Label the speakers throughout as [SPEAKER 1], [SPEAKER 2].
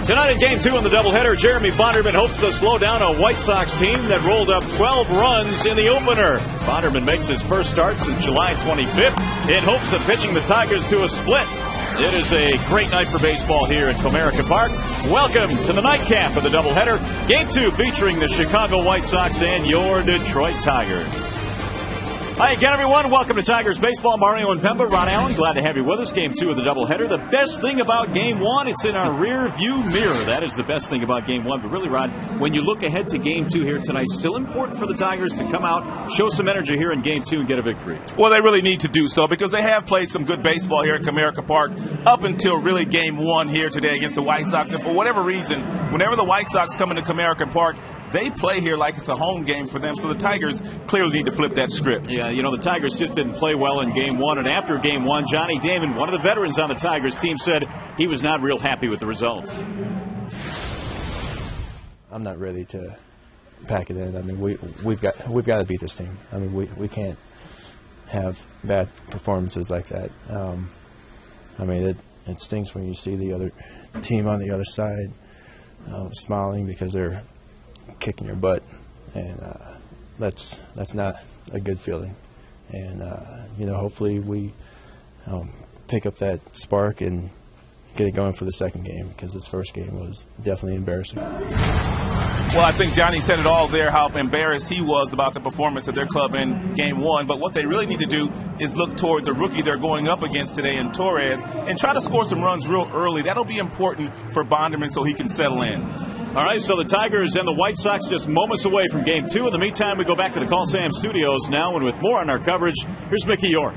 [SPEAKER 1] Tonight in Game 2 in the doubleheader, Jeremy Bonderman hopes to slow down a White Sox team that rolled up 12 runs in the opener. Bonderman makes his first start since July 25th in hopes of pitching the Tigers to a split. It is a great night for baseball here at Comerica Park. Welcome to the nightcap of the doubleheader. Game 2 featuring the Chicago White Sox and your Detroit Tigers. Hi again, everyone. Welcome to Tigers Baseball. Mario and Pemba, Ron Allen, glad to have you with us. Game 2 of the doubleheader. The best thing about Game 1, it's in our rear view mirror. That is the best thing about Game 1. But really, Ron, when you look ahead to Game 2 here tonight, still important for the Tigers to come out, show some energy here in Game 2 and get a victory.
[SPEAKER 2] Well, they really need to do so because they have played some good baseball here at Comerica Park up until really Game 1 here today against the White Sox. And for whatever reason, whenever the White Sox come into Comerica Park, they play here like it's a home game for them. So the Tigers clearly need to flip that script.
[SPEAKER 1] Yeah, you know, the Tigers just didn't play well in Game 1. And after Game 1, Johnny Damon, one of the veterans on the Tigers team, said he was not real happy with the results.
[SPEAKER 3] I'm not ready to pack it in. I mean, we've got to beat this team. I mean, we can't have bad performances like that. I mean, it stings when you see the other team on the other side smiling because they're kicking your butt, and that's not a good feeling. And you know, hopefully we pick up that spark and get it going for the second game, because this first game was definitely embarrassing.
[SPEAKER 2] Well, I think Johnny said it all there, how embarrassed he was about the performance of their club in Game 1. But what they really need to do is look toward the rookie they're going up against today in Torres and try to score some runs real early. That'll be important for Bonderman so he can settle in.
[SPEAKER 1] All right, so the Tigers and the White Sox just moments away from Game 2. In the meantime, we go back to the Call Sam studios now, and with more on our coverage, here's Mickey York.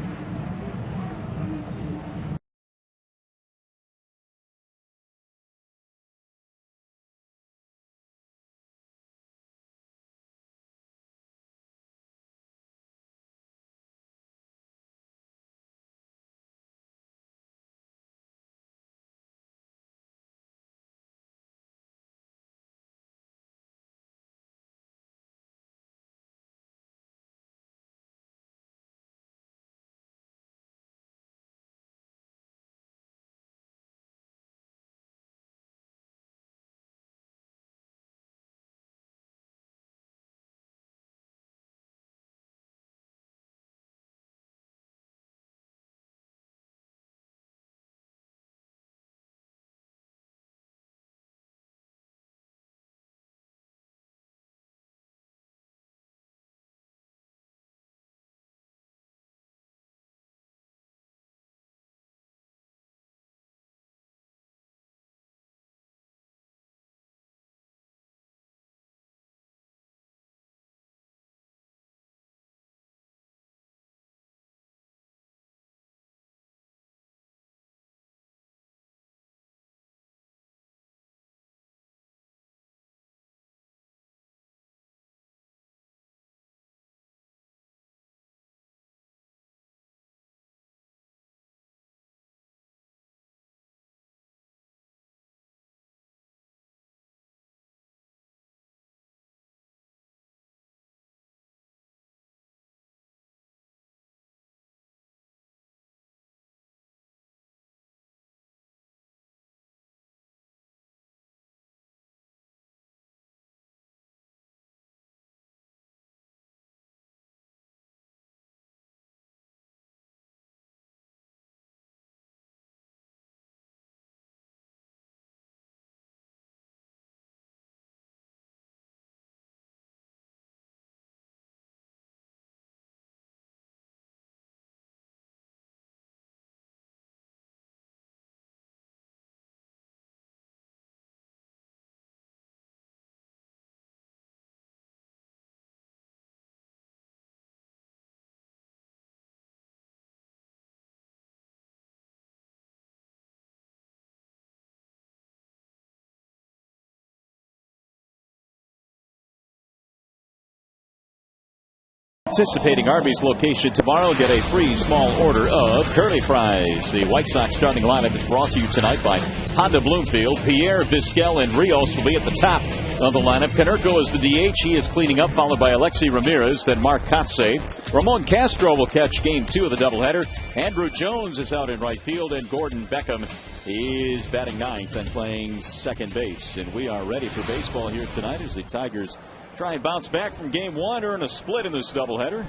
[SPEAKER 1] Participating Arby's location tomorrow, get a free small order of curly fries. The White Sox starting lineup is brought to you tonight by Honda Bloomfield. Pierre Vizquel and Rios will be at the top of the lineup. Konerko is the DH. He is cleaning up, followed by Alexi Ramirez, then Mark Kotsay. Ramon Castro will catch game 2 of the doubleheader. Andrew Jones is out in right field, and Gordon Beckham is batting 9th and playing second base. And we are ready for baseball here tonight as the Tigers try and bounce back from game 1, earn a split in this doubleheader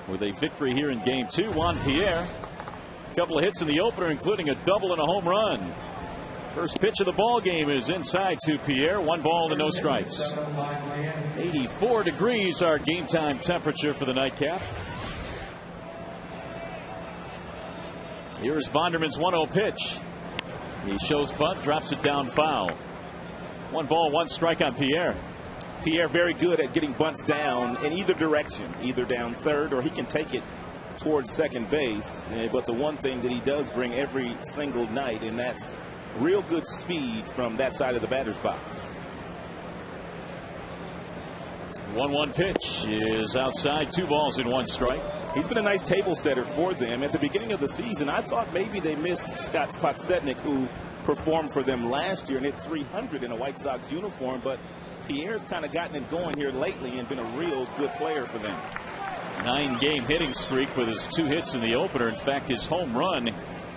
[SPEAKER 1] with a victory here in game 2. Juan Pierre, a couple of hits in the opener, including a double and a home run. First pitch of the ball game is inside to Pierre. 1 ball and no strikes. 84 degrees our game time temperature for the nightcap. Here is Bonderman's 1-0 pitch. He shows bunt, drops it down foul. 1 ball, 1 strike on Pierre.
[SPEAKER 2] Pierre very good at getting bunts down in either direction, either down third or he can take it towards second base. But the one thing that he does bring every single night, and that's real good speed from that side of the batter's box.
[SPEAKER 1] 1-1 pitch is outside. 2 balls and 1 strike.
[SPEAKER 2] He's been a nice table setter for them. At the beginning of the season, I thought maybe they missed Scott Podsednik, who performed for them last year and hit 300 in a White Sox uniform. But Pierre's kind of gotten it going here lately and been a real good player for them.
[SPEAKER 1] 9-game hitting streak with his 2 hits in the opener. In fact, his home run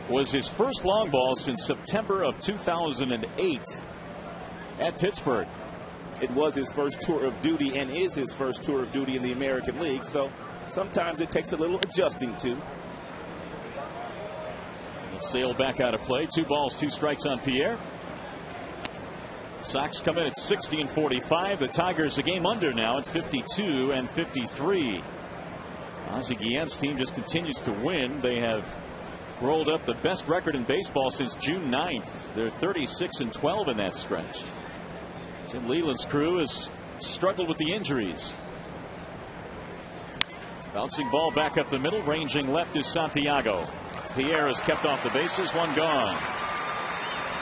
[SPEAKER 1] was his first long ball since September of 2008 at Pittsburgh.
[SPEAKER 2] It was his first tour of duty and is his first tour of duty in the American League. So sometimes it takes a little adjusting to.
[SPEAKER 1] He'll sail back out of play. 2 balls, 2 strikes on Pierre. Sox come in at 60 and 45. The Tigers a game under now at 52 and 53. Ozzie Guillen's team just continues to win. They have rolled up the best record in baseball since June 9th. They're 36 and 12 in that stretch. Tim Leland's crew has struggled with the injuries. Bouncing ball back up the middle, ranging left is Santiago. Pierre is kept off the bases, 1 gone.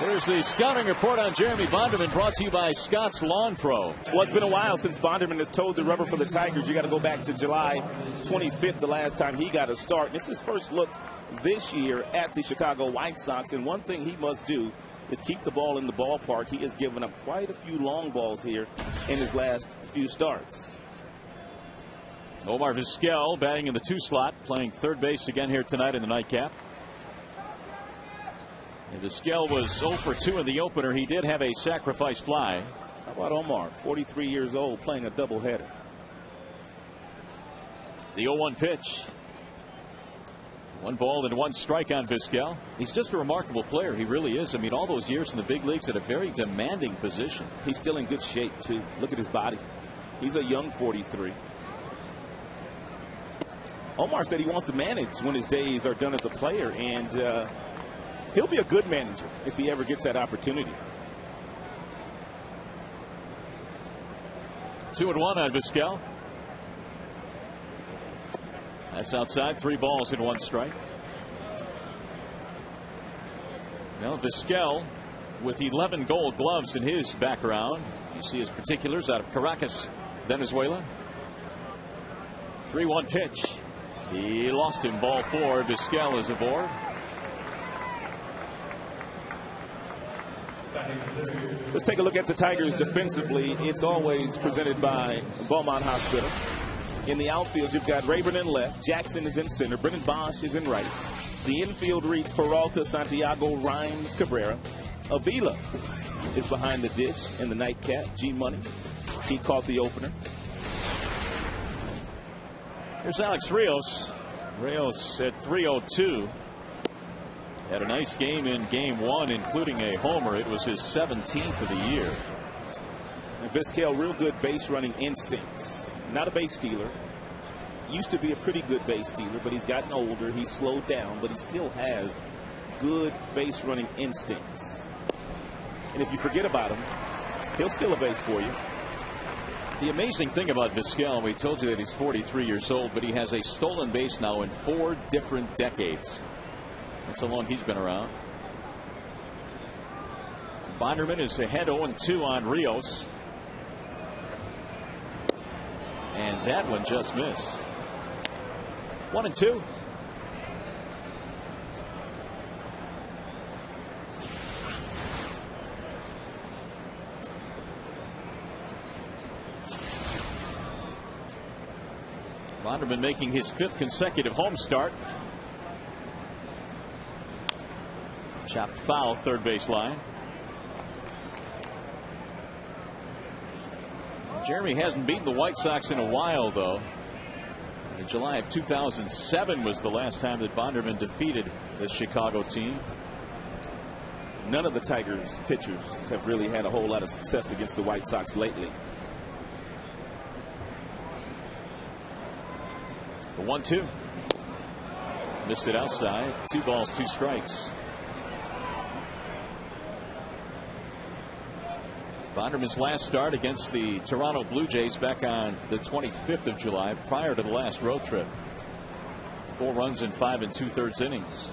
[SPEAKER 1] Here's the scouting report on Jeremy Bonderman, brought to you by Scott's Lawn Pro.
[SPEAKER 2] Well, it's been a while since Bonderman has toed the rubber for the Tigers. You got to go back to July 25th, the last time he got a start. This is his first look this year at the Chicago White Sox, and one thing he must do is keep the ball in the ballpark. He has given up quite a few long balls here in his last few starts.
[SPEAKER 1] Omar Vizquel batting in the 2 slot, playing third base again here tonight in the nightcap. And Vizquel was 0 for 2 in the opener. He did have a sacrifice fly.
[SPEAKER 2] How about Omar, 43 years old, playing a doubleheader?
[SPEAKER 1] The 0-1 pitch. 1 ball and 1 strike on Vizquel. He's just a remarkable player. He really is. I mean, all those years in the big leagues at a very demanding position.
[SPEAKER 2] He's still in good shape, too. Look at his body. He's a young 43. Omar said he wants to manage when his days are done as a player, and he'll be a good manager if he ever gets that opportunity.
[SPEAKER 1] 2-1 on Vizquel. That's outside. 3 balls and 1 strike. Now Vizquel with 11 gold gloves in his background. You see his particulars out of Caracas, Venezuela. 3-1 pitch. He lost him. Ball 4. Vizquel is aboard.
[SPEAKER 2] Let's take a look at the Tigers defensively. It's always presented by Beaumont Hospital. In the outfield, you've got Rayburn in left. Jackson is in center. Brennan Bosch is in right. The infield reads Peralta, Santiago, Rhymes, Cabrera. Avila is behind the dish in the nightcap. G-Money. He caught the opener.
[SPEAKER 1] Here's Alex Rios. Rios at 302. Had a nice game in game 1, including a homer. It was his 17th of the year.
[SPEAKER 2] And Vizquel, real good base running instincts. Not a base stealer. Used to be a pretty good base stealer, but he's gotten older. He's slowed down, but he still has good base running instincts. And if you forget about him, he'll steal a base for you.
[SPEAKER 1] The amazing thing about Vizquel, we told you that he's 43 years old, but he has a stolen base now in 4 different decades. That's how long he's been around. Bonderman is ahead 0-2 on Rios. And that one just missed. 1-2. Bonderman making his 5th consecutive home start. Chopped foul, third base line. Jeremy hasn't beaten the White Sox in a while, though. In July of 2007 was the last time that Bonderman defeated the Chicago team.
[SPEAKER 2] None of the Tigers pitchers have really had a whole lot of success against the White Sox lately.
[SPEAKER 1] The 1-2. Missed it outside. 2 balls, 2 strikes. Bonderman's last start against the Toronto Blue Jays back on the 25th of July, prior to the last road trip. 4 runs in 5 2/3 innings.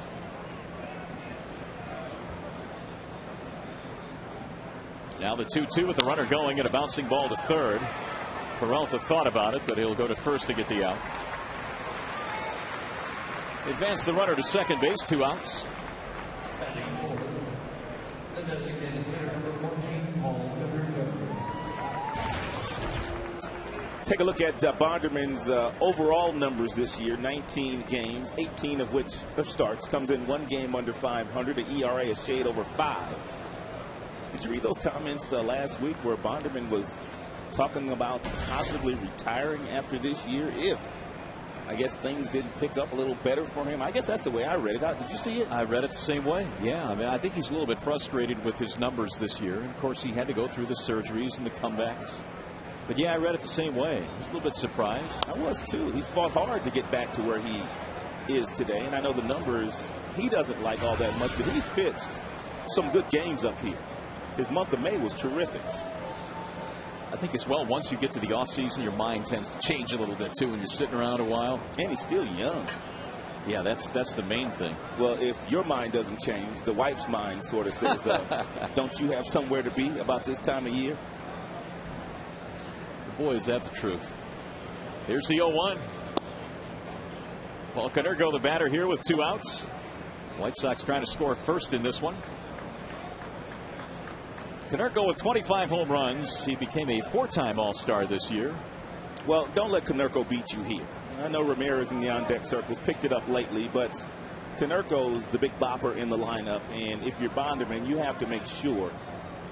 [SPEAKER 1] Now the 2-2 with the runner going and a bouncing ball to third. Peralta thought about it, but he'll go to first to get the out. Advance the runner to second base, 2 outs.
[SPEAKER 4] The designated hitter, number 14, Paul Canerco.
[SPEAKER 2] Take a look at Bonderman's overall numbers this year. 19 games, 18 of which are starts. Comes in 1 game under 500. The ERA a shade over 5. Did you read those comments last week where Bonderman was talking about possibly retiring after this year if, I guess, things didn't pick up a little better for him? I guess that's the way I read it. Did you see it?
[SPEAKER 1] I read it the same way. Yeah, I mean, I think he's a little bit frustrated with his numbers this year. Of course, he had to go through the surgeries and the comebacks. But yeah, I read it the same way. I was a little bit surprised.
[SPEAKER 2] I was too. He's fought hard to get back to where he is today. And I know the numbers he doesn't like all that much, but he's pitched some good games up here. His month of May was terrific.
[SPEAKER 1] I think as well, once you get to the offseason, your mind tends to change a little bit too when you're sitting around a while.
[SPEAKER 2] And he's still young.
[SPEAKER 1] Yeah, that's the main thing.
[SPEAKER 2] Well, if your mind doesn't change, the wife's mind sort of says, don't you have somewhere to be about this time of year?
[SPEAKER 1] Boy, is that the truth. Here's the 0-1. Paul Canerco, the batter here with 2 outs. White Sox trying to score first in this one. Canerco with 25 home runs. He became a 4-time All-Star this year.
[SPEAKER 2] Well, don't let Canerco beat you here. I know Ramirez in the on-deck circles picked it up lately, but Canerco's the big bopper in the lineup, and if you're Bonderman, you have to make sure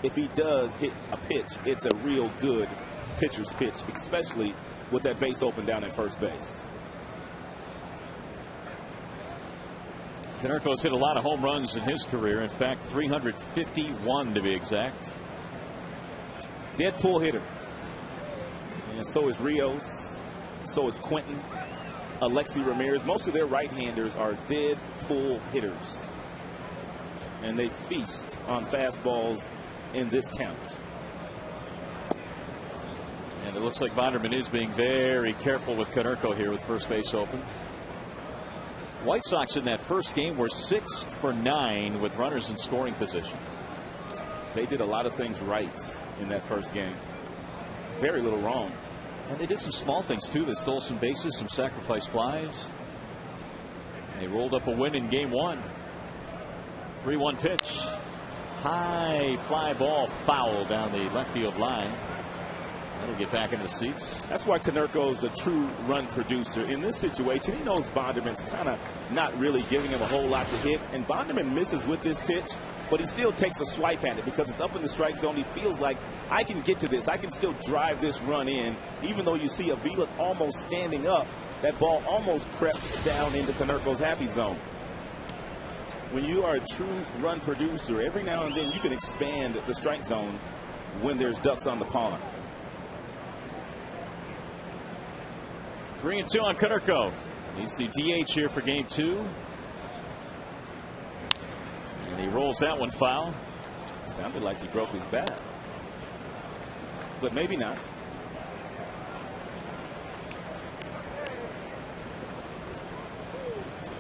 [SPEAKER 2] if he does hit a pitch, it's a real good pitcher's pitch, especially with that base open down at first base.
[SPEAKER 1] Canerco's hit a lot of home runs in his career. In fact, 351 to be exact.
[SPEAKER 2] Dead-pull hitter. And so is Rios. So is Quentin. Alexi Ramirez. Most of their right-handers are dead-pull hitters. And they feast on fastballs in this count.
[SPEAKER 1] And it looks like Bonderman is being very careful with Canerco here with first base open. White Sox in that first game were 6 for 9 with runners in scoring position.
[SPEAKER 2] They did a lot of things right in that first game. Very little wrong.
[SPEAKER 1] And they did some small things too. They stole some bases, some sacrifice flies. And they rolled up a win in game 1. 3-1 pitch. High fly ball foul down the left field line. That'll get back into the seats.
[SPEAKER 2] That's why Canerco's a true run producer. In this situation, he knows Bonderman's kind of not really giving him a whole lot to hit. And Bonderman misses with this pitch, but he still takes a swipe at it because it's up in the strike zone. He feels like, I can get to this. I can still drive this run in. Even though you see Avila almost standing up, that ball almost crept down into Canerco's happy zone. When you are a true run producer, every now and then you can expand the strike zone when there's ducks on the pond.
[SPEAKER 1] 3-2 on Canerco. He's the DH here for game 2. And he rolls that one foul.
[SPEAKER 2] Sounded like he broke his bat. But maybe not.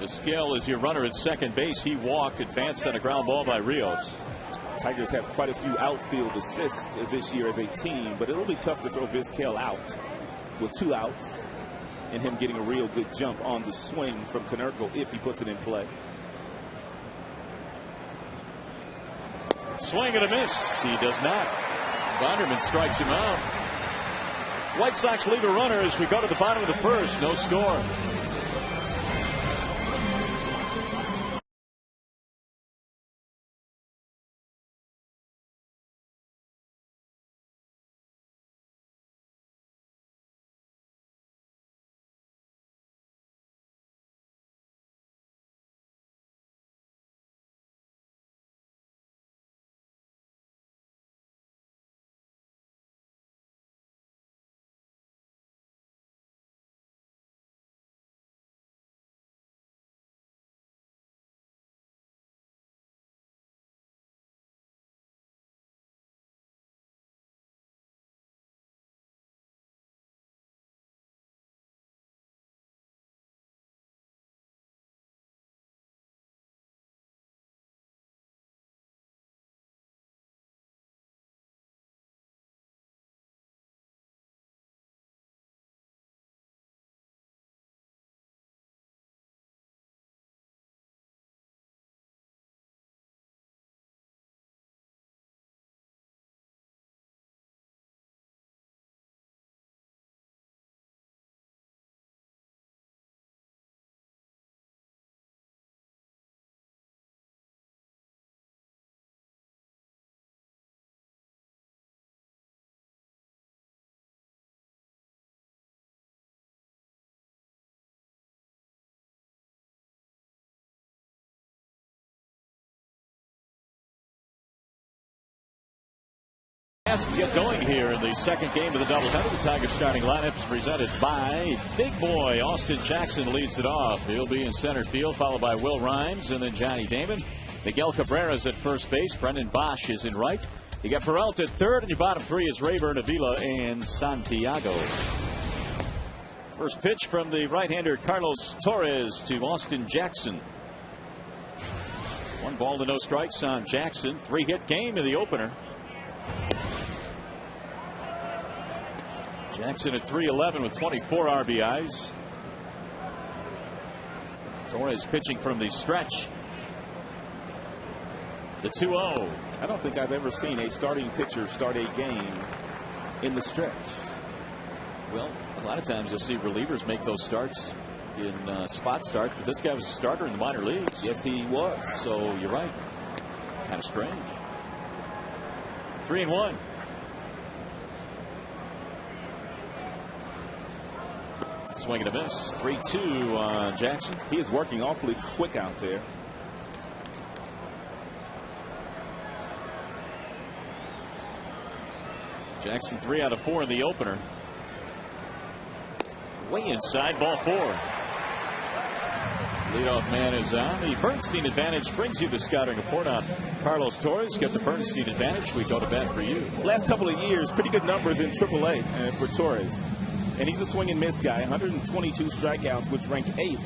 [SPEAKER 1] Vizquel is your runner at second base. He walked, advanced on a ground ball by Rios.
[SPEAKER 2] Tigers have quite a few outfield assists this year as a team, but it'll be tough to throw Vizquel out with 2 outs. and him getting a real good jump on the swing from Konerko if he puts it in play.
[SPEAKER 1] Swing and a miss. He does not. Bonderman strikes him out. White Sox leave a runner as we go to the bottom of the first. No score. To get going here in the second game of the doubleheader. The Tigers starting lineup is presented by Big Boy. Austin Jackson leads it off. He'll be in center field, followed by Will Rhymes and then Johnny Damon. Miguel Cabrera's at first base. Brendan Bosch is in right. You got Peralta at third, and your bottom three is Rayburn, Avila, and Santiago. First pitch from the right-hander Carlos Torres to Austin Jackson. 1 ball to no strikes on Jackson. 3-hit game in the opener. Jackson at .311 with 24 RBIs. Torres pitching from the stretch. The 2-0.
[SPEAKER 2] I don't think I've ever seen a starting pitcher start a game in the stretch.
[SPEAKER 1] Well, a lot of times you'll see relievers make those starts in spot starts, but this guy was a starter in the minor leagues.
[SPEAKER 2] Yes, he was.
[SPEAKER 1] So you're right. Kind of strange. 3-1. Swing and a miss. 3-2 on Jackson.
[SPEAKER 2] He is working awfully quick out there.
[SPEAKER 1] Jackson 3 out of 4 in the opener. Way inside, ball 4. Leadoff man is on. The Bernstein advantage brings you the scouting report on Carlos Torres. Get the Bernstein advantage. We go to bat for you.
[SPEAKER 2] Last couple of years, pretty good numbers in AAA for Torres. And he's a swing and miss guy. 122 strikeouts, which ranked 8th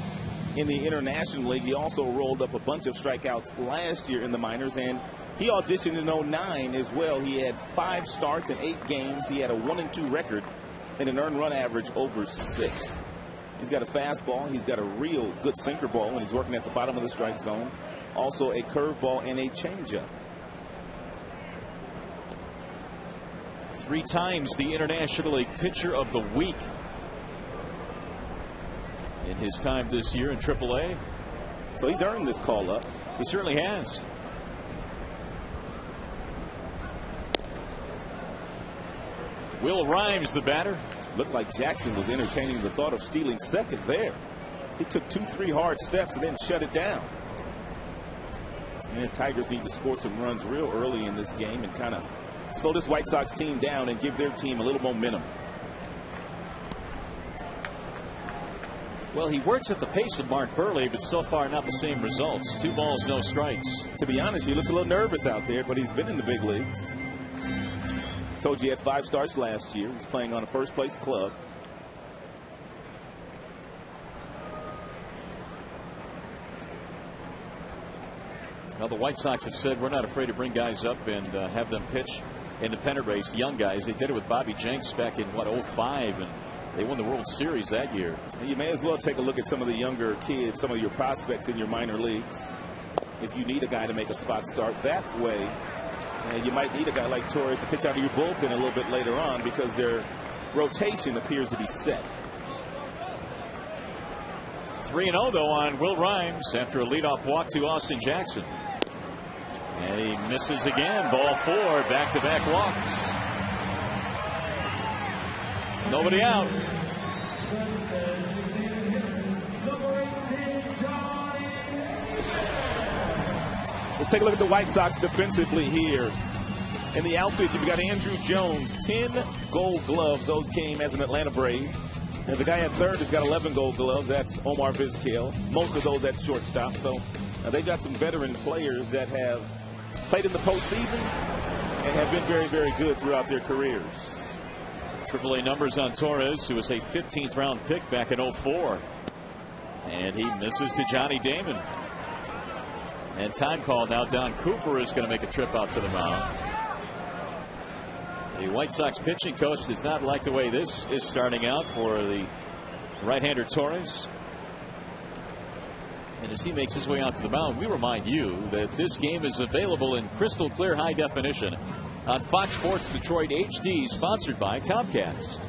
[SPEAKER 2] in the International League. He also rolled up a bunch of strikeouts last year in the minors, and he auditioned in 09 as well. He had 5 starts in 8 games. He had a 1-2 record and an earned run average over 6. He's got a fastball. He's got a real good sinker ball when he's working at the bottom of the strike zone. Also a curveball and a changeup.
[SPEAKER 1] 3 times the International League Pitcher of the Week in his time this year in AAA.
[SPEAKER 2] So he's earned this call up.
[SPEAKER 1] He certainly has. Will Rhymes, the batter.
[SPEAKER 2] Looked like Jackson was entertaining the thought of stealing second there. He took 2-3 hard steps and then shut it down. And Tigers need to score some runs real early in this game and kind of slow this White Sox team down and give their team a little momentum.
[SPEAKER 1] Well, he works at the pace of Mark Burley, but so far not the same results. 2 balls, no strikes.
[SPEAKER 2] To be honest, he looks a little nervous out there, but he's been in the big leagues. Told you he had 5 starts last year. He's playing on a first-place club.
[SPEAKER 1] Well, the White Sox have said we're not afraid to bring guys up and have them pitch in the pennant race. Young guys. They did it with Bobby Jenks back in, 05. And They won the World Series that year.
[SPEAKER 2] You may as well take a look at some of the younger kids, some of your prospects in your minor leagues. If you need a guy to make a spot start that way, and you might need a guy like Torres to pitch out of your bullpen a little bit later on because their rotation appears to be set.
[SPEAKER 1] 3-0 though on Will Rhymes after a leadoff walk to Austin Jackson. And he misses again. Ball 4, back-to-back walks. Nobody out.
[SPEAKER 2] Let's take a look at the White Sox defensively here. In the outfield, you've got Andrew Jones, 10 Gold Gloves. Those came as an Atlanta Brave. And the guy at third has got 11 Gold Gloves. That's Omar Vizquel. Most of those at shortstop. So they've got some veteran players that have played in the postseason and have been very, very good throughout their careers.
[SPEAKER 1] AAA numbers on Torres, who was a 15th round pick back in 04. And he misses to Johnny Damon. And time call now. Don Cooper is going to make a trip out to the mound. The White Sox pitching coach does not like the way this is starting out for the right-hander Torres. And as he makes his way out to the mound, we remind you that this game is available in crystal clear high definition on Fox Sports Detroit HD, sponsored by Comcast.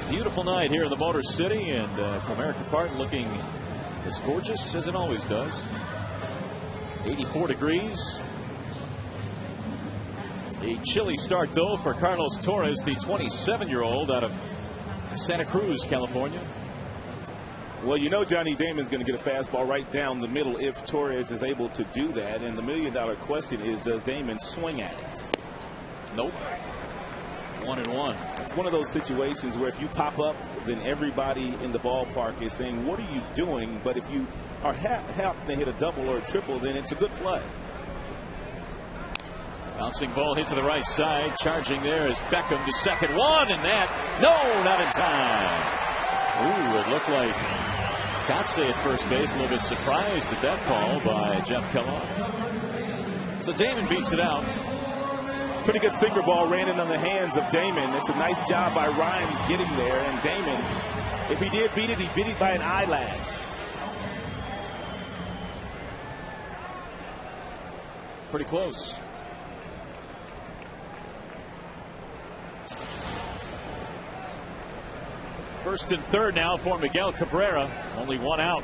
[SPEAKER 1] Beautiful night here in the Motor City, and Comerica Park looking as gorgeous as it always does. 84 degrees. A chilly start, though, for Carlos Torres, the 27-year-old out of Santa Cruz, California.
[SPEAKER 2] Well, you know Johnny Damon's going to get a fastball right down the middle if Torres is able to do that. And the million-dollar question is, does Damon swing at it?
[SPEAKER 1] Nope. 1-1.
[SPEAKER 2] It's one of those situations where if you pop up, then everybody in the ballpark is saying, what are you doing? But if you are happen to hit a double or a triple, then it's a good play.
[SPEAKER 1] Bouncing ball hit to the right side. Charging there is Beckham to second. One, and that. No, not in time. Ooh, it looked like Kotze at first base. A little bit surprised at that call by Jeff Kellogg. So Damon beats it out.
[SPEAKER 2] Pretty good sinker ball ran in on the hands of Damon. It's a nice job by Rhymes getting there. And Damon, if he did beat it, he beat it by an eyelash.
[SPEAKER 1] Pretty close. First and third now for Miguel Cabrera. Only one out.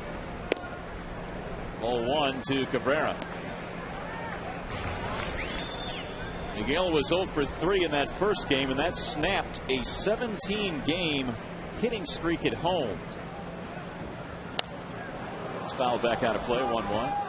[SPEAKER 1] Ball 1 to Cabrera. Miguel was 0 for 3 in that first game, and that snapped a 17-game hitting streak at home. It's fouled back out of play, 1-1.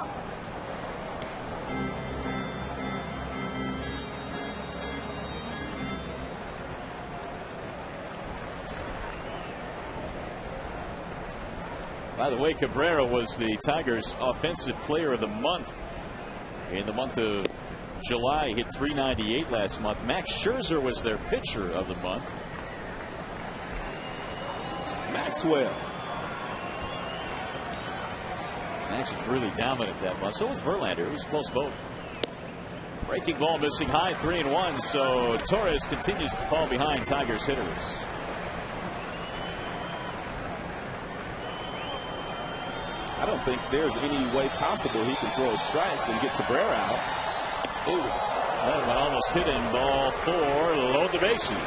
[SPEAKER 1] By the way, Cabrera was the Tigers' offensive player of the month. In the month of July, he hit .398 last month. Max Scherzer was their pitcher of the month.
[SPEAKER 2] Maxwell.
[SPEAKER 1] Max was really dominant that month. So was Verlander. It was a close vote. Breaking ball missing high, 3-1. So Torres continues to fall behind Tigers hitters.
[SPEAKER 2] I don't think there's any way possible he can throw a strike and get Cabrera out.
[SPEAKER 1] Ooh, that one almost hit him. Ball 4, load the bases.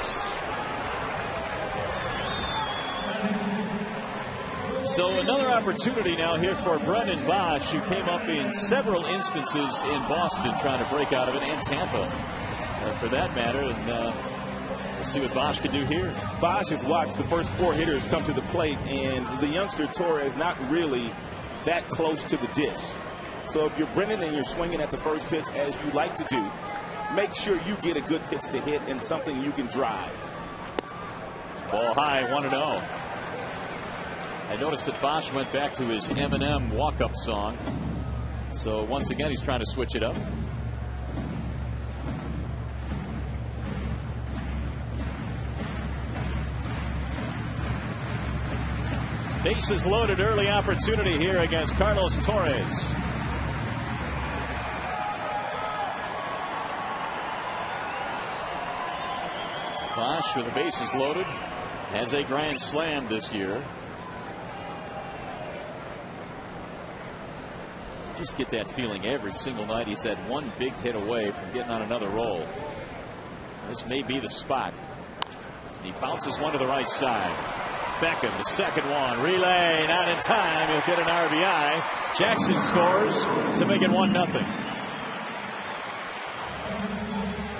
[SPEAKER 1] So another opportunity now here for Brendan Bosch, who came up in several instances in Boston trying to break out of it, and Tampa for that matter. And we'll see what Bosch can do here.
[SPEAKER 2] Bosch has watched the first 4 hitters come to the plate, and the youngster Torres not really that close to the dish. So if you're Brendan and you're swinging at the first pitch, as you like to do, make sure you get a good pitch to hit and something you can drive.
[SPEAKER 1] Ball high, 1-0. I noticed that Bosch went back to his Eminem walk-up song. So once again, he's trying to switch it up. Bases loaded, early opportunity here against Carlos Torres. Bosch, with the bases loaded, has a grand slam this year. Just get that feeling every single night. He's had one big hit away from getting on another roll. This may be the spot. He bounces one to the right side. Beckham, the second one. Relay, not in time. He'll get an RBI. Jackson scores to make it 1-0.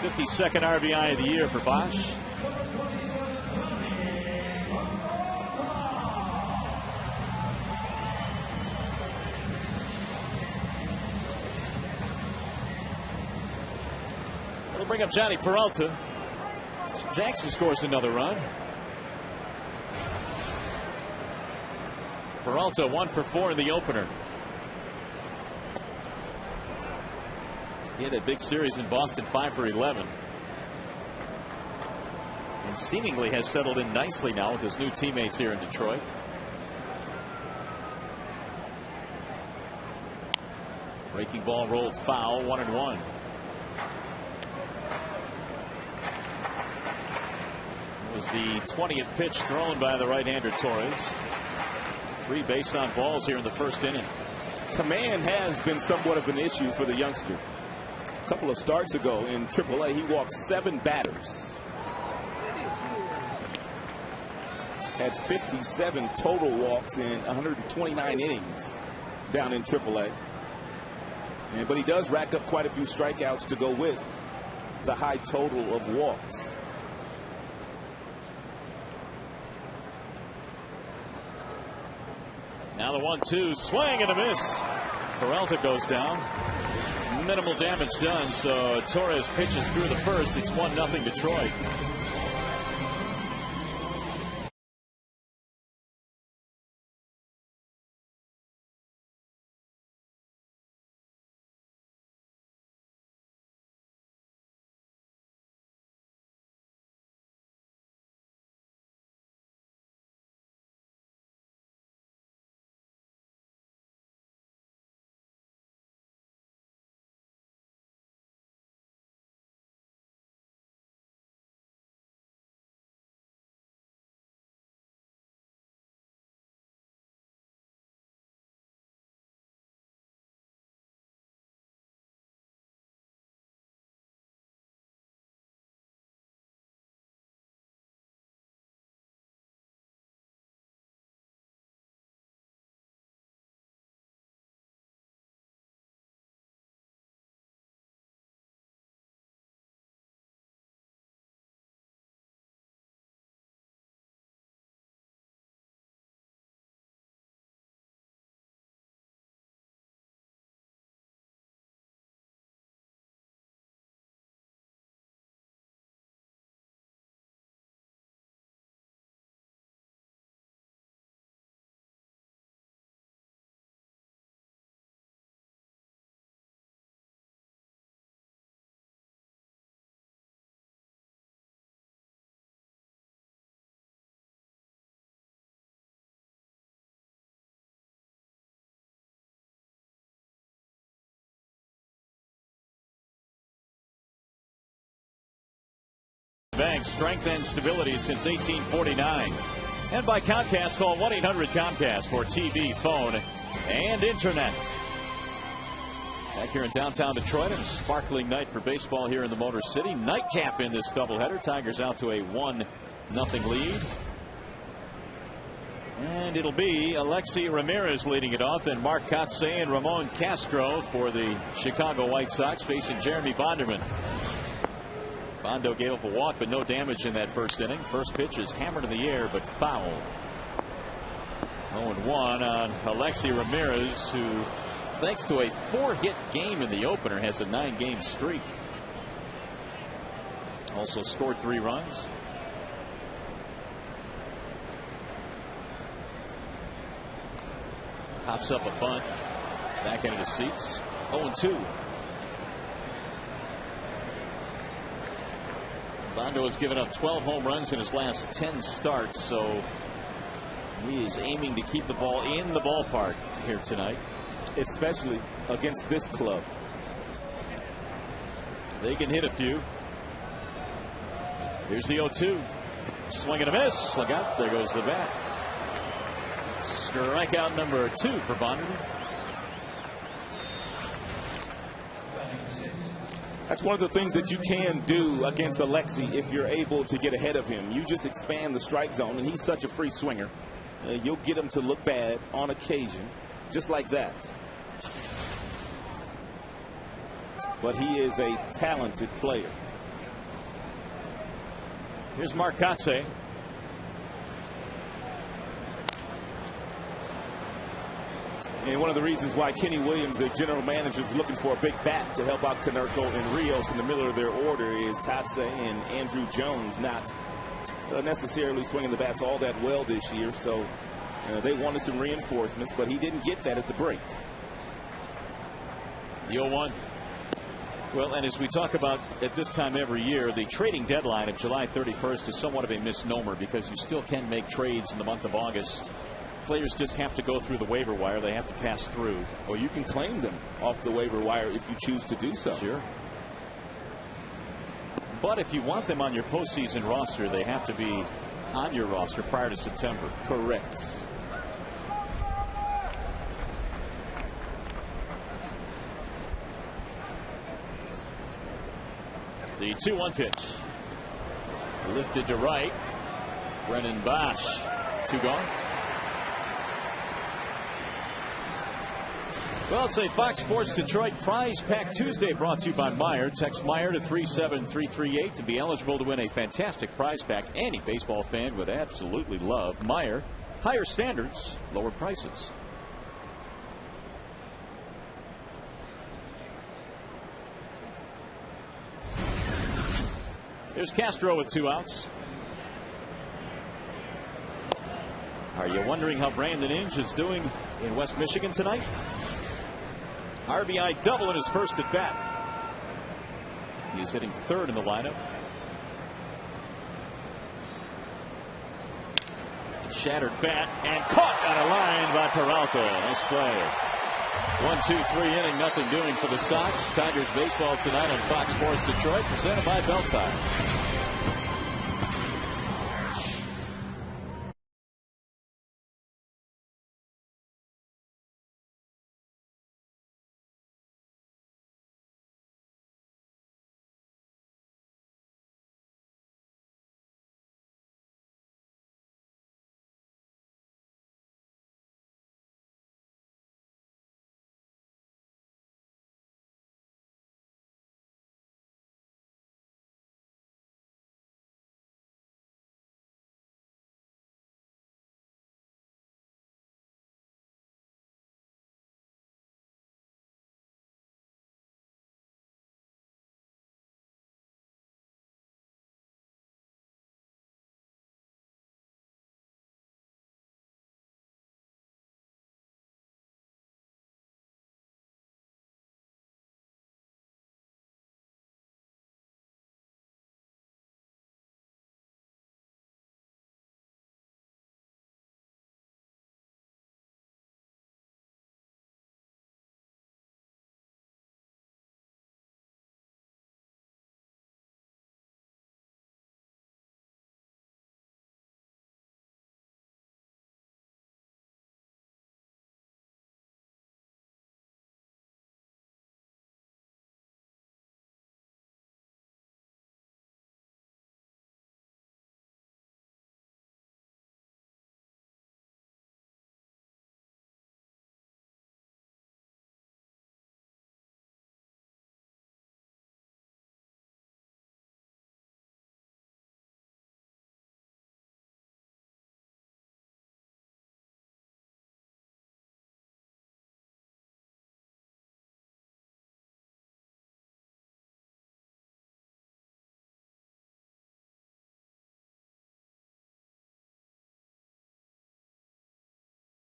[SPEAKER 1] 52nd RBI of the year for Bosch. It'll bring up Johnny Peralta. Jackson scores another run. Peralta 1 for 4 in the opener. He had a big series in Boston, 5 for 11. And seemingly has settled in nicely now with his new teammates here in Detroit. Breaking ball rolled foul, 1-1. It was the 20th pitch thrown by the right-hander Torres. 3 base on balls here in the first inning.
[SPEAKER 2] Command has been somewhat of an issue for the youngster. A couple of starts ago in AAA, he walked 7 batters. Had 57 total walks in 129 innings down in AAA. But he does rack up quite a few strikeouts to go with the high total of walks.
[SPEAKER 1] Now the 1-2 swing and a miss. Peralta goes down. Minimal damage done, so Torres pitches through the first. It's 1-0 Detroit. Bank, strength and stability since 1849. And by Comcast, call 1-800-COMCAST for TV, phone, and internet. Back here in downtown Detroit, and a sparkling night for baseball here in the Motor City. Nightcap in this doubleheader. Tigers out to a 1-0 lead. And it'll be Alexi Ramirez leading it off, and Mark Kotsay and Ramon Castro for the Chicago White Sox facing Jeremy Bonderman. Bondo gave up a walk, but no damage in that first inning. First pitch is hammered in the air, but foul. 0-1 on Alexi Ramirez, who, thanks to a 4-hit game in the opener, has a 9-game streak. Also scored 3 runs. Pops up a bunt. Back into the seats. 0-2. Bondo has given up 12 home runs in his last 10 starts, so he is aiming to keep the ball in the ballpark here tonight.
[SPEAKER 2] Especially against this club.
[SPEAKER 1] They can hit a few. Here's the 0-2. Swing and a miss. Look out. There goes the bat. Strikeout number 2 for Bonderman.
[SPEAKER 2] That's one of the things that you can do against Alexi if you're able to get ahead of him. You just expand the strike zone, and he's such a free swinger. You'll get him to look bad on occasion, just like that. But he is a talented player.
[SPEAKER 1] Here's Mark Kotsay.
[SPEAKER 2] And one of the reasons why Kenny Williams, the general manager, is looking for a big bat to help out Konerko and Rios in the middle of their order is Kotsay and Andrew Jones not necessarily swinging the bats all that well this year. So they wanted some reinforcements, but he didn't get that at the break.
[SPEAKER 1] The 0-1. Well, and as we talk about at this time every year, the trading deadline of July 31st is somewhat of a misnomer because you still can make trades in the month of August. Players just have to go through the waiver wire. They have to pass through.
[SPEAKER 2] Or you can claim them off the waiver wire if you choose to do so.
[SPEAKER 1] Sure. But if you want them on your postseason roster, they have to be on your roster prior to September.
[SPEAKER 2] Correct.
[SPEAKER 1] The 2-1 pitch. Lifted to right. Brennan Bosch. 2 gone. Well, it's a Fox Sports Detroit Prize Pack Tuesday brought to you by Meijer. Text Meijer to 37338 to be eligible to win a fantastic prize pack any baseball fan would absolutely love. Meijer, higher standards, lower prices. There's Castro with 2 outs. Are you wondering how Brandon Inge is doing in West Michigan tonight? RBI double in his first at bat. He's hitting 3rd in the lineup. Shattered bat and caught on a line by Peralta. Nice play. 1-2-3 inning, nothing doing for the Sox. Tigers baseball tonight on Fox Sports Detroit, presented by Bell Tire.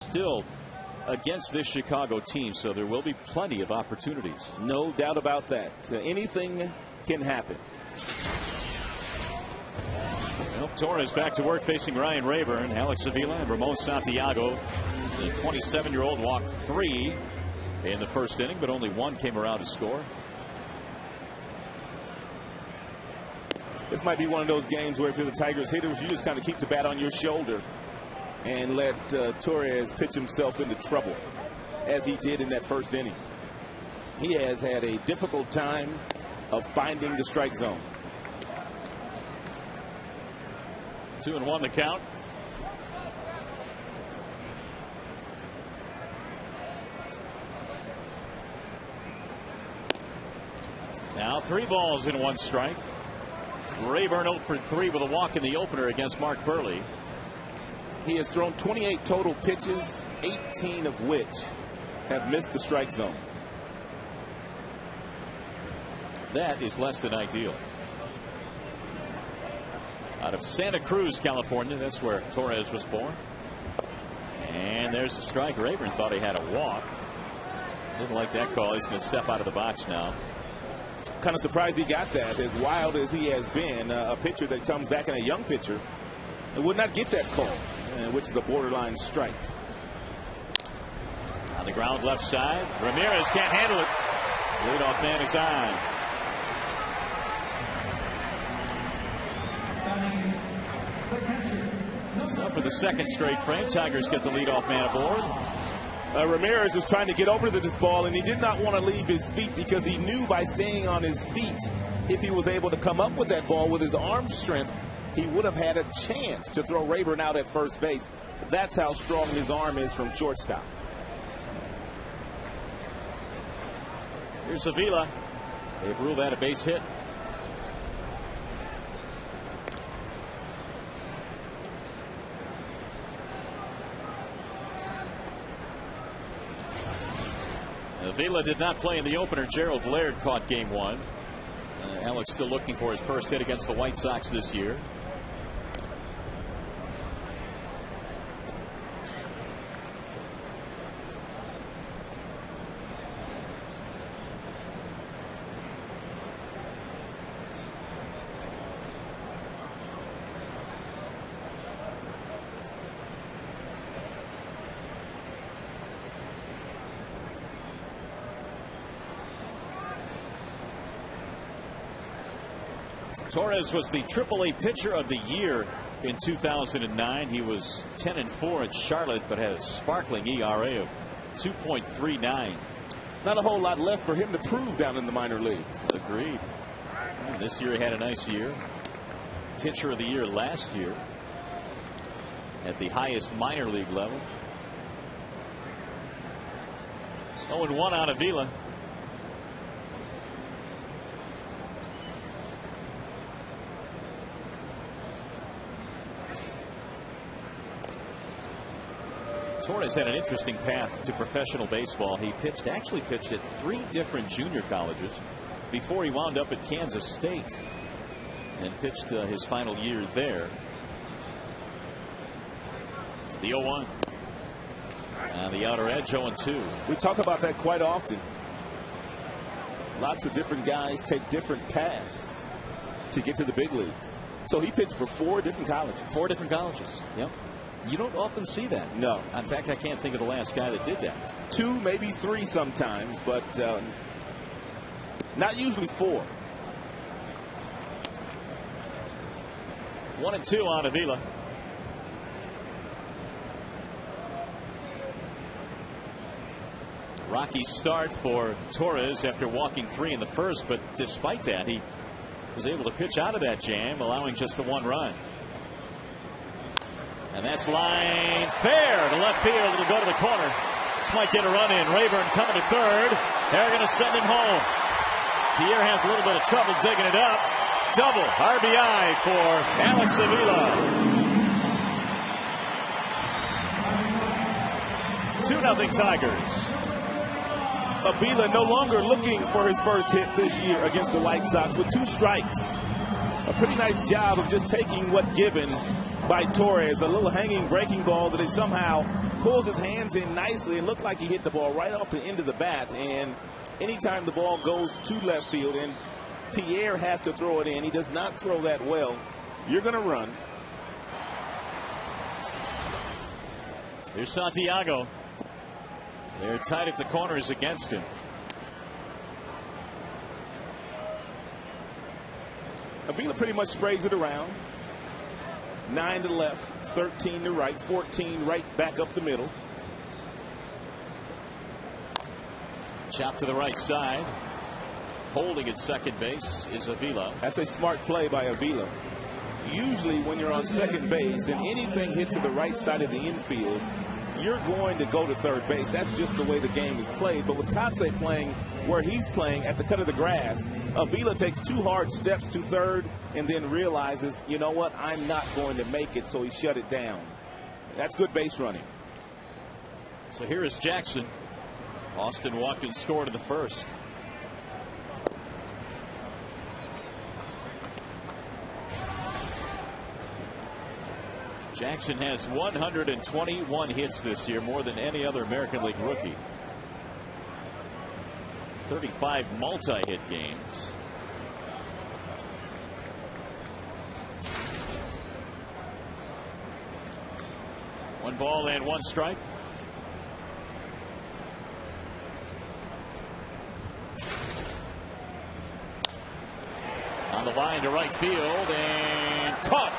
[SPEAKER 1] Still against this Chicago team, so there will be plenty of opportunities.
[SPEAKER 2] No doubt about that. Anything can happen.
[SPEAKER 1] Well, Torres back to work facing Ryan Rayburn, Alex Avila, and Ramon Santiago. The 27-year-old walked 3 in the first inning, but only 1 came around to score.
[SPEAKER 2] This might be one of those games where if you're the Tigers hitters, you just kind of keep the bat on your shoulder and let Torres pitch himself into trouble, as he did in that first inning. He has had a difficult time of finding the strike zone.
[SPEAKER 1] 2-1 the count. Now 3 balls and 1 strike. Rayburn 0 for 3 with a walk in the opener against Mark Burley.
[SPEAKER 2] He has thrown 28 total pitches, 18 of which have missed the strike zone.
[SPEAKER 1] That is less than ideal. Out of Santa Cruz, California, that's where Torres was born. And there's a strike. Rayburn thought he had a walk. Didn't like that call. He's going to step out of the box now.
[SPEAKER 2] Kind of surprised he got that. As wild as he has been, a pitcher that comes back in a young pitcher and would not get that call, which is a borderline strike.
[SPEAKER 1] On the ground left side, Ramirez can't handle it. Leadoff man is on. So for the second straight frame, Tigers get the leadoff man aboard.
[SPEAKER 2] Ramirez was trying to get over to this ball, and he did not want to leave his feet because he knew by staying on his feet, if he was able to come up with that ball with his arm strength, he would have had a chance to throw Rayburn out at first base. That's how strong his arm is from shortstop.
[SPEAKER 1] Here's Avila. They've ruled that a base hit. Avila did not play in the opener. Gerald Laird caught game 1. Alex still looking for his first hit against the White Sox this year. Torres was the AAA pitcher of the year in 2009. He was 10-4 at Charlotte, but had a sparkling ERA of 2.39.
[SPEAKER 2] Not a whole lot left for him to prove down in the minor leagues.
[SPEAKER 1] Agreed. And this year he had a nice year. Pitcher of the year last year at the highest minor league level. 0-1 on Avila. Torres had an interesting path to professional baseball. He actually pitched at 3 different junior colleges before he wound up at Kansas State and pitched his final year there. The 0-1. And the outer edge, 0-2.
[SPEAKER 2] We talk about that quite often. Lots of different guys take different paths to get to the big leagues. So he pitched for 4 different colleges.
[SPEAKER 1] 4 different colleges. Yep. You don't often see that.
[SPEAKER 2] No.
[SPEAKER 1] In fact, I can't think of the last guy that did that.
[SPEAKER 2] 2, maybe 3 sometimes, but not usually 4.
[SPEAKER 1] 1-2 on Avila. Rocky start for Torres after walking 3 in the first, but despite that, he was able to pitch out of that jam, allowing just the 1 run. And that's line fair to left field. It'll go to the corner. This might get a run in. Rayburn coming to third. They're going to send him home. Pierre has a little bit of trouble digging it up. Double RBI for Alex Avila. 2-0 Tigers.
[SPEAKER 2] Avila no longer looking for his first hit this year against the White Sox with 2 strikes. A pretty nice job of just taking what given by Torres. A little hanging breaking ball that he somehow pulls his hands in nicely and looked like he hit the ball right off the end of the bat. And anytime the ball goes to left field and Pierre has to throw it in, he does not throw that well. You're going to run.
[SPEAKER 1] Here's Santiago. They're tight at the corners against him.
[SPEAKER 5] Avila pretty much sprays it around. 9 to left, 13 to right, 14 right back up the middle.
[SPEAKER 1] Chop to the right side. Holding at second base is Avila.
[SPEAKER 5] That's a smart play by Avila. Usually when you're on second base and anything hit to the right side of the infield, you're going to go to third base. That's just the way the game is played. But with Kotsay playing where he's playing at the cut of the grass, Avila takes 2 hard steps to third and then realizes, you know what, I'm not going to make it, so he shut it down. That's good base running.
[SPEAKER 1] So here is Jackson. Austin walked and scored in the first. Jackson has 121 hits this year, more than any other American League rookie. 35 multi-hit games. One ball and one strike. On the line to right field and caught.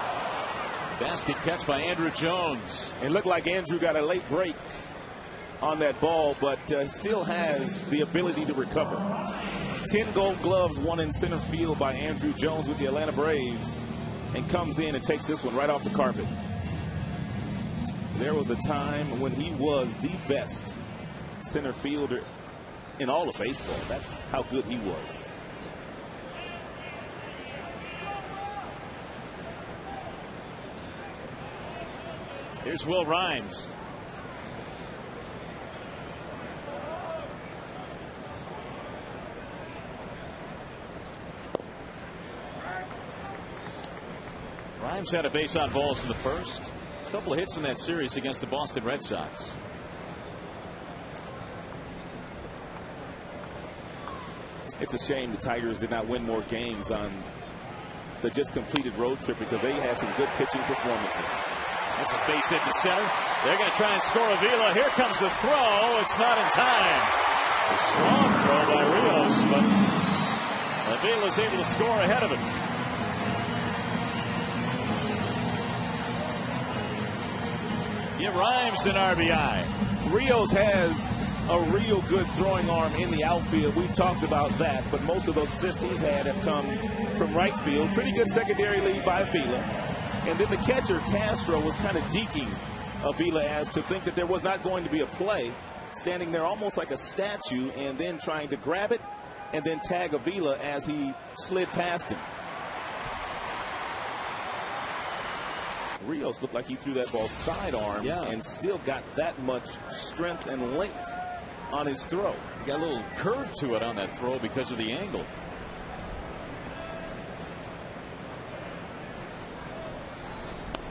[SPEAKER 1] Basket catch by Andrew Jones.
[SPEAKER 5] It looked like Andrew got a late break on that ball, but still has the ability to recover. 10 gold gloves won in center field by Andrew Jones with the Atlanta Braves, and comes in and takes this one right off the carpet. There was a time when he was the best center fielder in all of baseball. That's how good he was.
[SPEAKER 1] Here's Will Rhymes. Rhymes had a base on balls in the first. A couple of hits in that series against the Boston Red Sox.
[SPEAKER 5] It's a shame the Tigers did not win more games on the just completed road trip because they had some good pitching performances.
[SPEAKER 1] That's a base hit to center. They're going to try and score Avila. Here comes the throw. It's not in time. A strong throw by Rios, but Avila's able to score ahead of him. Give Rhymes an RBI.
[SPEAKER 5] Rios has a real good throwing arm in the outfield. We've talked about that, but most of those assists he's had have come from right field. Pretty good secondary lead by Avila. And then the catcher, Castro, was kind of deking Avila as to think that there was not going to be a play, standing there almost like a statue and then trying to grab it and then tag Avila as he slid past him. Rios looked like he threw that ball sidearm and still got that much strength and length on his throw.
[SPEAKER 1] He got a little curve to it on that throw because of the angle.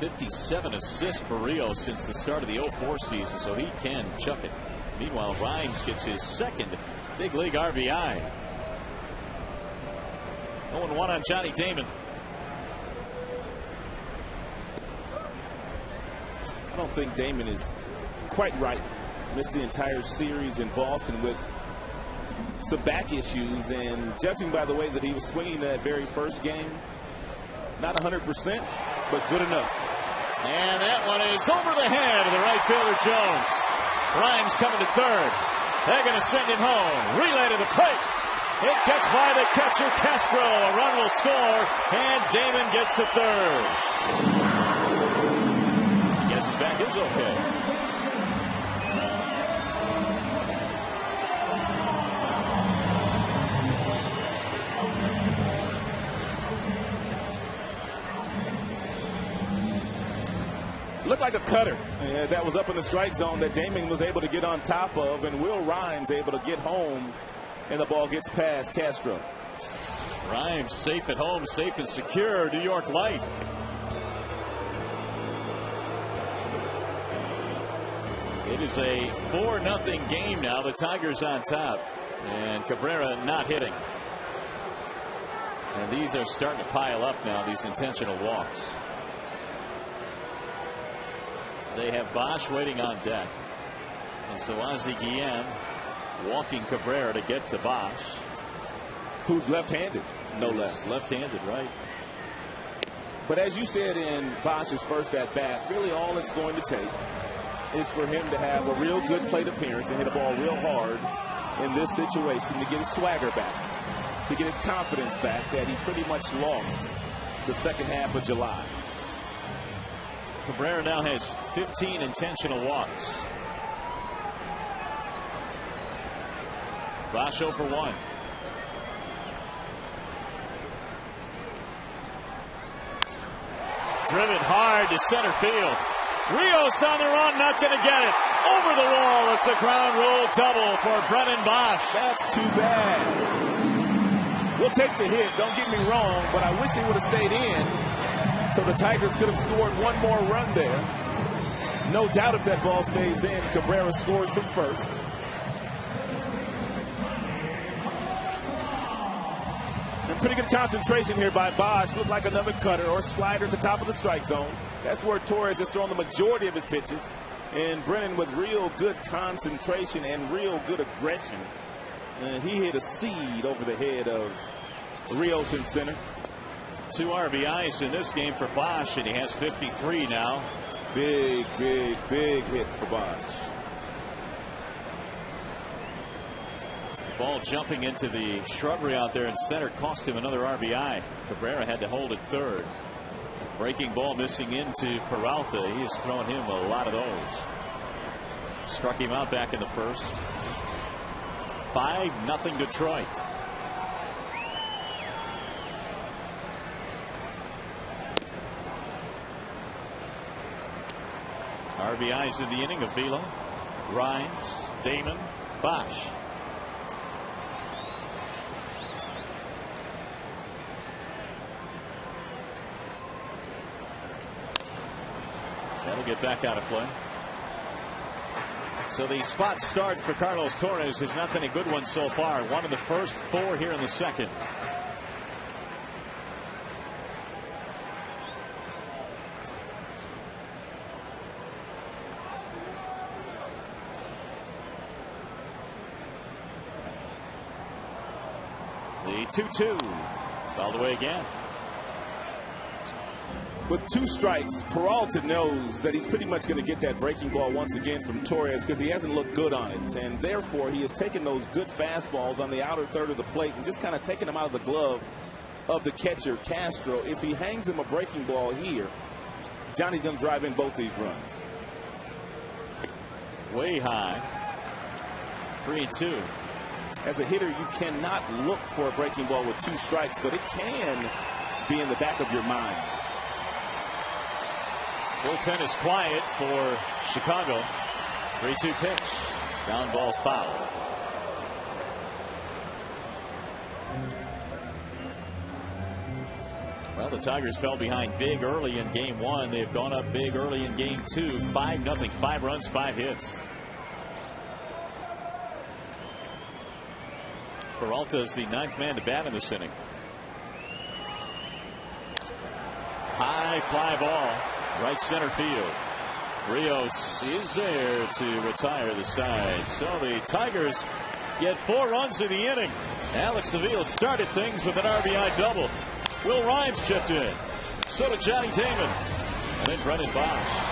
[SPEAKER 1] '57 assists for Rios since the start of the '04 season, so he can chuck it. Meanwhile, Rhymes gets his second big league RBI. 0-1 on Johnny Damon.
[SPEAKER 5] I don't think Damon is quite right. Missed the entire series in Boston with some back issues, and judging by the way that he was swinging that very first game, not 100%, but good enough.
[SPEAKER 1] And that one is over the head of the right fielder Jones. Rhymes coming to third. They're going to send him home. Relay to the plate. It gets by the catcher Castro. A run will score, and Damon gets to third. I guess his back is okay.
[SPEAKER 5] Looked like a cutter that was up in the strike zone that Damon was able to get on top of, and Will Rhymes able to get home, and the ball gets past Castro.
[SPEAKER 1] Rhymes safe at home, safe and secure. New York life. It is a 4-0 game now. The Tigers on top, and Cabrera not hitting. And these are starting to pile up now, these intentional walks. They have Bosch waiting on deck. And so Ozzie Guillen walking Cabrera to get to Bosch.
[SPEAKER 5] Who's left-handed, no less.
[SPEAKER 1] Left-handed, right.
[SPEAKER 5] But as you said in Bosch's first at-bat, really all it's going to take is for him to have a real good plate appearance and hit a ball real hard in this situation to get his swagger back, to get his confidence back that he pretty much lost the second half of July.
[SPEAKER 1] Cabrera now has 15 intentional walks. Bosch 0 for 1. Driven hard to center field. Rios on the run, not going to get it. Over the wall, it's a ground rule double for Brennan Bosch.
[SPEAKER 5] That's too bad. We'll take the hit, don't get me wrong, but I wish he would have stayed in so the Tigers could have scored one more run there. No doubt if that ball stays in, Cabrera scores from first. And pretty good concentration here by Bosch. Looked like another cutter or slider at the top of the strike zone. That's where Torres has thrown the majority of his pitches. And Brennan with real good concentration and real good aggression. He hit a seed over the head of Rios in center.
[SPEAKER 1] 2 RBIs in this game for Bosch, and he has 53 now.
[SPEAKER 5] Big, big, big hit for Bosch.
[SPEAKER 1] Ball jumping into the shrubbery out there in center cost him another RBI. Cabrera had to hold it third. Breaking ball missing into Peralta. He has thrown him a lot of those. Struck him out back in the first. 5-0 Detroit. RBIs in the inning: Avila, Rhymes, Damon, Bosch. That'll get back out of play. So the spot start for Carlos Torres has not been a good one so far. 1 in the first, 4 here in the second. The 2-2 fouled away again.
[SPEAKER 5] With 2 strikes, Peralta knows that he's pretty much going to get that breaking ball once again from Torres because he hasn't looked good on it. And therefore, he has taken those good fastballs on the outer third of the plate and just kind of taken them out of the glove of the catcher, Castro. If he hangs him a breaking ball here, Johnny's going to drive in both these runs.
[SPEAKER 1] Way high. 3-2.
[SPEAKER 5] As a hitter, you cannot look for a breaking ball with 2 strikes, but it can be in the back of your mind.
[SPEAKER 1] Bullpen is quiet for Chicago. 3-2 pitch. Ground ball foul. Well, the Tigers fell behind big early in game 1. They've gone up big early in game 2. 5-0. 5 runs, 5 hits. Peralta is the 9th man to bat in this inning. High fly ball. Right center field. Rios is there to retire the side. So the Tigers get 4 runs in the inning. Alex Avila started things with an RBI double. Will Rhymes chipped in. So did Johnny Damon. And then Brennan Bosch.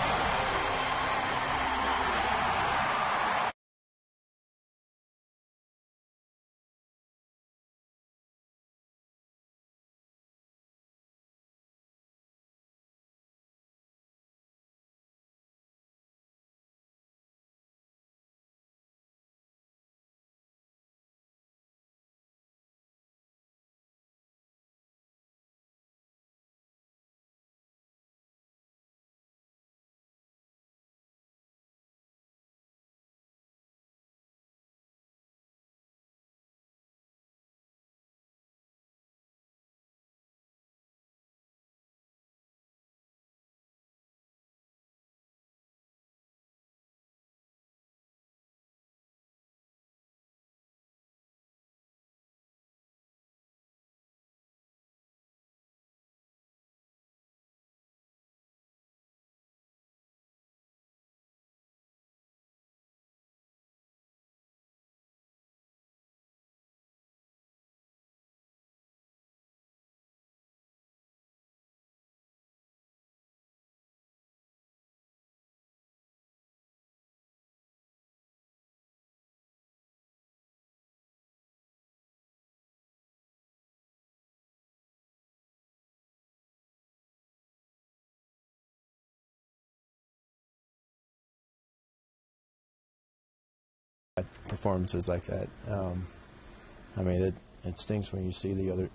[SPEAKER 3] performances like that. I mean, it stings when you see the other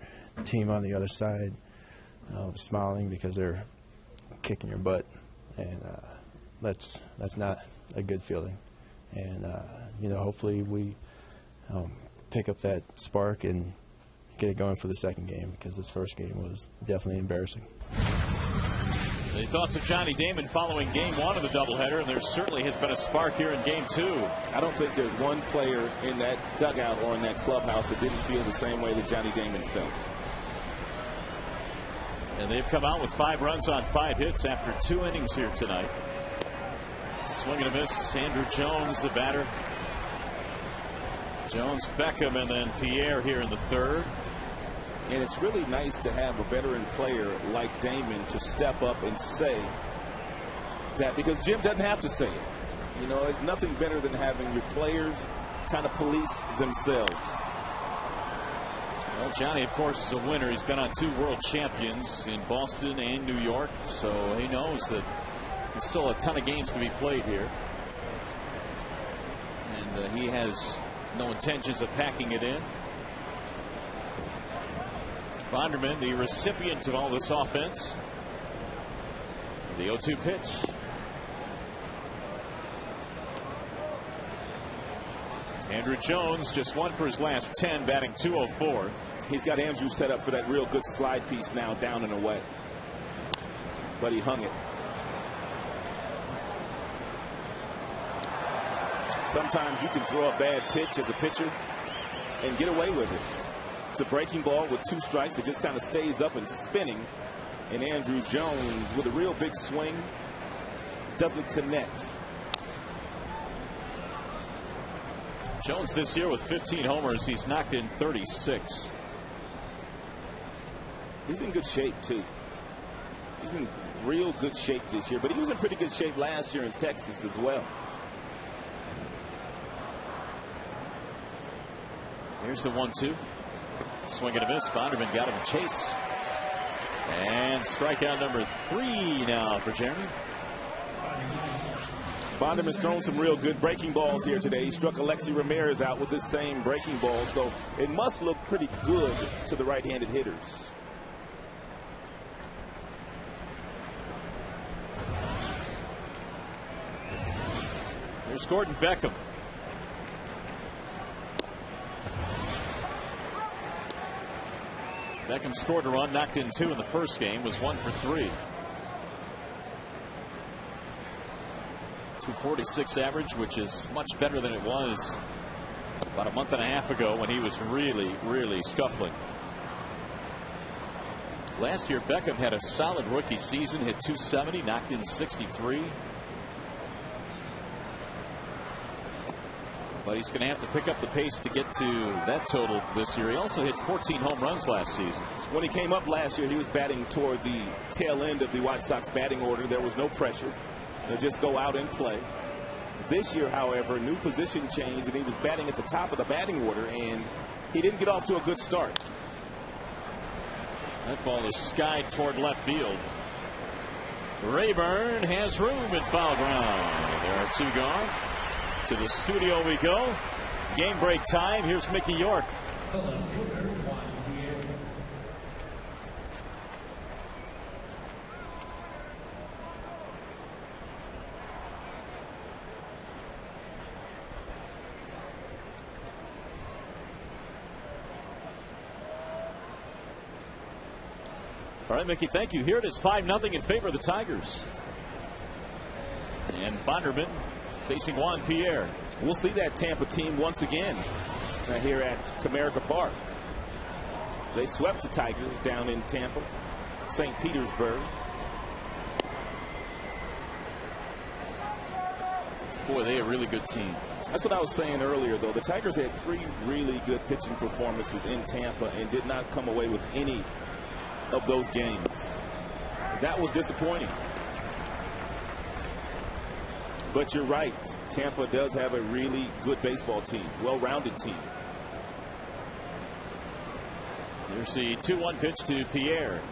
[SPEAKER 3] team on the other side smiling because they're kicking your butt, and that's not a good feeling. And you know, hopefully we pick up that spark and get it going for the second game, because this first game was definitely embarrassing.
[SPEAKER 1] The thoughts of Johnny Damon following game one of the doubleheader, and there certainly has been a spark here in game two.
[SPEAKER 5] I don't think there's one player in that dugout or in that clubhouse that didn't feel the same way that Johnny Damon felt.
[SPEAKER 1] And they've come out with 5 runs on 5 hits after 2 innings here tonight. Swing and a miss. Andrew Jones, the batter. Jones, Beckham, and then Pierre here in the third.
[SPEAKER 5] And it's really nice to have a veteran player like Damon to step up and say that, because Jim doesn't have to say it. You know, it's nothing better than having your players kind of police themselves.
[SPEAKER 1] Well, Johnny, of course, is a winner. He's been on 2 world champions in Boston and New York, so he knows that there's still a ton of games to be played here. And he has no intentions of packing it in. Bonderman, the recipient of all this offense. The 0-2 pitch. Andrew Jones just 1 for his last 10, batting .204.
[SPEAKER 5] He's got Andrew set up for that real good slide piece now, down and away. But he hung it. Sometimes you can throw a bad pitch as a pitcher and get away with it. It's a breaking ball with 2 strikes. It just kind of stays up and spinning. And Andrew Jones, with a real big swing, doesn't connect.
[SPEAKER 1] Jones this year with 15 homers. He's knocked in 36.
[SPEAKER 5] He's in good shape, too. He's in real good shape this year. But he was in pretty good shape last year in Texas as well.
[SPEAKER 1] Here's the 1-2. Swing and a miss. Bonderman got him a chase. And strikeout number 3 now for Jeremy.
[SPEAKER 5] Bonderman's thrown some real good breaking balls here today. He struck Alexi Ramirez out with the same breaking ball, so it must look pretty good to the right-handed hitters.
[SPEAKER 1] Here's Gordon Beckham. Beckham scored a run, knocked in 2 in the first game, was 1 for 3. 246 average, which is much better than it was about a month and a half ago when he was really scuffling. Last year, Beckham had a solid rookie season, hit .270, knocked in 63. But he's going to have to pick up the pace to get to that total this year. He also hit 14 home runs last season.
[SPEAKER 5] When he came up last year, he was batting toward the tail end of the White Sox batting order. There was no pressure. They'll just go out and play. This year, however, new position change, and he was batting at the top of the batting order, and he didn't get off to a good start.
[SPEAKER 1] That ball is skied toward left field. Rayburn has room in foul ground. There are 2 gone. To the studio we go. Game break time. Here's Mickey York. All right, Mickey, thank you. Here it is 5-0 in favor of the Tigers. And Bonderman facing Juan Pierre.
[SPEAKER 5] We'll see that Tampa team once again here at Comerica Park. They swept the Tigers down in Tampa, St. Petersburg.
[SPEAKER 1] Boy, they a really good team.
[SPEAKER 5] That's what I was saying earlier, though. The Tigers had 3 really good pitching performances in Tampa and did not come away with any of those games. That was disappointing. But you're right. Tampa does have a really good baseball team, well-rounded team.
[SPEAKER 1] Here's the 2-1 pitch to Pierre.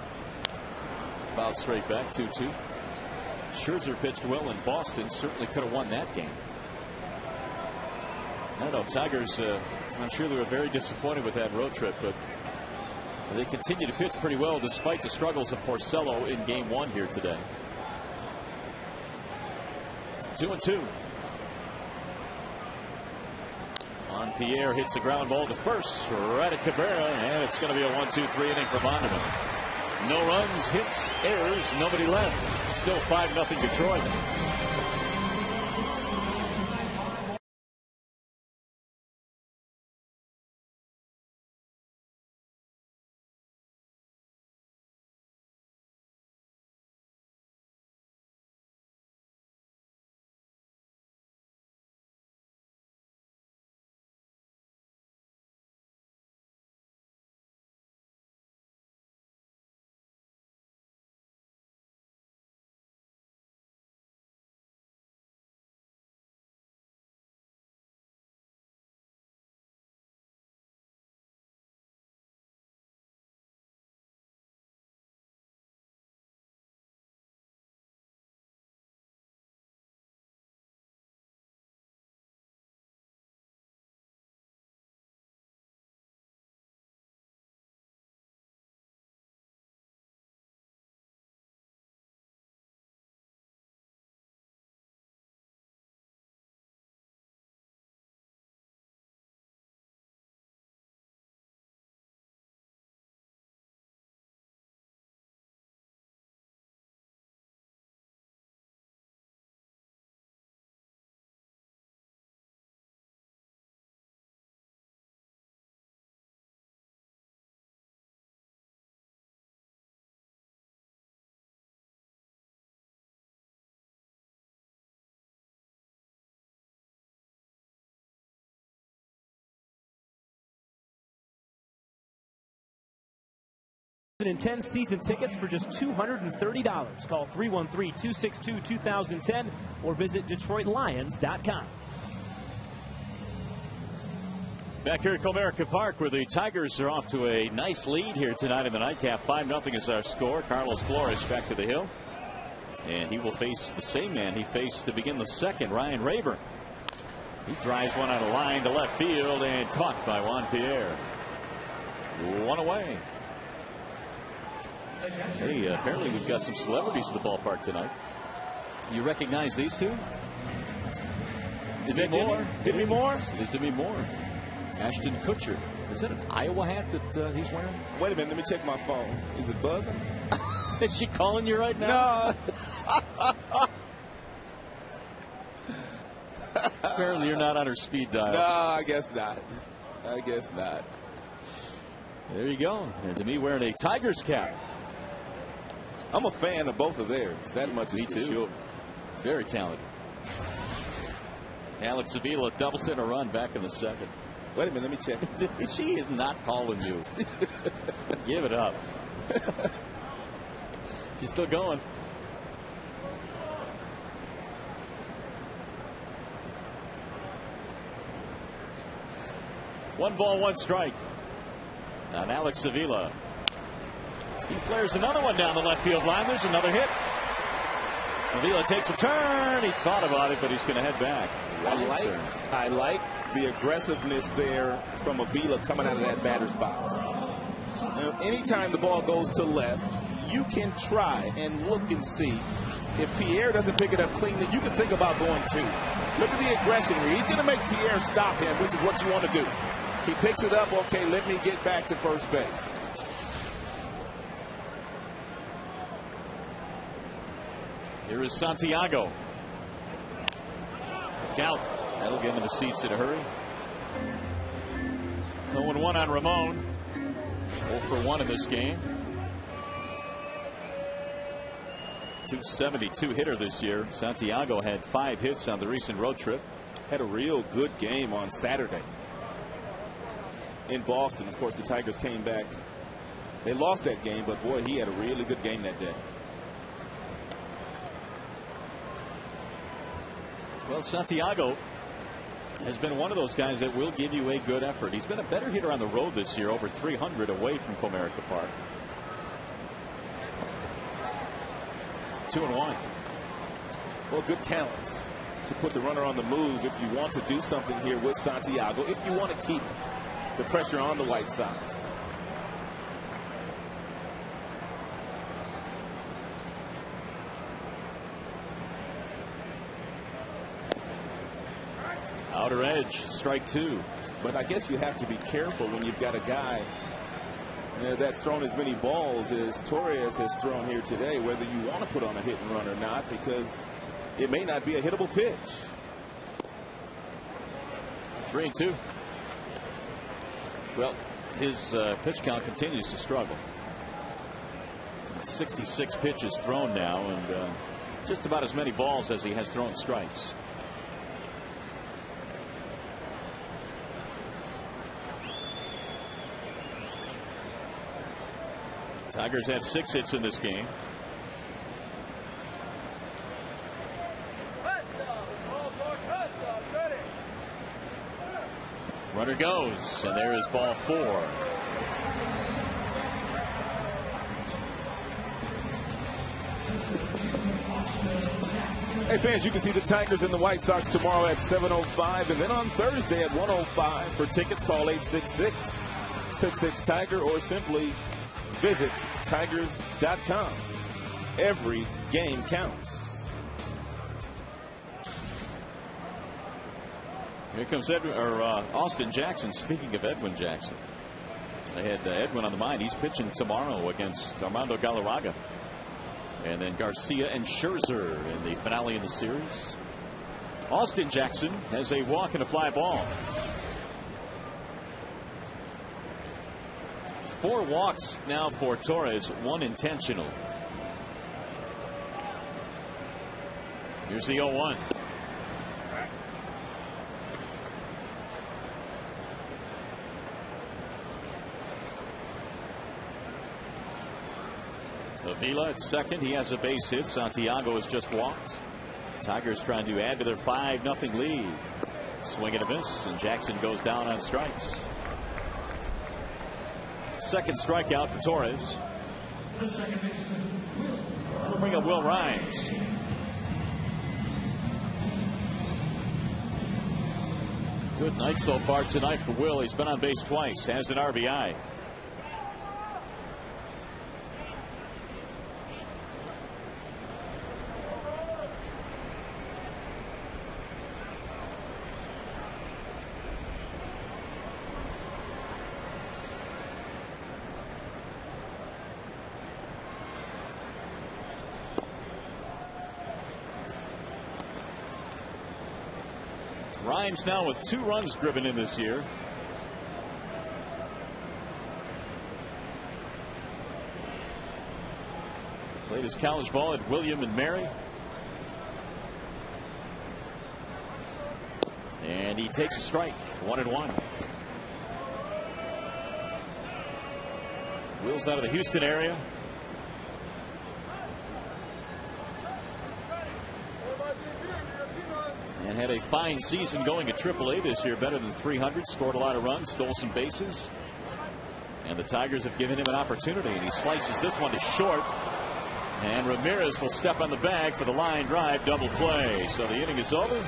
[SPEAKER 1] Fouled straight back, 2-2. Scherzer pitched well in Boston. Certainly could have won that game. don't know. Tigers, I'm sure they were very disappointed with that road trip, but they continue to pitch pretty well despite the struggles of Porcello in game 1 here today. 2-2. On Pierre hits a ground ball to first, right at Cabrera, and it's going to be a 1-2-3 inning for Bonderman. No runs, hits, errors, nobody left. Still 5-0 Detroit.
[SPEAKER 6] Season tickets for just $230. Call 313-262-2010 or visit DetroitLions.com.
[SPEAKER 1] Back here at Comerica Park, where the Tigers are off to a nice lead here tonight in the nightcap. 5-0 is our score. Carlos Flores back to the hill. And he will face the same man he faced to begin the second, Ryan Rayburn. He drives one out of line to left field and caught by Juan Pierre. One away. Hey, apparently we've got some celebrities at the ballpark tonight. You recognize these two?
[SPEAKER 5] Demi Moore? Demi Moore?
[SPEAKER 1] It is Demi Moore. Ashton Kutcher. Is that an Iowa hat that he's wearing?
[SPEAKER 5] Wait a minute, let me check my phone. Is it buzzing?
[SPEAKER 1] Is she calling you right now?
[SPEAKER 5] No.
[SPEAKER 1] Apparently you're not on her speed dial.
[SPEAKER 5] No, I guess not. I guess not.
[SPEAKER 1] There you go. And Demi wearing a Tigers cap.
[SPEAKER 5] I'm a fan of both of theirs. That much is
[SPEAKER 1] Me
[SPEAKER 5] for
[SPEAKER 1] too.
[SPEAKER 5] sure.
[SPEAKER 1] Very talented. Alex Avila doubles in a run back in the second.
[SPEAKER 5] Wait a minute, let me check.
[SPEAKER 1] She is not calling you. Give it up. She's still going. One ball, one strike. On Alex Avila. He flares another one down the left field line. There's another hit. Avila takes a turn. He thought about it, but he's going to head back.
[SPEAKER 5] I like the aggressiveness there from Avila coming out of that batter's box. Now, anytime the ball goes to left, you can try and look and see. If Pierre doesn't pick it up cleanly, you can think about going two. Look at the aggression here. He's going to make Pierre stop him, which is what you want to do. He picks it up. Okay, let me get back to first base.
[SPEAKER 1] Here is Santiago. Look out. That'll get him in the seats in a hurry. 0-1 on Ramon. 0-for-1 in this game. .272 hitter this year. Santiago had 5 hits on the recent road trip.
[SPEAKER 5] Had a real good game on Saturday in Boston. Of course, the Tigers came back. They lost that game, but boy, he had a really good game that day.
[SPEAKER 1] Well, Santiago has been one of those guys that will give you a good effort. He's been a better hitter on the road this year, over 300 away from Comerica Park. 2-1.
[SPEAKER 5] Well, good talents. to put the runner on the move if you want to do something here with Santiago, if you want to keep the pressure on the White Sox.
[SPEAKER 1] Outer edge, strike two.
[SPEAKER 5] But I guess you have to be careful when you've got a guy that's thrown as many balls as Torres has thrown here today, whether you want to put on a hit and run or not, because it may not be a hittable pitch.
[SPEAKER 1] 3-2. Well, his pitch count continues to struggle. 66 pitches thrown now, and just about as many balls as he has thrown strikes. Tigers had 6 hits in this game. Runner goes, and there is ball 4.
[SPEAKER 5] Hey fans, you can see the Tigers and the White Sox tomorrow at 7:05, and then on Thursday at 1:05. For tickets, call 866-66-TIGER or simply visit tigers.com. Every game counts.
[SPEAKER 1] Here comes Austin Jackson. Speaking of Edwin Jackson, I had Edwin on the mind. He's pitching tomorrow against Armando Galarraga, and then Garcia and Scherzer in the finale of the series. Austin Jackson has a walk and a fly ball. 4 walks now for Torres, 1 intentional. Here's the 0-1. Avila at second. He has a base hit. Santiago has just walked. Tigers trying to add to their 5-0 lead. Swing and a miss, and Jackson goes down on strikes. Second strikeout for Torres. We'll bring up Will Rhymes. Good night so far tonight for Will. He's been on base twice, has an RBI. Rhymes now with 2 runs driven in this year. Played his college ball at William and Mary. And he takes a strike. 1-1. Will's out of the Houston area. And had a fine season going at AAA this year, better than 300, scored a lot of runs, stole some bases. And the Tigers have given him an opportunity, and he slices this one to short. And Ramirez will step on the bag for the line drive double play. So the inning is over.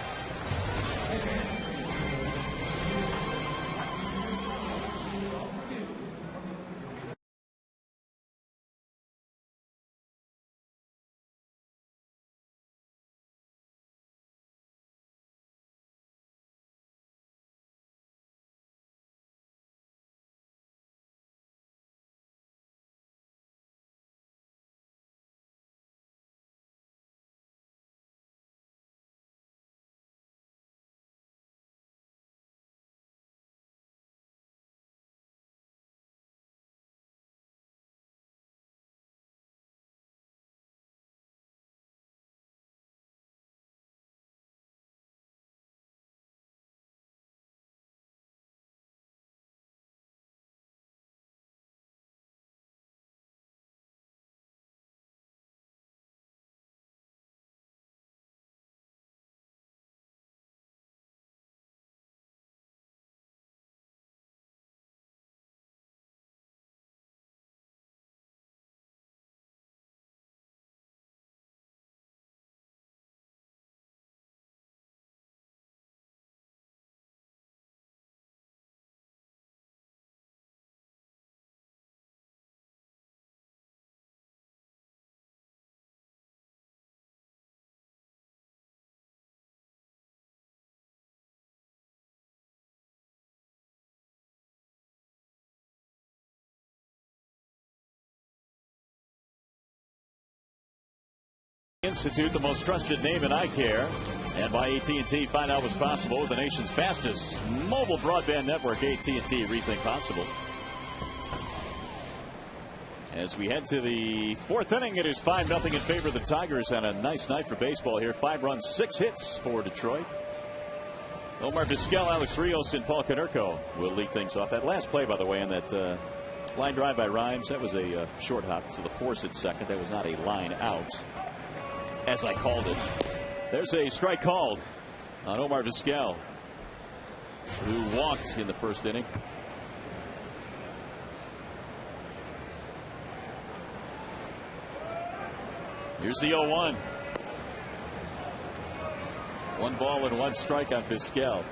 [SPEAKER 1] Institute, the most trusted name in eye care. And by AT&T, find out what's possible with the nation's fastest mobile broadband network. AT&T, rethink possible. As we head to the fourth inning, it is 5-0 in favor of the Tigers, and a nice night for baseball here. 5 runs, 6 hits for Detroit. Omar Vizquel, Alex Rios, and Paul Konerko will lead things off. That last play, by the way, on that line drive by Rhymes, that was a short hop to the force at second. That was not a line out, as I called it. There's a strike called on Omar Vizquel, who walked in the first inning. Here's the 0-1. 1 ball and 1 strike on Vizquel.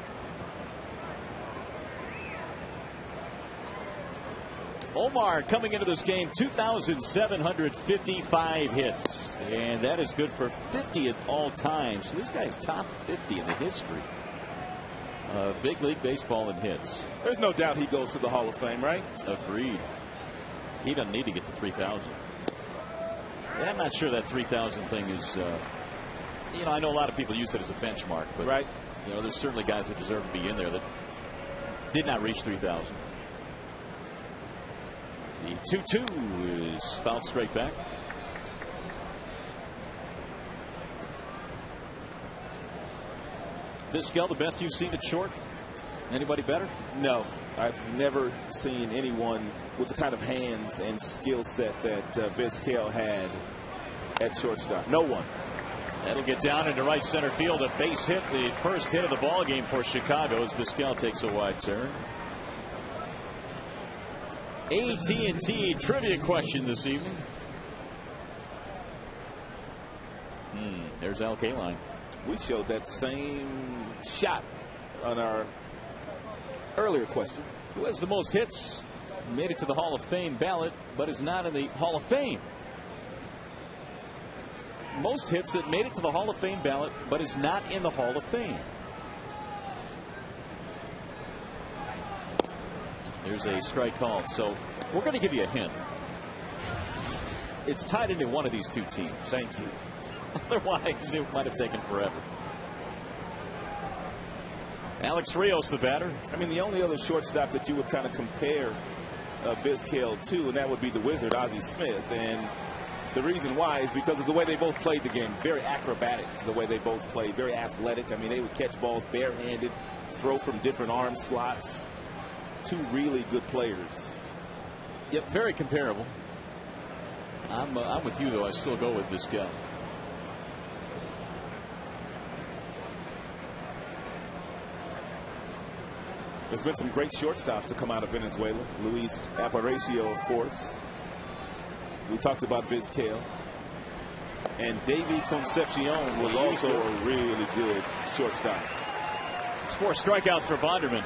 [SPEAKER 1] Omar coming into this game, 2,755 hits, and that is good for 50th all time. So this guy's top 50 in the history of big league baseball in hits.
[SPEAKER 5] There's no doubt he goes to the Hall of Fame, right?
[SPEAKER 1] Agreed. He doesn't need to get to 3,000. Yeah, I'm not sure that 3,000 thing is, you know, I know a lot of people use it as a benchmark, but
[SPEAKER 5] right.
[SPEAKER 1] You know, there's certainly guys that deserve to be in there that did not reach 3,000. The 2-2 is fouled straight back. Vizquel, the best you've seen at short? Anybody better?
[SPEAKER 5] No, I've never seen anyone with the kind of hands and skill set that Vizquel had at shortstop. No one.
[SPEAKER 1] That'll get down into right center field. A base hit, the first hit of the ball game for Chicago, as Vizquel takes a wide turn. AT&T trivia question this evening. There's Al Kaline.
[SPEAKER 5] We showed that same shot on our earlier question.
[SPEAKER 1] Who has the most hits, made it to the Hall of Fame ballot, but is not in the Hall of Fame? Most hits that made it to the Hall of Fame ballot, but is not in the Hall of Fame. There's a strike called. So we're going to give you a hint. It's tied into one of these two teams.
[SPEAKER 5] Thank you.
[SPEAKER 1] Otherwise, it might have taken forever. Alex Rios, the batter.
[SPEAKER 5] I mean, the only other shortstop that you would kind of compare Vizquel to, and that would be the Wizard, Ozzie Smith. And the reason why is because of the way they both played the game. Very acrobatic, the way they both played. Very athletic. I mean, they would catch balls barehanded, throw from different arm slots. Two really good players.
[SPEAKER 1] Yep, very comparable. I'm with you, though. I still go with Vizquel.
[SPEAKER 5] There's been some great shortstops to come out of Venezuela. Luis Aparicio, of course. We talked about Vizquel. And Davy Concepcion was also a really good shortstop.
[SPEAKER 1] It's 4 strikeouts for Bonderman.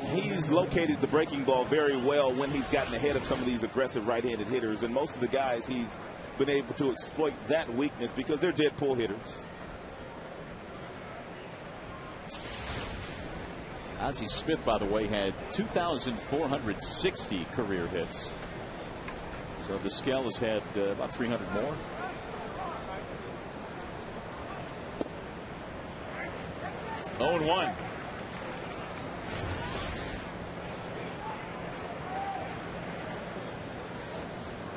[SPEAKER 5] He's located the breaking ball very well when he's gotten ahead of some of these aggressive right-handed hitters. And most of the guys, he's been able to exploit that weakness because they're dead pull hitters.
[SPEAKER 1] Ozzie Smith, by the way, had 2,460 career hits. So Vizquel has had about 300 more. Oh, 0-1.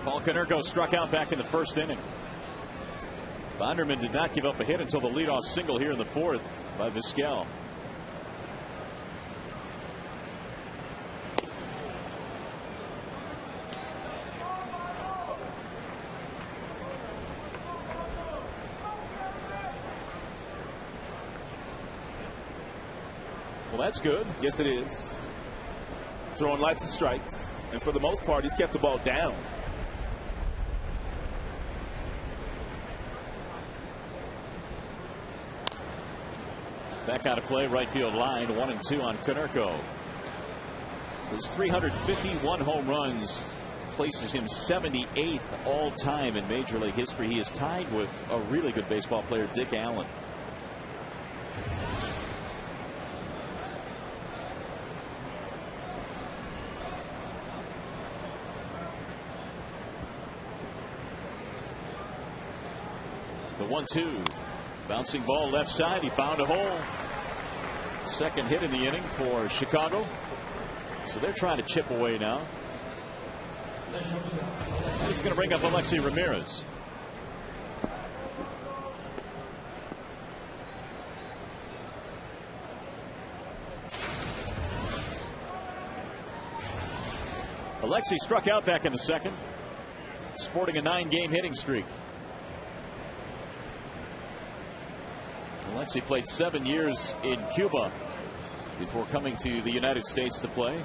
[SPEAKER 1] Paul Konerko struck out back in the first inning. Bonderman did not give up a hit until the leadoff single here in the fourth by Vizquel. Well, that's good.
[SPEAKER 5] Yes, it is. Throwing lots of strikes. And for the most part, he's kept the ball down.
[SPEAKER 1] Back out of play, right field line, 1-2 on Konerko. His 351 home runs places him 78th all time in Major League history. He is tied with a really good baseball player, Dick Allen. 1-2. Bouncing ball left side. He found a hole. Second hit in the inning for Chicago. So they're trying to chip away now. He's going to bring up Alexei Ramirez. Alexei struck out back in the second, sporting a 9-game hitting streak. Alexei played 7 years in Cuba before coming to the United States to play.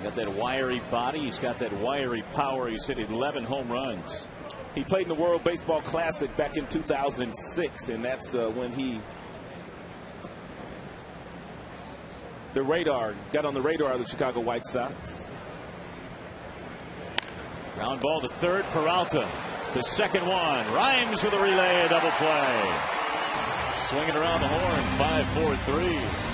[SPEAKER 1] Got that wiry body. He's got that wiry power. He's hit 11 home runs.
[SPEAKER 5] He played in the World Baseball Classic back in 2006, and that's when he got on the radar of the Chicago White Sox.
[SPEAKER 1] Ground ball to third. Peralta to second one. Rhymes with a relay double play. Swinging around the horn. 5-4-3.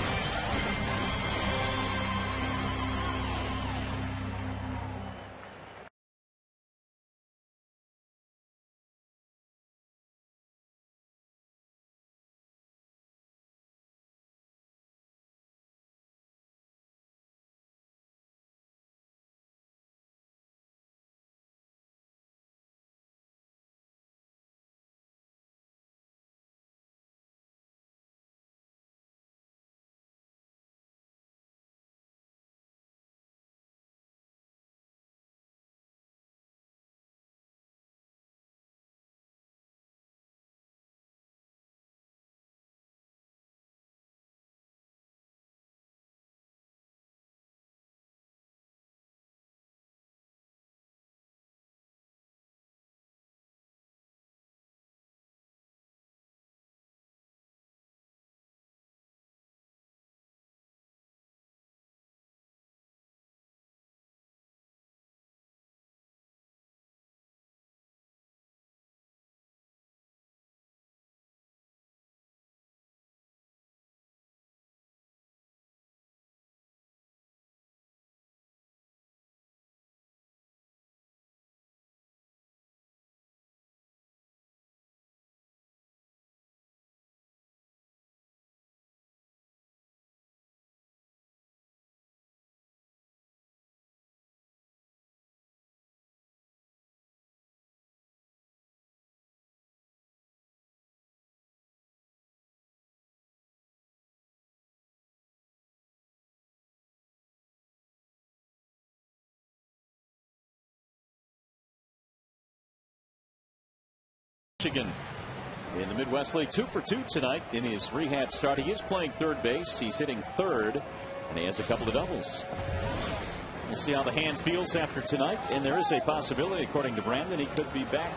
[SPEAKER 1] Michigan in the Midwest League 2 for 2 tonight in his rehab start. He is playing third base. He's hitting third, and he has a couple of doubles. We'll see how the hand feels after tonight, and there is a possibility, according to Brandon, he could be back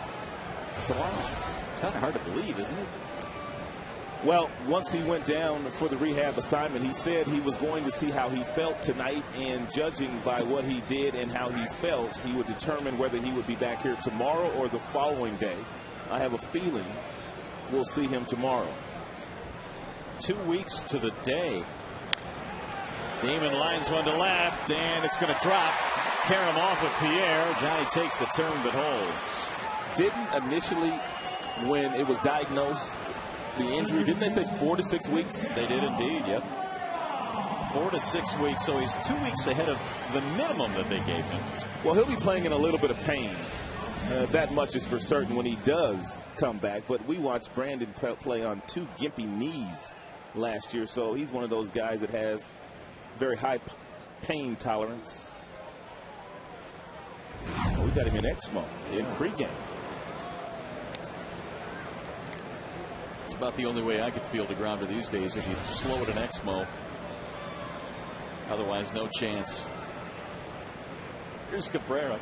[SPEAKER 1] tomorrow. Kind of hard to believe, isn't it?
[SPEAKER 5] Well, once he went down for the rehab assignment, he said he was going to see how he felt tonight, and judging by what he did and how he felt, he would determine whether he would be back here tomorrow or the following day. I have a feeling we'll see him tomorrow.
[SPEAKER 1] 2 weeks to the day. Damon lines one to left, and it's going to drop. Karam off of Pierre. Johnny takes the turn but holds.
[SPEAKER 5] Didn't initially, when it was diagnosed, the injury, didn't they say 4 to 6 weeks?
[SPEAKER 1] They did indeed, yep. 4 to 6 weeks, so he's 2 weeks ahead of the minimum that they gave him.
[SPEAKER 5] Well, he'll be playing in a little bit of pain. That much is for certain when he does come back. But we watched Brandon play on 2 gimpy knees last year, so he's one of those guys that has very high pain tolerance. Oh, we got him in Exmo in pregame.
[SPEAKER 1] It's about the only way I could field a grounder these days, if you slow it in Exmo. Otherwise, no chance. Here's Cabrera.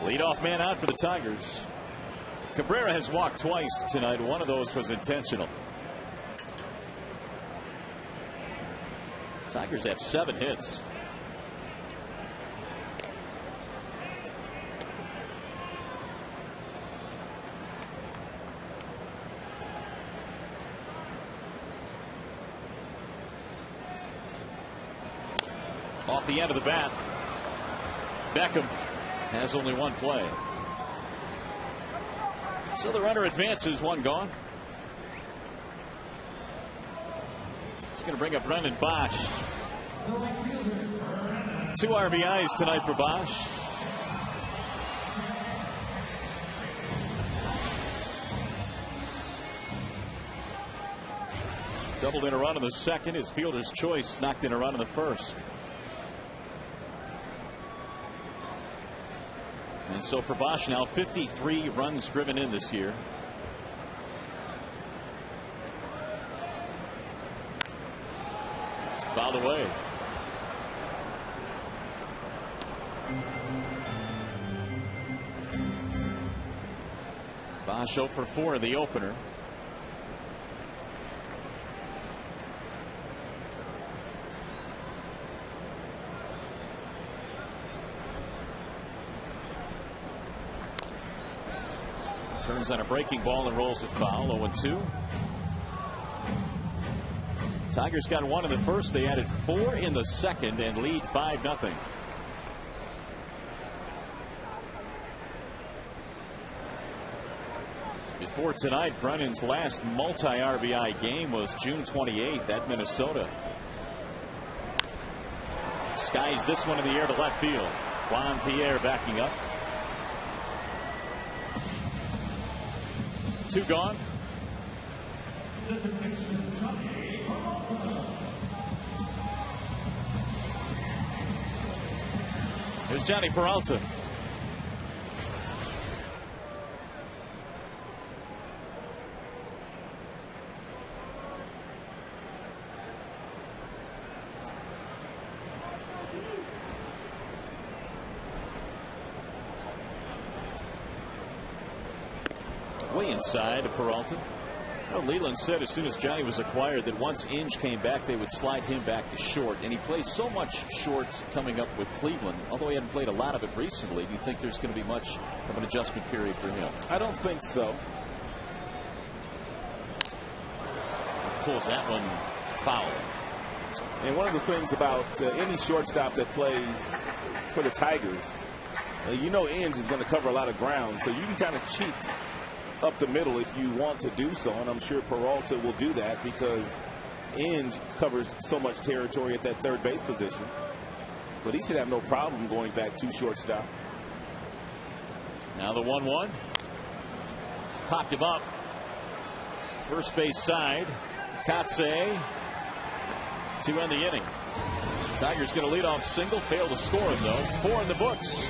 [SPEAKER 1] Leadoff man out for the Tigers. Cabrera has walked twice tonight. One of those was intentional. Tigers have 7 hits. Off the end of the bat. Beckham has only one play. So the runner advances, one gone. It's going to bring up Brennan Bosch. 2 RBIs tonight for Bosch. Doubled in a run in the second. His fielder's choice knocked in a run in the first. And so for Bosch now, 53 runs driven in this year. Fouled away. Bosch 0 for 4 in the opener. Turns on a breaking ball and rolls it foul. 0-2. Tigers got 1 in the first. They added 4 in the second and lead 5-0. Before tonight, Brennan's last multi-RBI game was June 28th at Minnesota. Skies this one in the air to left field. Juan Pierre backing up. 2 gone. Here's Johnny Peralta. Way inside of Peralta. Leland said as soon as Johnny was acquired that once Inge came back, they would slide him back to short. And he plays so much short coming up with Cleveland. Although he hadn't played a lot of it recently, do you think there's going to be much of an adjustment period for him?
[SPEAKER 5] I don't think so.
[SPEAKER 1] Pulls that one foul.
[SPEAKER 5] And one of the things about any shortstop that plays for the Tigers, you know Inge is going to cover a lot of ground. So you can kind of cheat up the middle if you want to do so, and I'm sure Peralta will do that because Inge covers so much territory at that third base position. But he should have no problem going back to shortstop.
[SPEAKER 1] Now the 1-1. Popped him up. First base side. Kotsay to end the inning. Tigers going to lead off single. Failed to score him though. 4 in the books.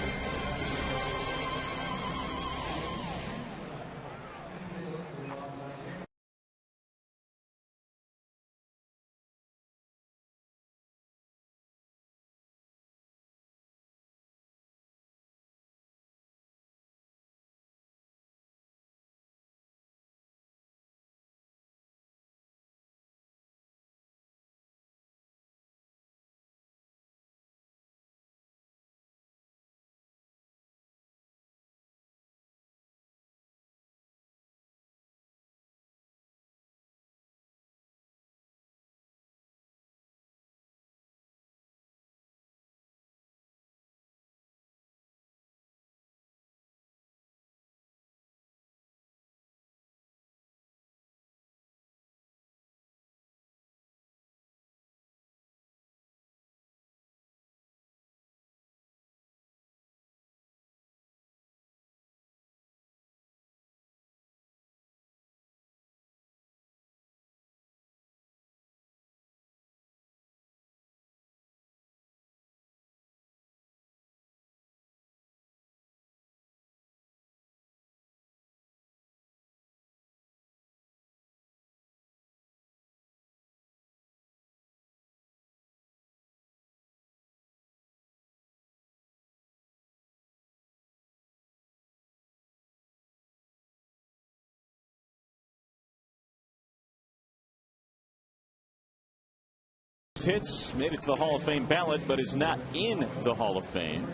[SPEAKER 1] Hits, made it to the Hall of Fame ballot, but is not in the Hall of Fame.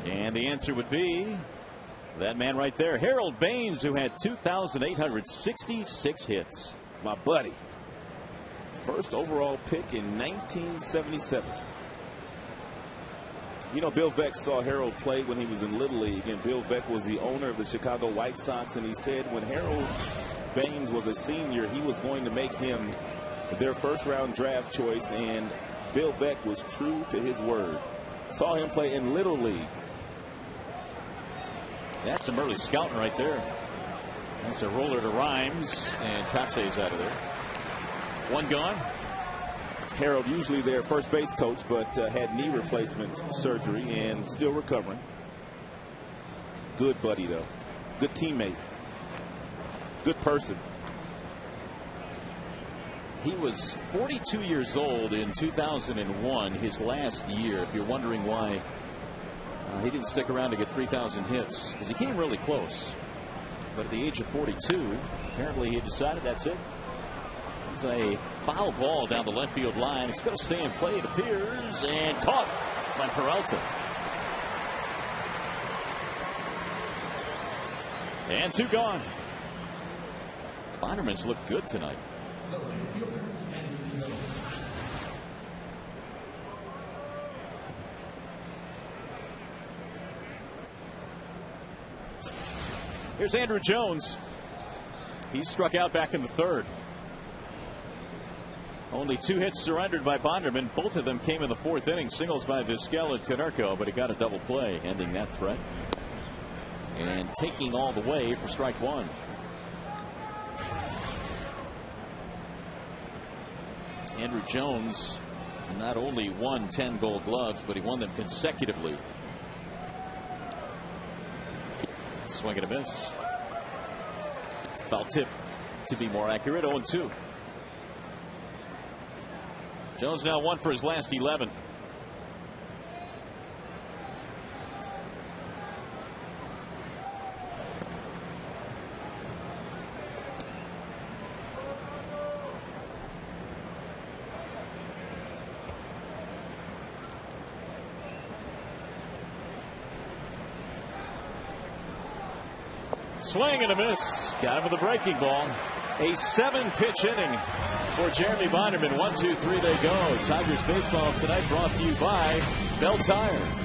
[SPEAKER 1] And the answer would be that man right there, Harold Baines, who had 2,866 hits.
[SPEAKER 5] My buddy. First overall pick in 1977. You know, Bill Veeck saw Harold play when he was in Little League, and Bill Veeck was the owner of the Chicago White Sox, and he said when Harold Baines was a senior, he was going to make him their first-round draft choice, and Bill Veeck was true to his word. Saw him play in Little League.
[SPEAKER 1] That's some early scouting right there. That's a roller to Rhymes, and Kotze's out of there. One gone.
[SPEAKER 5] Harold, usually their first base coach, but had knee replacement surgery and still recovering. Good buddy, though. Good teammate. Good person.
[SPEAKER 1] He was 42 years old in 2001, his last year. If you're wondering why he didn't stick around to get 3,000 hits, because he came really close. But at the age of 42, apparently he decided that's it. It's a foul ball down the left field line. It's going to stay in play, it appears, and caught by Peralta. And 2 gone. Bonderman's looked good tonight. Here's Andrew Jones. He struck out back in the 3rd. Only 2 hits surrendered by Bonderman. Both of them came in the 4th inning. Singles by Vizquel and Konerko, but he got a double play, ending that threat. And taking all the way for strike 1. Andrew Jones not only won 10 Gold Gloves, but he won them consecutively. Swing and a miss. Foul tip, to be more accurate. 0-2. Jones now 1 for his last 11. Swing and a miss. Got him with a breaking ball. A 7-pitch inning for Jeremy Bonderman. 1, 2, 3, they go. Tigers baseball tonight brought to you by Bell Tire.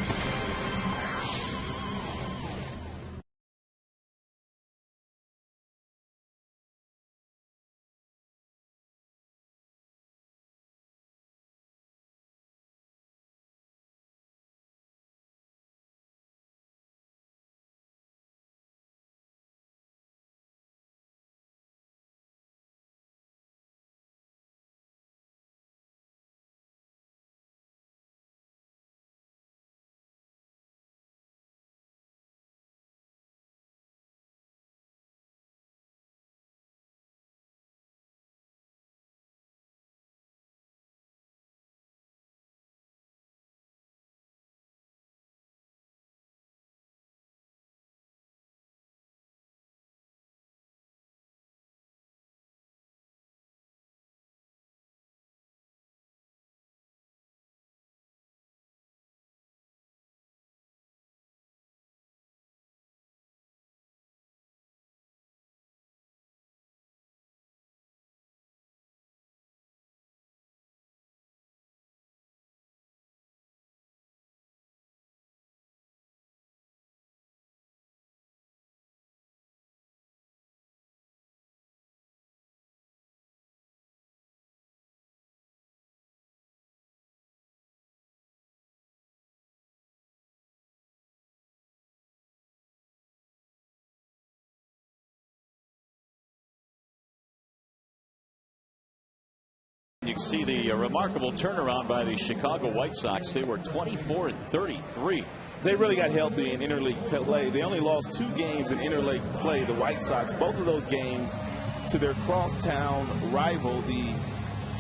[SPEAKER 1] You can see the remarkable turnaround by the Chicago White Sox. They were 24-33.
[SPEAKER 5] They really got healthy in interleague play. They only lost 2 games in interleague play, the White Sox. Both of those games to their crosstown rival, the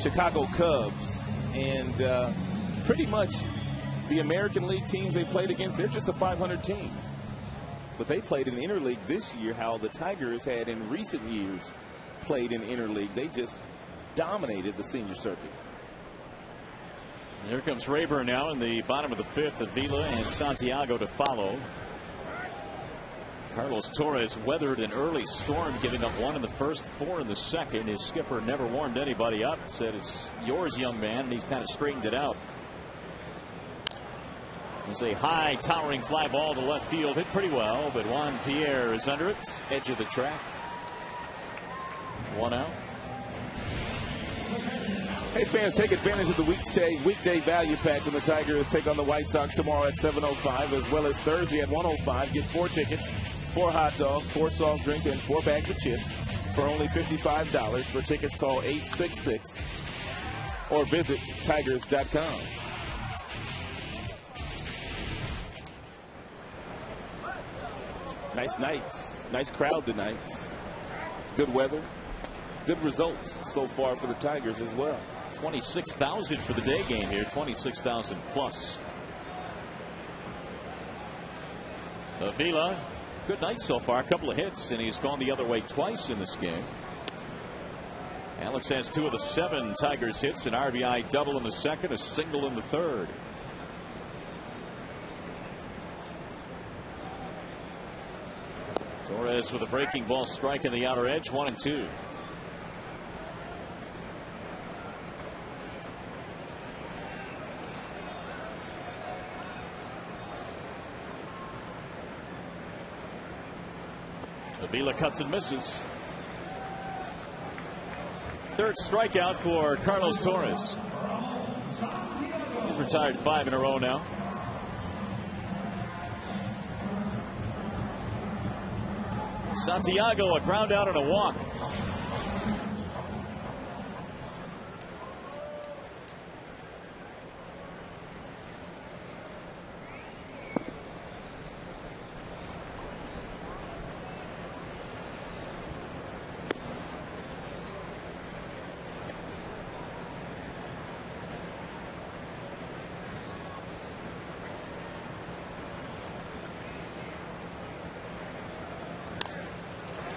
[SPEAKER 5] Chicago Cubs. And pretty much the American League teams they played against, they're just a 500 team. But they played in interleague this year, how the Tigers had in recent years played in interleague. They just dominated the senior circuit.
[SPEAKER 1] Here comes Rayburn now in the bottom of the 5th. Avila and Santiago to follow. Carlos Torres weathered an early storm, giving up 1 in the 1st, 4 in the 2nd. His skipper never warmed anybody up, said it's yours, young man, and he's kind of straightened it out. It's a high, towering fly ball to left field. Hit pretty well, but Juan Pierre is under it. Edge of the track. 1 out.
[SPEAKER 5] Hey, fans, take advantage of the weekday value pack when the Tigers take on the White Sox tomorrow at 7:05, as well as Thursday at 1:05. Get 4 tickets, 4 hot dogs, 4 soft drinks, and 4 bags of chips for only $55. For tickets, call 866 or visit tigers.com. Nice night. Nice crowd tonight. Good weather. Good results so far for the Tigers as well.
[SPEAKER 1] 26,000 for the day game here. 26,000 plus. Avila, good night so far. A couple of hits, and he's gone the other way twice in this game. Alex has 2 of the 7 Tigers hits, an RBI double in the second, a single in the third. Torres with a breaking ball strike in the outer edge. 1-2. Avila cuts and misses. Third strikeout for Carlos Torres. He's retired 5 in a row now. Santiago, a ground out and a walk.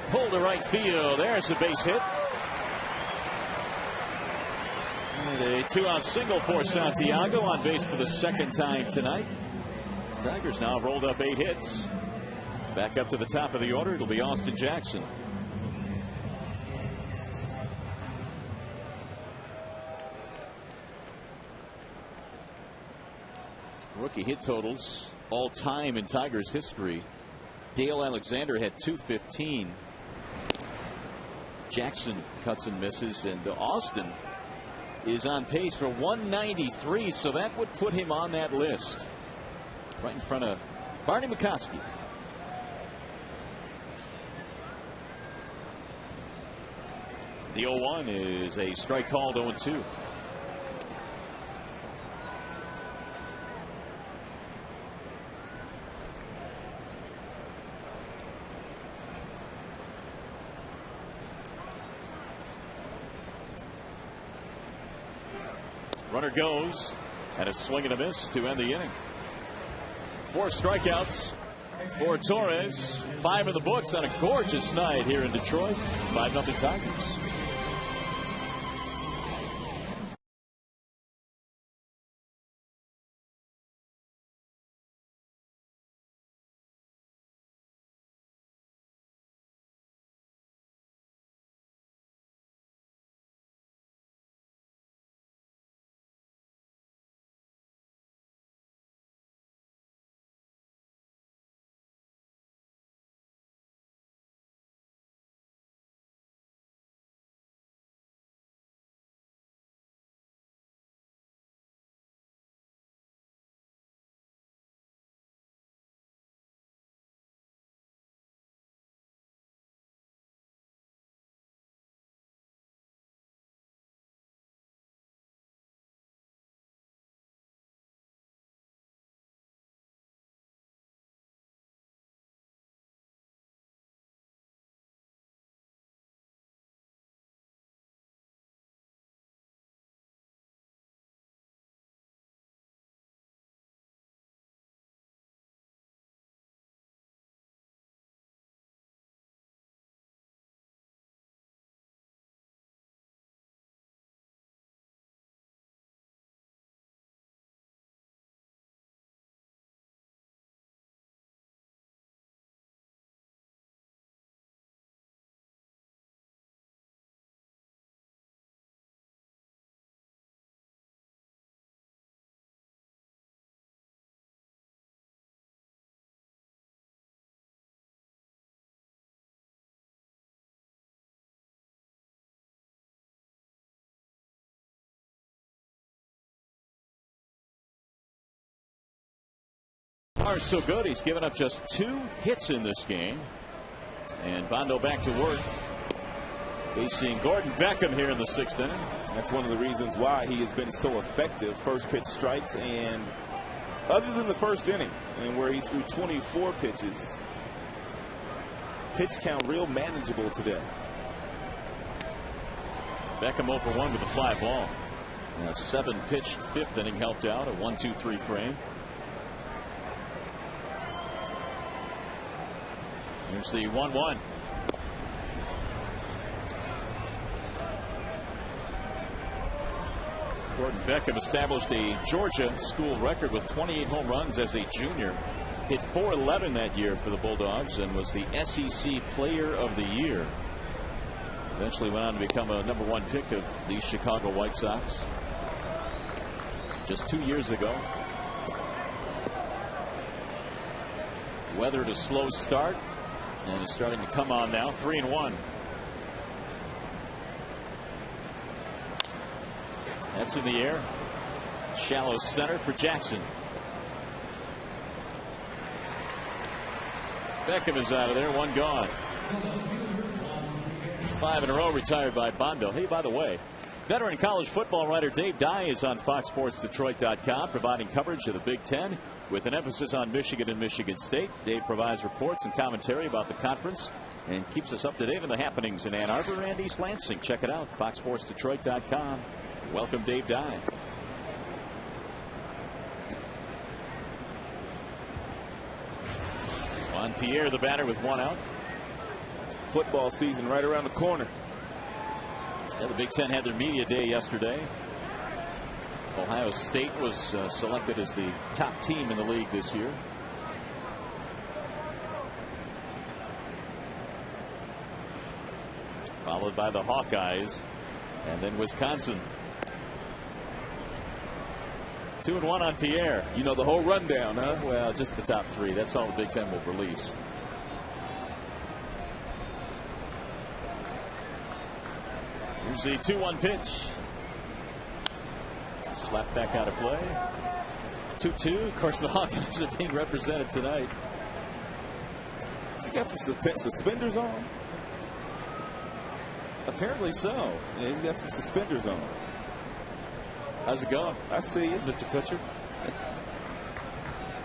[SPEAKER 1] Pull to right field. There's a base hit. And a 2-out single for Santiago, on base for the second time tonight. Tigers now have rolled up 8 hits. Back up to the top of the order. It'll be Austin Jackson. Rookie hit totals all time in Tigers history. Dale Alexander had 215. Jackson cuts and misses, and Austin is on pace for 193, so that would put him on that list right in front of Barney McCoskey. The 0-1 is a strike called. 0-2. Runner goes, and a swing and a miss to end the inning. 4 strikeouts for Torres. 5 in the books on a gorgeous night here in Detroit. 5-0 Tigers. far so good. He's given up just 2 hits in this game. And Bondo back to work. Facing Gordon Beckham here in the 6th inning.
[SPEAKER 5] That's one of the reasons why he has been so effective. First pitch strikes, and other than the first inning, and where he threw 24 pitches, pitch count real manageable today.
[SPEAKER 1] Beckham 0 for 1 with a fly ball. A 7-pitch 5th inning helped out. A 1-2-3 frame. Here's the 1-1. Gordon Beckham established a Georgia school record with 28 home runs as a junior. Hit .411 that year for the Bulldogs and was the SEC Player of the Year. Eventually went on to become a #1 pick of the Chicago White Sox just 2 years ago. Weathered a slow start and is starting to come on now. 3-1. That's in the air. Shallow center for Jackson. Beckham is out of there. 1 gone. 5 in a row retired by Bondo. Hey, by the way, veteran college football writer Dave Dye is on FoxSportsDetroit.com providing coverage of the Big Ten with an emphasis on Michigan and Michigan State. Dave provides reports and commentary about the conference and keeps us up to date on the happenings in Ann Arbor and East Lansing. Check it out, FoxSportsDetroit.com. Welcome, Dave Dye. Juan Pierre, the batter, with 1 out.
[SPEAKER 5] Football season right around the corner.
[SPEAKER 1] Yeah, the Big Ten had their media day yesterday. Ohio State was selected as the top team in the league this year. Followed by the Hawkeyes and then Wisconsin. 2-1 on Pierre.
[SPEAKER 5] You know the whole rundown, huh?
[SPEAKER 1] Well, just the top 3. That's all the Big Ten will release. Here's the 2-1 pitch. Slapped back out of play. 2-2. Of course, the Hawkeyes are being represented tonight.
[SPEAKER 5] He got some suspenders on.
[SPEAKER 1] Apparently so.
[SPEAKER 5] Yeah, he's got some suspenders on.
[SPEAKER 1] How's it going?
[SPEAKER 5] I see you,
[SPEAKER 1] Mr. Kutcher.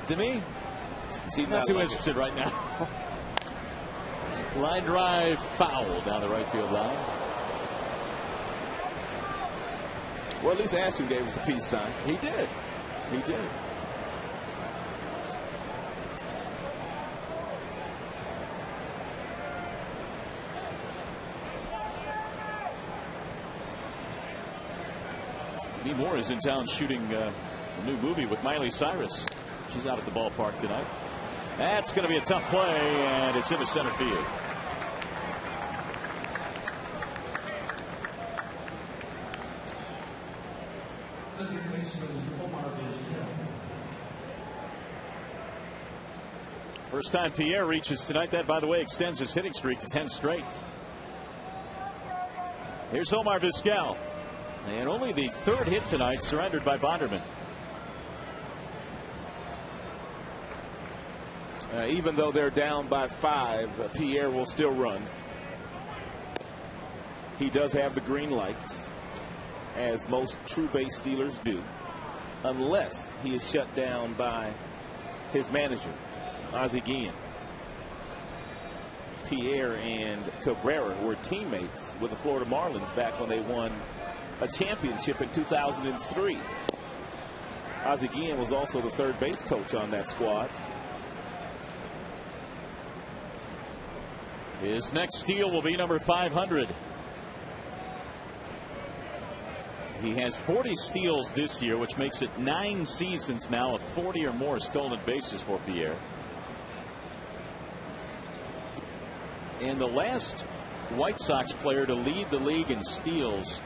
[SPEAKER 1] To me,
[SPEAKER 5] she's
[SPEAKER 1] not too interested right now. Line drive, foul down the right field line.
[SPEAKER 5] Well, at least Ashton gave us a peace sign.
[SPEAKER 1] He did. He did. Demi Moore is in town shooting a new movie with Miley Cyrus. She's out at the ballpark tonight. That's going to be a tough play, and it's into center field. First time Pierre reaches tonight. That, by the way, extends his hitting streak to 10 straight. Here's Omar Vizquel. And only the 3rd hit tonight surrendered by Bonderman.
[SPEAKER 5] Even though they're down by 5, Pierre will still run. He does have the green lights, as most true base stealers do, unless he is shut down by his manager, Ozzie Guillen. Pierre and Cabrera were teammates with the Florida Marlins back when they won a championship in 2003. Ozzie Guillen was also the 3rd base coach on that squad.
[SPEAKER 1] His next steal will be number 500. He has 40 steals this year, which makes it 9 seasons now of 40 or more stolen bases for Pierre. And the last White Sox player to lead the league in steals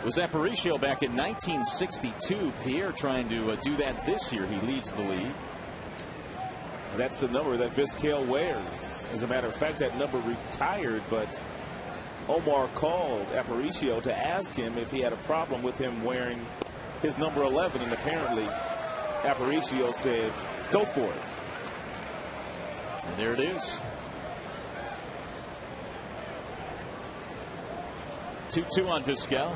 [SPEAKER 1] was Aparicio back in 1962. Pierre trying to do that this year. He leads the league.
[SPEAKER 5] That's the number that Vizquel wears. As a matter of fact, that number retired, but Omar called Aparicio to ask him if he had a problem with him wearing his number 11, and apparently Aparicio said Go for it.
[SPEAKER 1] And there it is. 2-2 on Vizquel.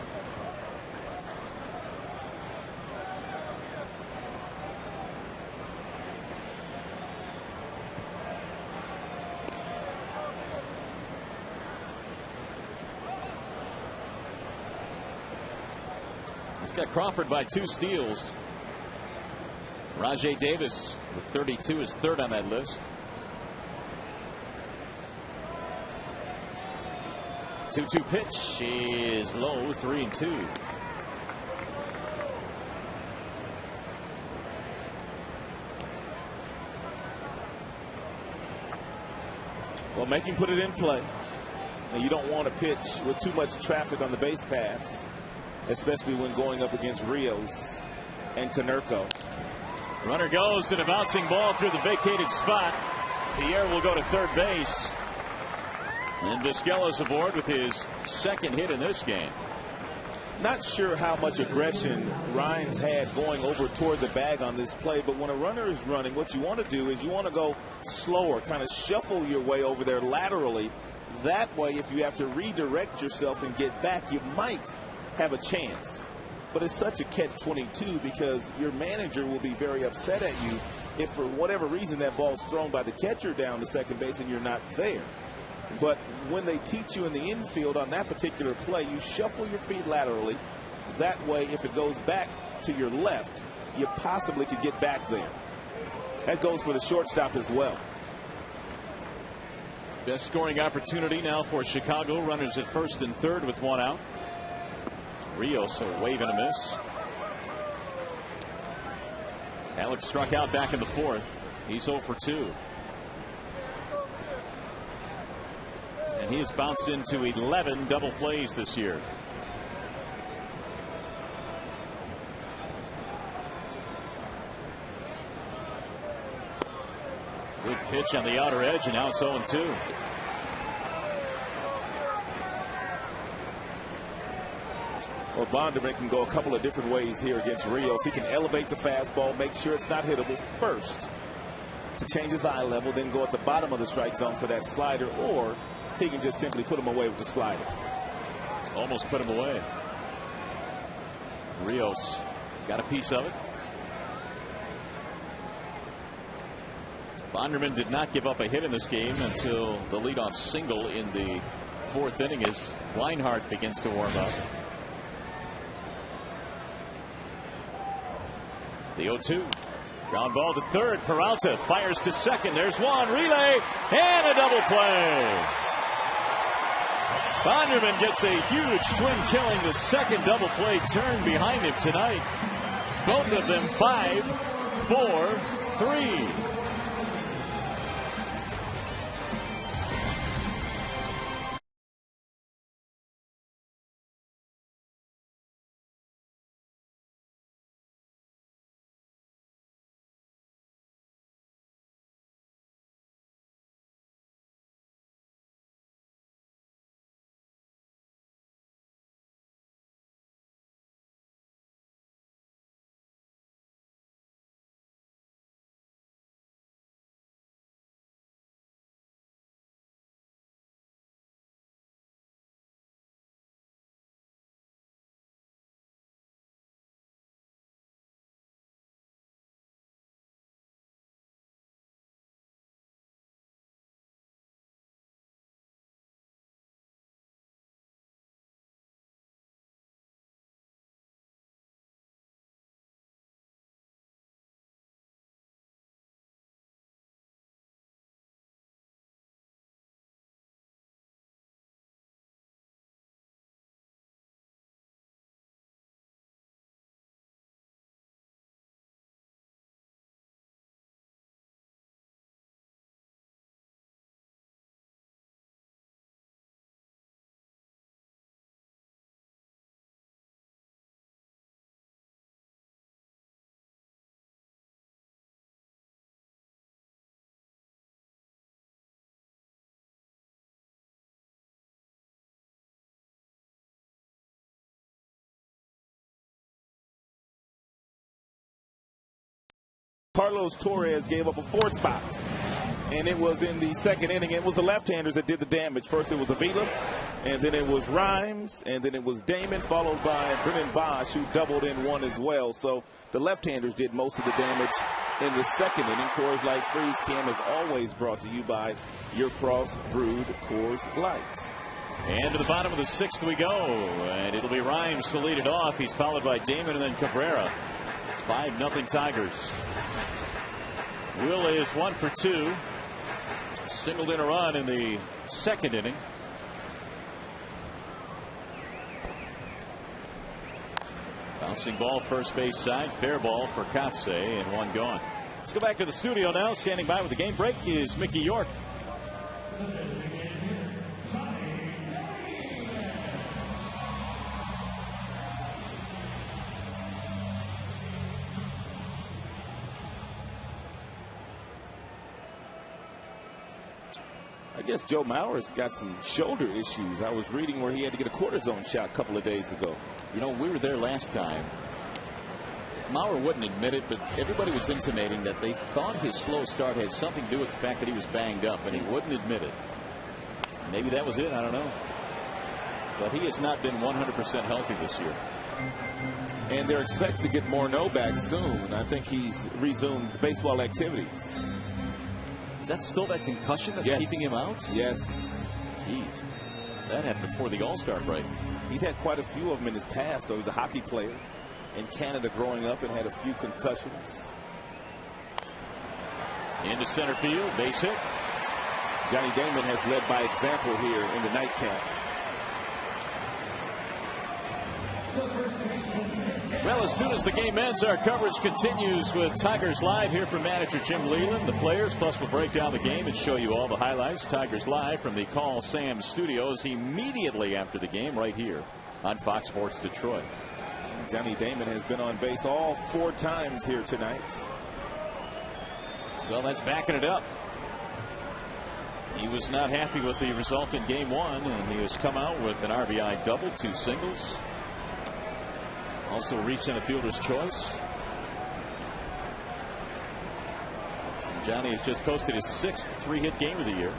[SPEAKER 1] He's got Crawford by 2 steals. Rajay Davis with 32 is third on that list. 2-2 pitch is low, 3-2.
[SPEAKER 5] Well, make him put it in play. And you don't want to pitch with too much traffic on the base paths, especially when going up against Rios and Konerko.
[SPEAKER 1] Runner goes to the bouncing ball through the vacated spot. Pierre will go to third base. And Vizquel is aboard with his second hit in this game.
[SPEAKER 5] Not sure how much aggression Rhines had going over toward the bag on this play, but when a runner is running, what you want to do is you want to go slower, kind of shuffle your way over there laterally. That way, if you have to redirect yourself and get back, you might have a chance. But it's such a catch-22 because your manager will be very upset at you if for whatever reason that ball's thrown by the catcher down to second base and you're not there. But when they teach you in the infield on that particular play, you shuffle your feet laterally. That way, if it goes back to your left, you possibly could get back there. That goes for the shortstop as well.
[SPEAKER 1] Best scoring opportunity now for Chicago. Runners at first and third with 1 out. Rios a wave and a miss. Alex struck out back in the 4th. He's 0 for 2. And he has bounced into 11 double plays this year. Good pitch on the outer edge, and now it's 0-2.
[SPEAKER 5] Well, Bonderman can go a couple of different ways here against Rios. He can elevate the fastball, make sure it's not hittable first to change his eye level, then go at the bottom of the strike zone for that slider, or he can just simply put him away with the slider.
[SPEAKER 1] Almost put him away. Rios got a piece of it. Bonderman did not give up a hit in this game until the leadoff single in the 4th inning as Reinhardt begins to warm up. The 0-2. Ground ball to third. Peralta fires to second. There's one. Relay and a double play. Bonderman gets a huge twin killing. The second double play turn behind him tonight. Both of them 5, 4, 3.
[SPEAKER 5] Carlos Torres gave up a 4th spot. And it was in the 2nd inning. It was the left-handers that did the damage. First it was Avila, and then it was Rhymes, and then it was Damon, followed by Brennan Bosch, who doubled in 1 as well. So the left-handers did most of the damage in the 2nd inning. Coors Light Freeze Cam is always brought to you by your Frost Brewed Coors Light.
[SPEAKER 1] And to the bottom of the 6th we go, and it'll be Rhymes to lead it off. He's followed by Damon and then Cabrera. 5-0 Tigers. Will is 1 for 2. Singled in a run in the 2nd inning. Bouncing ball first base side. Fair ball for Kotze, and 1 gone. Let's go back to the studio now. Standing by with the game break is Mickey York.
[SPEAKER 5] I guess Joe Mauer's got some shoulder issues. I was reading where he had to get a cortisone shot a couple of days ago.
[SPEAKER 7] You know, we were there last time. Mauer wouldn't admit it, but everybody was intimating that they thought his slow start had something to do with the fact that he was banged up, and he wouldn't admit it.
[SPEAKER 1] Maybe that was it. I don't know. But he has not been 100% healthy this year.
[SPEAKER 5] And they're expected to get Morneau back soon. I think he's resumed baseball activities.
[SPEAKER 1] Is that still that concussion that's keeping him out?
[SPEAKER 5] Yes.
[SPEAKER 1] Jeez. That happened before the All-Star break.
[SPEAKER 5] He's had quite a few of them in his past. So he's a hockey player in Canada growing up and had a few concussions.
[SPEAKER 1] Into center field. Base hit.
[SPEAKER 5] Johnny Damon has led by example here in the nightcap.
[SPEAKER 1] Well, as soon as the game ends, our coverage continues with Tigers Live here from manager Jim Leyland, the players, plus we'll break down the game and show you all the highlights. Tigers Live from the Call Sam Studios immediately after the game right here on Fox Sports Detroit.
[SPEAKER 5] Johnny Damon has been on base all 4 times here tonight.
[SPEAKER 1] Well, that's backing it up. He was not happy with the result in game 1, and he has come out with an RBI double, 2 singles. Also reached in a fielder's choice. And Johnny has just posted his 6th 3-hit game of the year.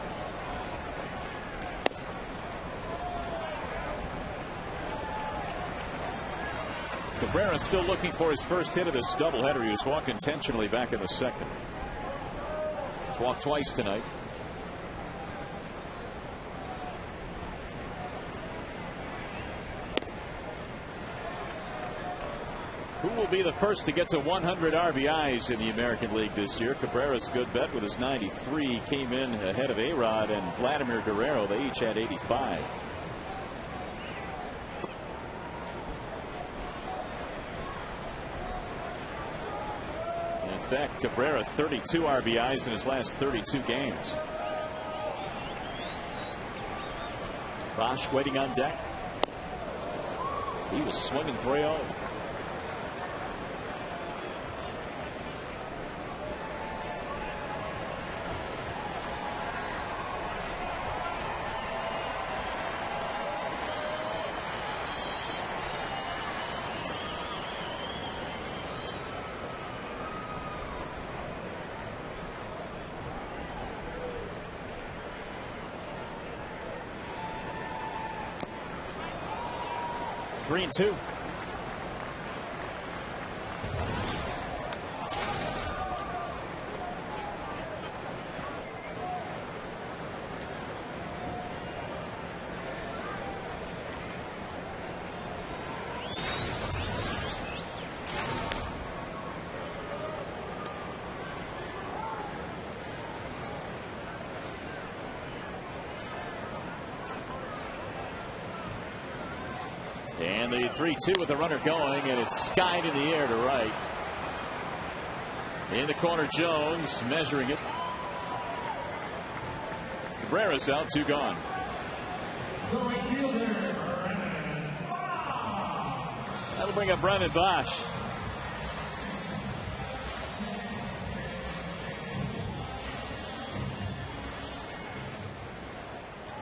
[SPEAKER 1] Cabrera still looking for his first hit of this doubleheader. He was walked intentionally back in the 2nd. He's walked twice tonight. Who will be the first to get to 100 RBIs in the American League this year? Cabrera's good bet with his 93 came in ahead of A-Rod and Vladimir Guerrero. They each had 85. In fact, Cabrera 32 RBIs in his last 32 games. Bosch waiting on deck. He was swinging 3-0. Three and 2. And the 3-2 with the runner going, and it's skied in the air to right. In the corner, Jones measuring it. Cabrera's out, 2 gone. That'll bring up Brennan Bosch.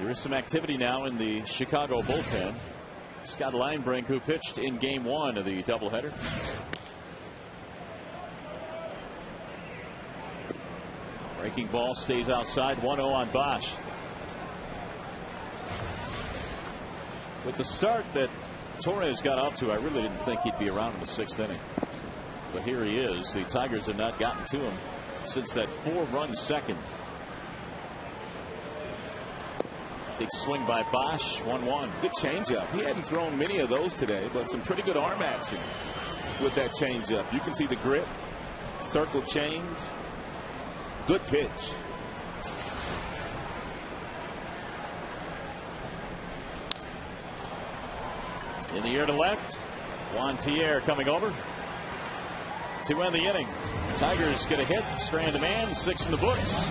[SPEAKER 1] There is some activity now in the Chicago bullpen. Scott Linebrink, who pitched in game 1 of the doubleheader. Breaking ball stays outside. 1-0 on Bosch. With the start that Torres got off to, I really didn't think he'd be around in the 6th inning. But here he is. The Tigers have not gotten to him since that 4-run second. Big swing by Bosch. 1-1.
[SPEAKER 5] Good changeup. He hadn't thrown many of those today, but some pretty good arm action with that changeup. You can see the grip, circle change. Good pitch.
[SPEAKER 1] In the air to left. Juan Pierre coming over to end the inning. Tigers get a hit. Strand a man. 6 in the books.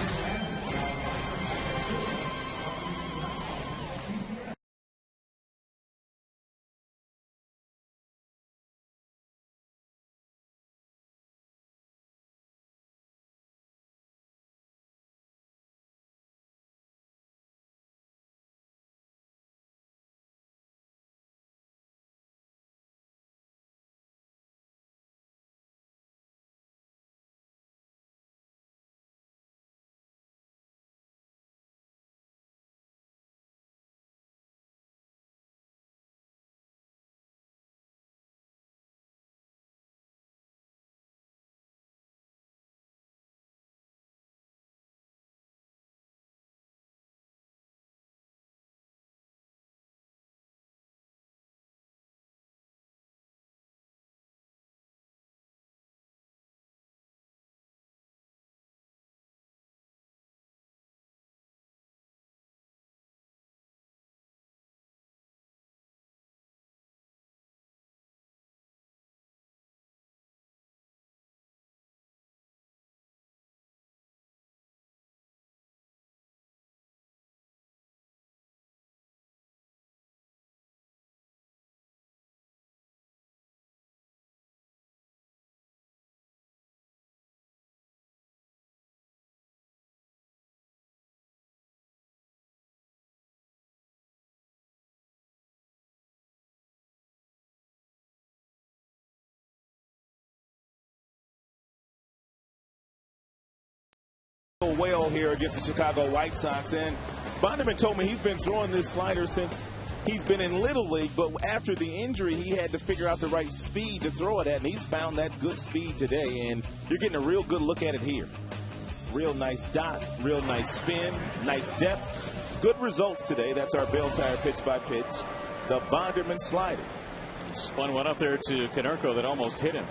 [SPEAKER 5] Well here against the Chicago White Sox, and Bonderman told me he's been throwing this slider since he's been in Little League, but after the injury he had to figure out the right speed to throw it at, and he's found that good speed today, and you're getting a real good look at it here. Real nice dot, real nice spin, nice depth. Good results today. That's our Bell Tire pitch by pitch. The Bonderman slider.
[SPEAKER 1] Spun one up there to Konerko that almost hit him.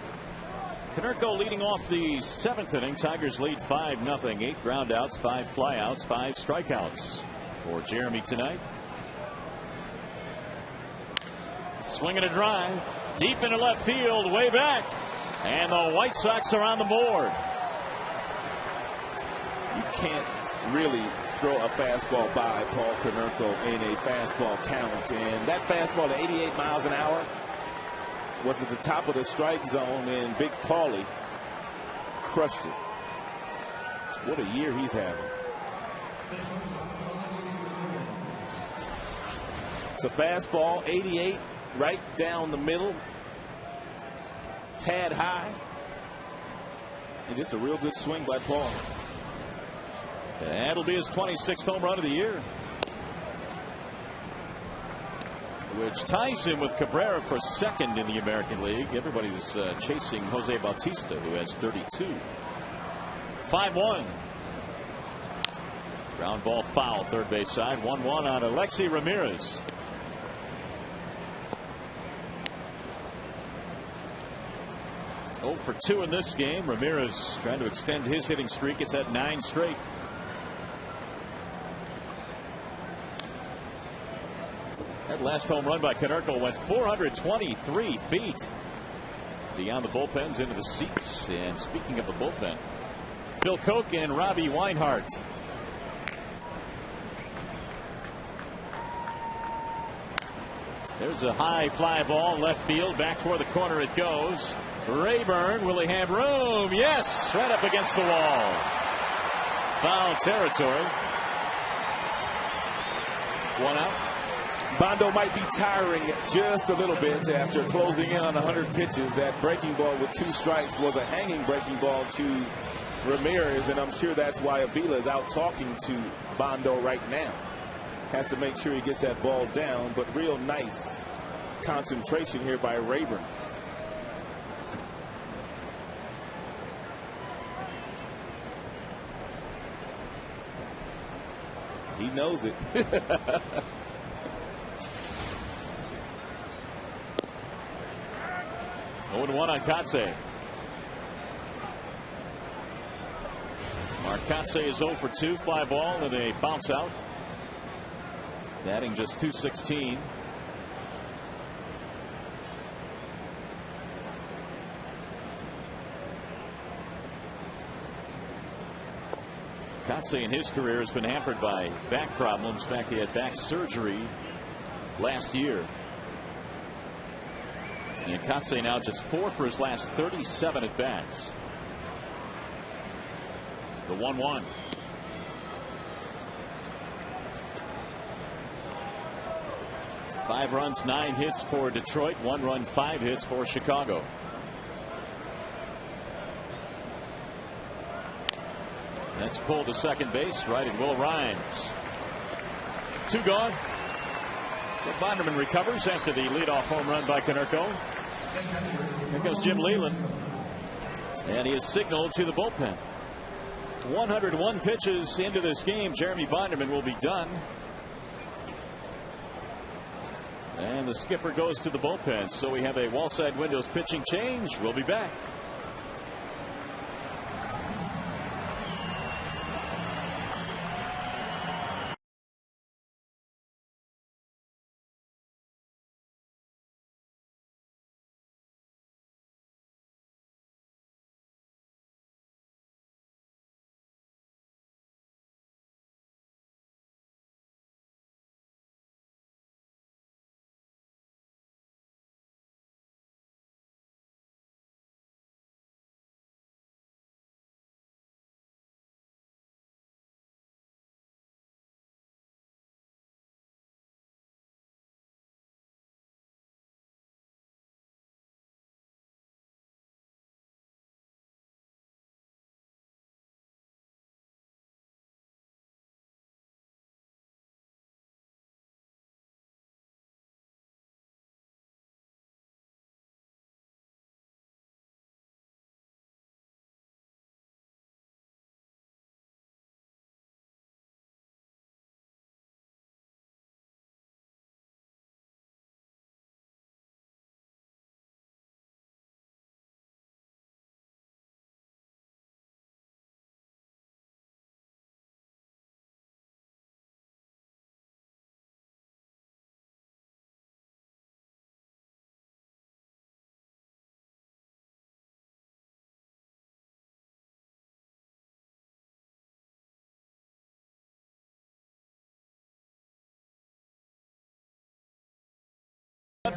[SPEAKER 1] Konerko leading off the 7th inning. Tigers lead 5-0. 8 groundouts, 5 flyouts, 5 strikeouts for Jeremy tonight. Swinging a drive deep into left field, way back, and the White Sox are on the board.
[SPEAKER 5] You can't really throw a fastball by Paul Konerko in a fastball count, and that fastball at 88 miles an hour was at the top of the strike zone, and Big Paulie crushed it. What a year he's having. It's a fastball, 88, right down the middle, tad high, and just a real good swing by Paul.
[SPEAKER 1] That'll be his 26th home run of the year, which ties him with Cabrera for 2nd in the American League. Everybody's chasing Jose Bautista, who has 32. 5-1. Ground ball foul, third base side. 1-1 on Alexi Ramirez. Oh for 2 in this game. Ramirez trying to extend his hitting streak. It's at 9 straight. That last home run by Konerko went 423 feet beyond the bullpens into the seats. And speaking of the bullpen, Phil Koch and Robbie Weinhardt. There's a high fly ball left field, back toward the corner it goes. Rayburn, will he have room? Yes, right up against the wall. Foul territory. 1 out.
[SPEAKER 5] Bondo might be tiring just a little bit after closing in on 100 pitches. That breaking ball with 2 strikes was a hanging breaking ball to Ramirez, and I'm sure that's why Avila is out talking to Bondo right now. Has to make sure he gets that ball down, but real nice concentration here by Rayburn. He knows it.
[SPEAKER 1] 0-1 on Kotsay. Mark Kotsay is 0 for 2, fly ball, and a bounce out. Batting just .216. Kotsay in his career has been hampered by back problems. In fact, he had back surgery last year. And Kotsay now just 4 for his last 37 at bats. The 1-1. Five runs, 9 hits for Detroit. 1 run, 5 hits for Chicago. That's pulled to second base, right at Will Rhymes. 2 gone. So Bonderman recovers after the leadoff home run by Konerko. Here goes Jim Leyland. And he is signaled to the bullpen. 101 pitches into this game. Jeremy Bonderman will be done. And the skipper goes to the bullpen. So we have a Wallside Windows pitching change. We'll be back.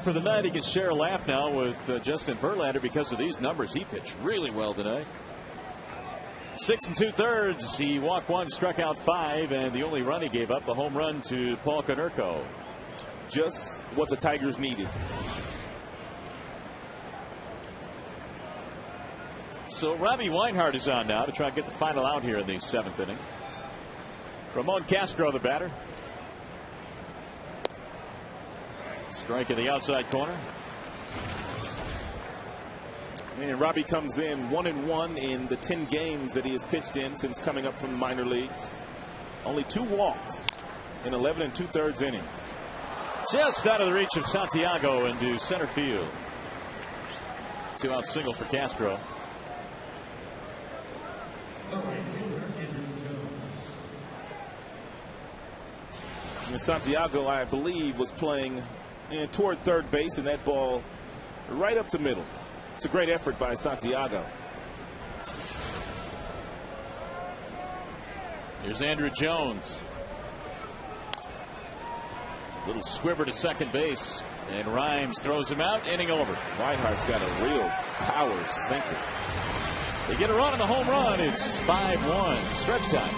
[SPEAKER 1] For the night, he can share a laugh now with Justin Verlander because of these numbers. He pitched really well today. 6 2/3. He walked 1, struck out 5, and the only run he gave up, the home run to Paul Konerko.
[SPEAKER 5] Just what the Tigers needed.
[SPEAKER 1] So Robbie Weinhardt is on now to try and get the final out here in the 7th inning. Ramon Castro, the batter. Strike in the outside corner.
[SPEAKER 5] And Robbie comes in 1-1 in the 10 games that he has pitched in since coming up from the minor leagues. Only 2 walks in 11 2/3 innings.
[SPEAKER 1] Just out of the reach of Santiago into center field. 2-out single for Castro.
[SPEAKER 5] And Santiago, I believe, was playing toward third base, and that ball right up the middle. It's a great effort by Santiago.
[SPEAKER 1] Here's Andruw Jones. Little squibber to second base, and Rhymes throws him out. Inning over.
[SPEAKER 5] Reinhardt's got a real power sinker.
[SPEAKER 1] They get a run on the home run. It's 5-1. Stretch time.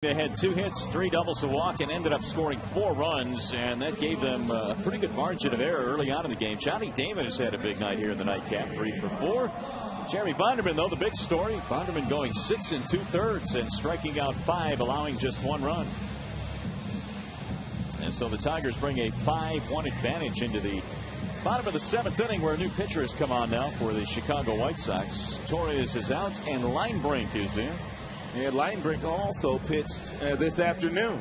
[SPEAKER 1] They had 2 hits, 3 doubles, a walk, and ended up scoring 4 runs, and that gave them a pretty good margin of error early on in the game. Johnny Damon has had a big night here in the nightcap, 3 for 4. Jeremy Bonderman, though, the big story. Bonderman going 6 2/3 and striking out 5, allowing just 1 run. And so the Tigers bring a 5-1 advantage into the bottom of the 7th inning, where a new pitcher has come on now for the Chicago White Sox. Torres is out, and Linebrink is in.
[SPEAKER 5] And Linebrink also pitched this afternoon.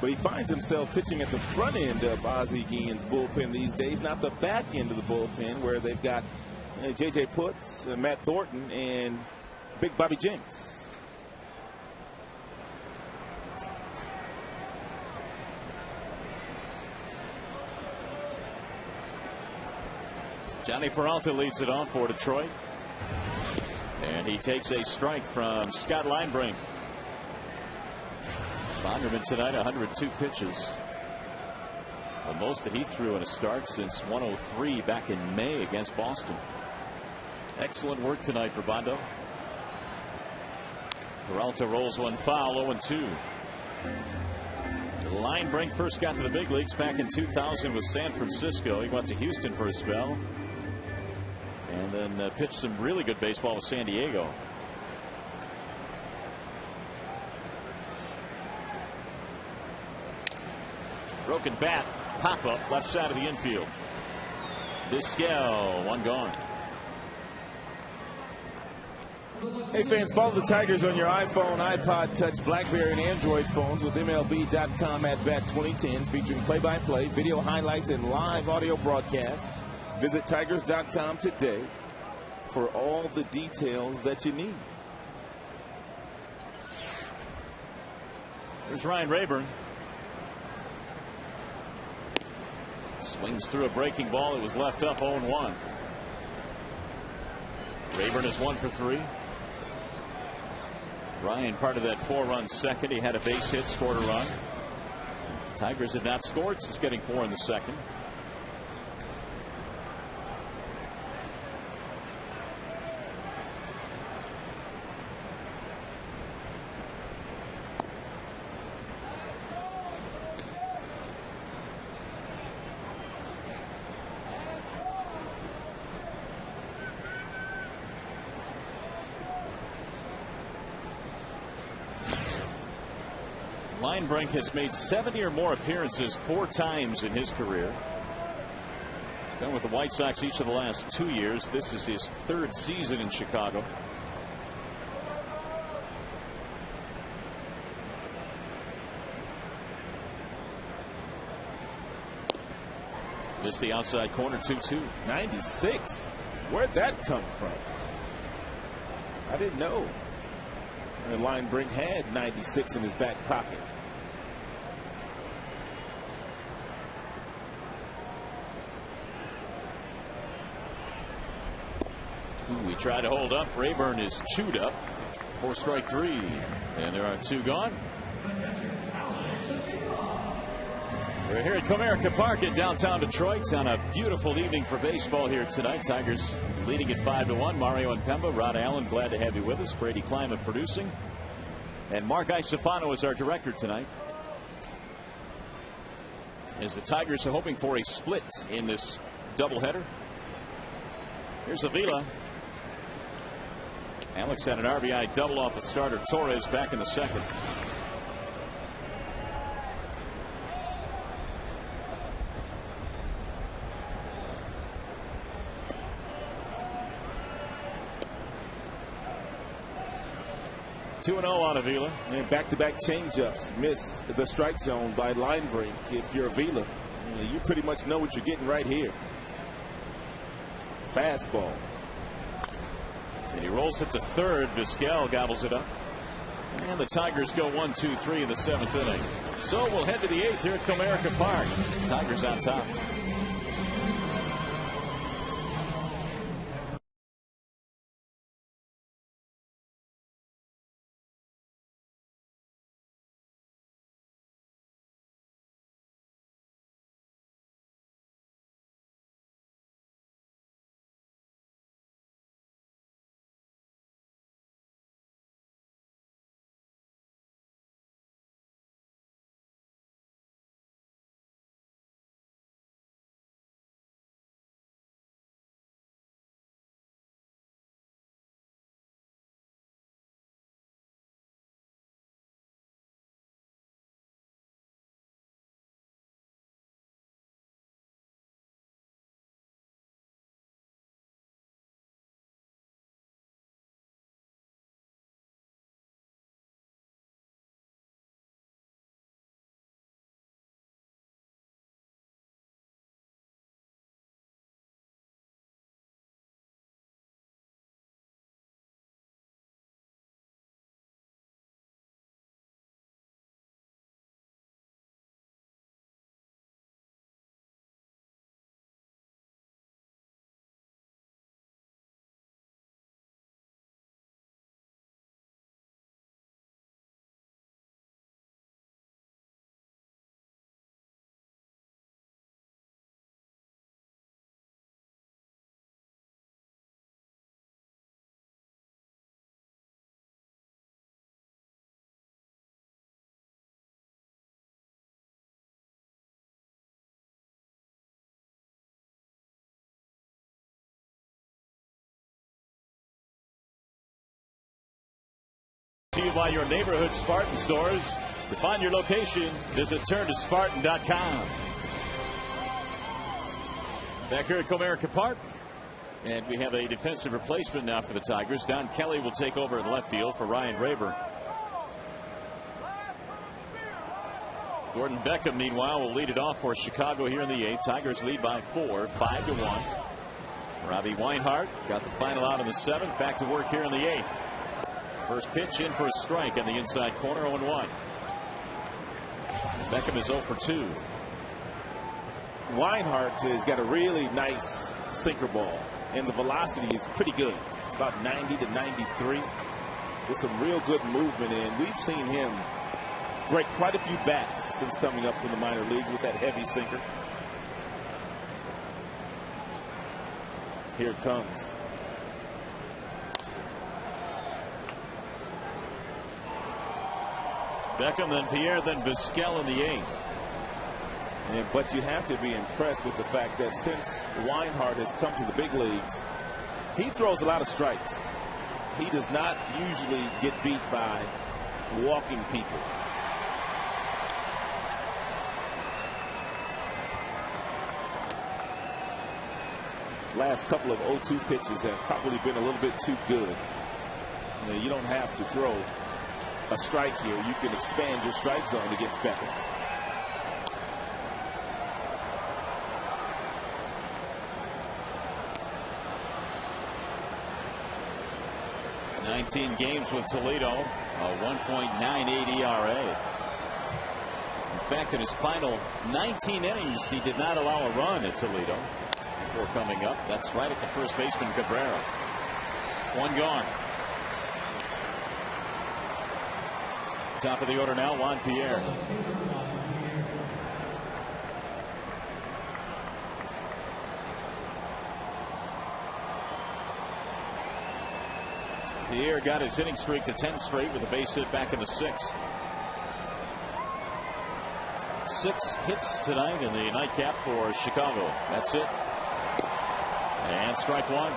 [SPEAKER 5] But he finds himself pitching at the front end of Ozzie Guillen's bullpen these days, not the back end of the bullpen, where they've got J.J. Putz, Matt Thornton, and Big Bobby Jenks.
[SPEAKER 1] Johnny Peralta leads it off for Detroit. And he takes a strike from Scott Linebrink. Bonderman tonight, 102 pitches. The most that he threw in a start since 103 back in May against Boston. Excellent work tonight for Bondo. Peralta rolls one foul, 0-2. Linebrink first got to the big leagues back in 2000 with San Francisco. He went to Houston for a spell. And then pitched some really good baseball with San Diego. Broken bat, pop up, left side of the infield. Vizquel, 1 gone.
[SPEAKER 5] Hey fans, follow the Tigers on your iPhone, iPod Touch, BlackBerry, and Android phones with MLB.com at Bat 2010, featuring play-by-play, video highlights, and live audio broadcast. Visit Tigers.com today for all the details that you need.
[SPEAKER 1] There's Ryan Rayburn. Swings through a breaking ball. It was left up, 0-1. Rayburn is 1 for 3. Ryan part of that 4-run second. He had a base hit, scored a run. Tigers have not scored since getting 4 in the second. Linebrink has made 70 or more appearances 4 times in his career. He's been with the White Sox each of the last 2 years. This is his 3rd season in Chicago. Missed the outside corner, 2-2.
[SPEAKER 5] 96. Where'd that come from? I didn't know. And Linebrink had 96 in his back pocket.
[SPEAKER 1] We try to hold up. Rayburn is chewed up for strike 3. And there are 2 gone. We're here at Comerica Park in downtown Detroit on a beautiful evening for baseball here tonight. Tigers leading at 5-1. Mario Impemba, Rod Allen, glad to have you with us. Brady Kleiman producing. And Mark Isofano is our director tonight. As the Tigers are hoping for a split in this doubleheader. Here's Avila. Alex had an RBI double off the starter. Torres back in the second. Two 2-0 on Avila.
[SPEAKER 5] And back-to-back changeups missed the strike zone by Linebrink. If you're Avila, you pretty much know what you're getting right here. Fastball.
[SPEAKER 1] And he rolls it to third. Vizquel gobbles it up. And the Tigers go 1-2-3 in the 7th inning. So we'll head to the 8th here at Comerica Park. Tigers on top. to you by your neighborhood Spartan stores. To find your location, visit turntospartan.com. Back here at Comerica Park. And we have a defensive replacement now for the Tigers. Don Kelly will take over in left field for Ryan Raber. Gordon Beckham, meanwhile, will lead it off for Chicago here in the 8th. Tigers lead by 4, 5-1. Robbie Weinhardt got the final out in the 7th. Back to work here in the 8th. First pitch in for a strike on the inside corner, 0-1. Beckham is 0 for 2.
[SPEAKER 5] Weinhardt has got a really nice sinker ball, and the velocity is pretty good. It's about 90 to 93 with some real good movement in. We've seen him break quite a few bats since coming up from the minor leagues with that heavy sinker. Here it comes.
[SPEAKER 1] Beckham, then Pierre, then Vizquel in the 8th.
[SPEAKER 5] But you have to be impressed with the fact that since Weinhardt has come to the big leagues, he throws a lot of strikes. He does not usually get beat by walking people. Last couple of 0-2 pitches have probably been a little bit too good. You don't have to throw a strike here. You can expand your strike zone against Beckham.
[SPEAKER 1] "19 games with Toledo, a 1.98 ERA. In fact, in his final 19 innings, he did not allow a run at Toledo before coming up. That's right at the first baseman, Cabrera. 1 gone. Top of the order now, Juan Pierre. Pierre got his hitting streak to 10 straight with a base hit back in the 6th. 6 hits tonight in the nightcap for Chicago. That's it. And strike 1.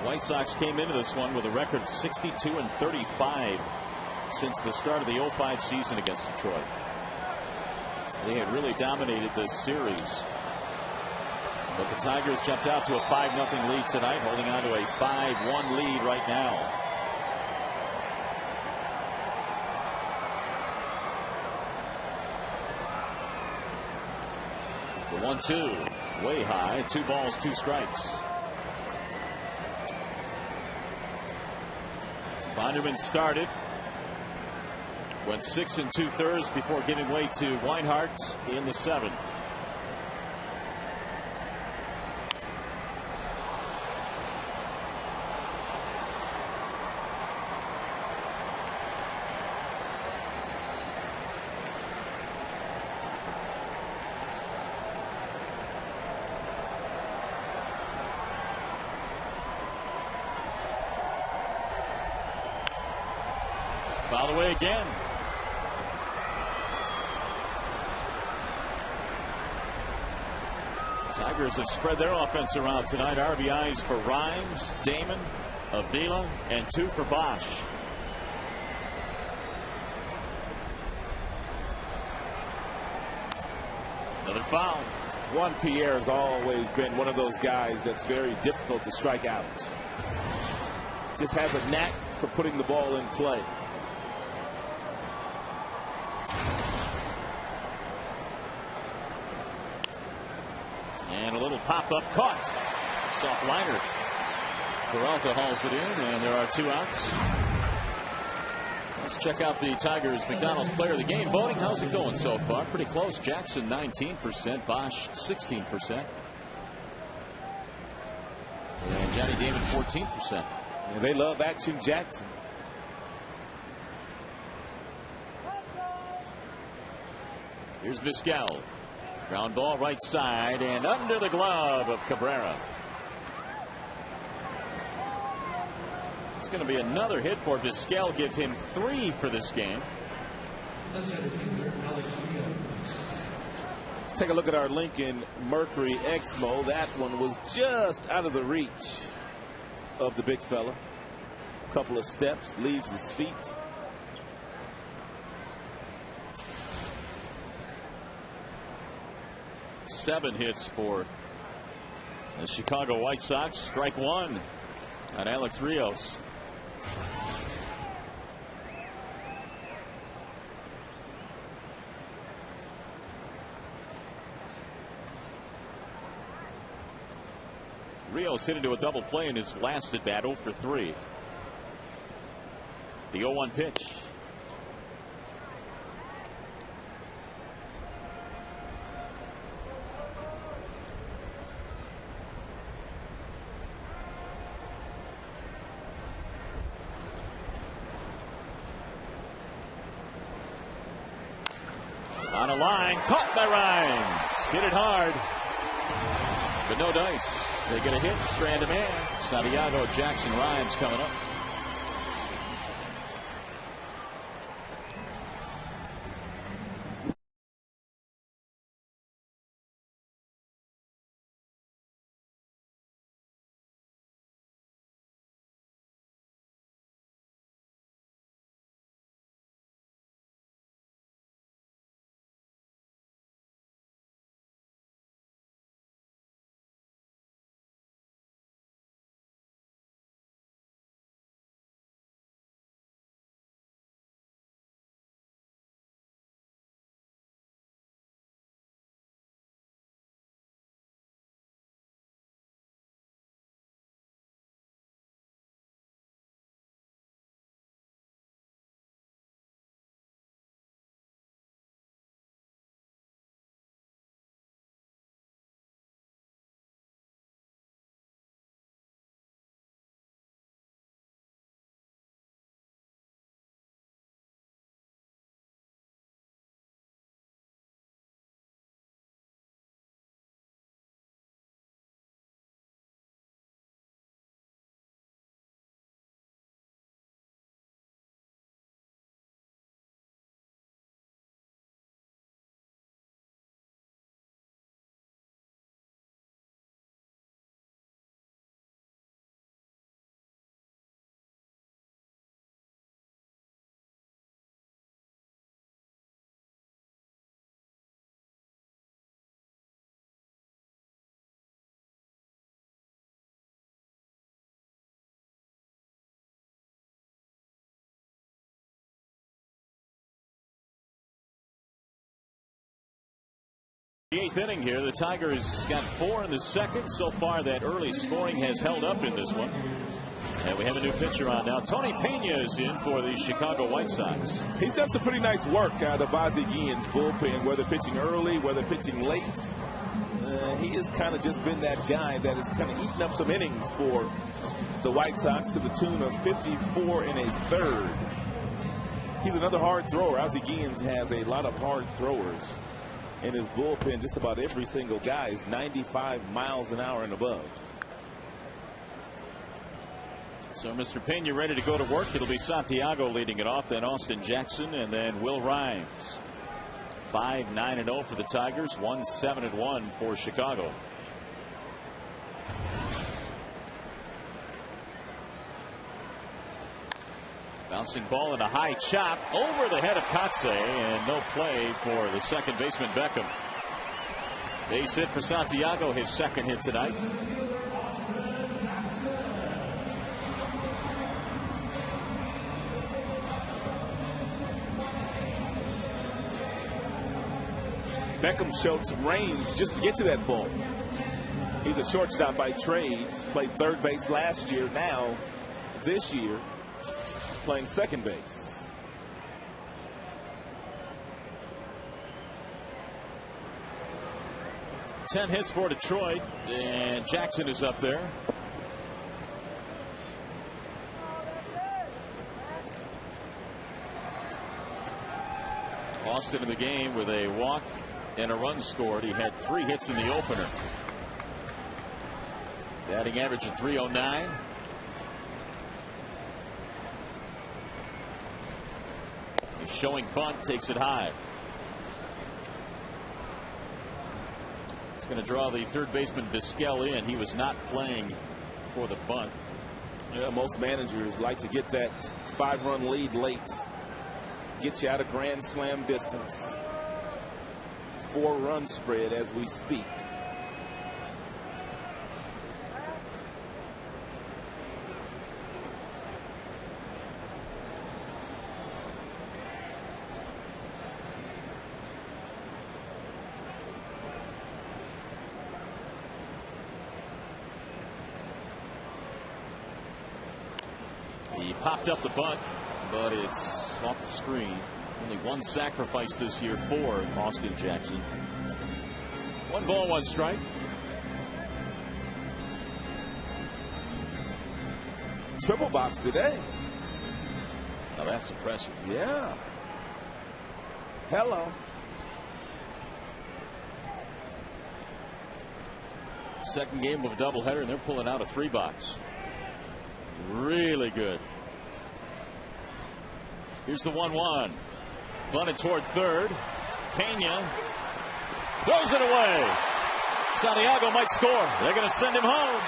[SPEAKER 1] White Sox came into this one with a record of 62-35 since the start of the 05 season against Detroit. They had really dominated this series. But the Tigers jumped out to a 5-0 lead tonight, holding on to a 5-1 lead right now. The 1-2 way high, 2 balls, 2 strikes. Bonderman started, went 6 2/3 before giving way to Weinhardt in the 7th. Fouled away again. Tigers have spread their offense around tonight. RBIs for Rhymes, Damon, Avila, and 2 for Bosch. Another foul.
[SPEAKER 5] Juan Pierre has always been one of those guys that's very difficult to strike out. Just has a knack for putting the ball in play.
[SPEAKER 1] And a little pop-up caught. Soft liner. Peralta hauls it in, and there are 2 outs. Let's check out the Tigers McDonald's player of the game voting. How's it going so far? Pretty close. Jackson 19%, Bosch 16%. And Johnny Damon 14%.
[SPEAKER 5] And they love Action Jackson.
[SPEAKER 1] Here's Vizquel. Ground ball right side and under the glove of Cabrera. That's going to be another hit for Vizquel. Give him 3 for this game.
[SPEAKER 5] Let's take a look at our Lincoln Mercury Exmo. That one was just out of the reach of the big fella. A couple of steps, leaves his feet.
[SPEAKER 1] Seven hits for the Chicago White Sox. Strike one on Alex Rios. Rios hit into a double play in his last at bat, 0 for 3. The 0-1 pitch. On a line, caught by Rhymes. Hit it hard, but no dice. They get a hit, strand a man. Santiago Jackson Rhymes coming up. The 8th inning here. The Tigers got 4 in the second. So far, that early scoring has held up in this one. And we have a new pitcher on now. Tony Pena is in for the Chicago White Sox.
[SPEAKER 5] He's done some pretty nice work out of Ozzie Guillen's bullpen, whether pitching early, whether pitching late. He has kind of just been that guy that has kind of eaten up some innings for the White Sox to the tune of 54 1/3. He's another hard thrower. Ozzie Guillen has a lot of hard throwers in his bullpen. Just about every single guy is 95 miles an hour and above.
[SPEAKER 1] So Mr. Pena ready to go to work. It'll be Santiago leading it off, then Austin Jackson, and then Will Rhymes. 5-9-0 for the Tigers, 1-7-1 for Chicago. Bouncing ball and a high chop over the head of Kotze, and no play for the second baseman Beckham. Base hit for Santiago, his second hit tonight.
[SPEAKER 5] Beckham showed some range just to get to that ball. He's a shortstop by trade. Played third base last year. Now, this year, playing second base.
[SPEAKER 1] Ten hits for Detroit, and Jackson is up there. Austin in the game with a walk and a run scored. He had 3 hits in the opener. Batting average of .309.
[SPEAKER 7] showing bunt, takes it high. It's going to draw the third baseman Vizquel in. He was not playing for the bunt.
[SPEAKER 5] Yeah, most managers like to get that 5-run lead late. Get you out of grand slam distance. 4-run spread as we speak.
[SPEAKER 7] He popped up the bunt, but it's off the screen. Only one sacrifice this year for Austin Jackson. 1 ball, 1 strike.
[SPEAKER 5] Triple box today.
[SPEAKER 7] Now that's impressive.
[SPEAKER 5] Yeah. Hello.
[SPEAKER 7] Second game of a doubleheader, and they're pulling out a 3-box. Really good. Here's the 1-1. Bunted toward third. Pena throws it away. Santiago might score. They're going to send him home.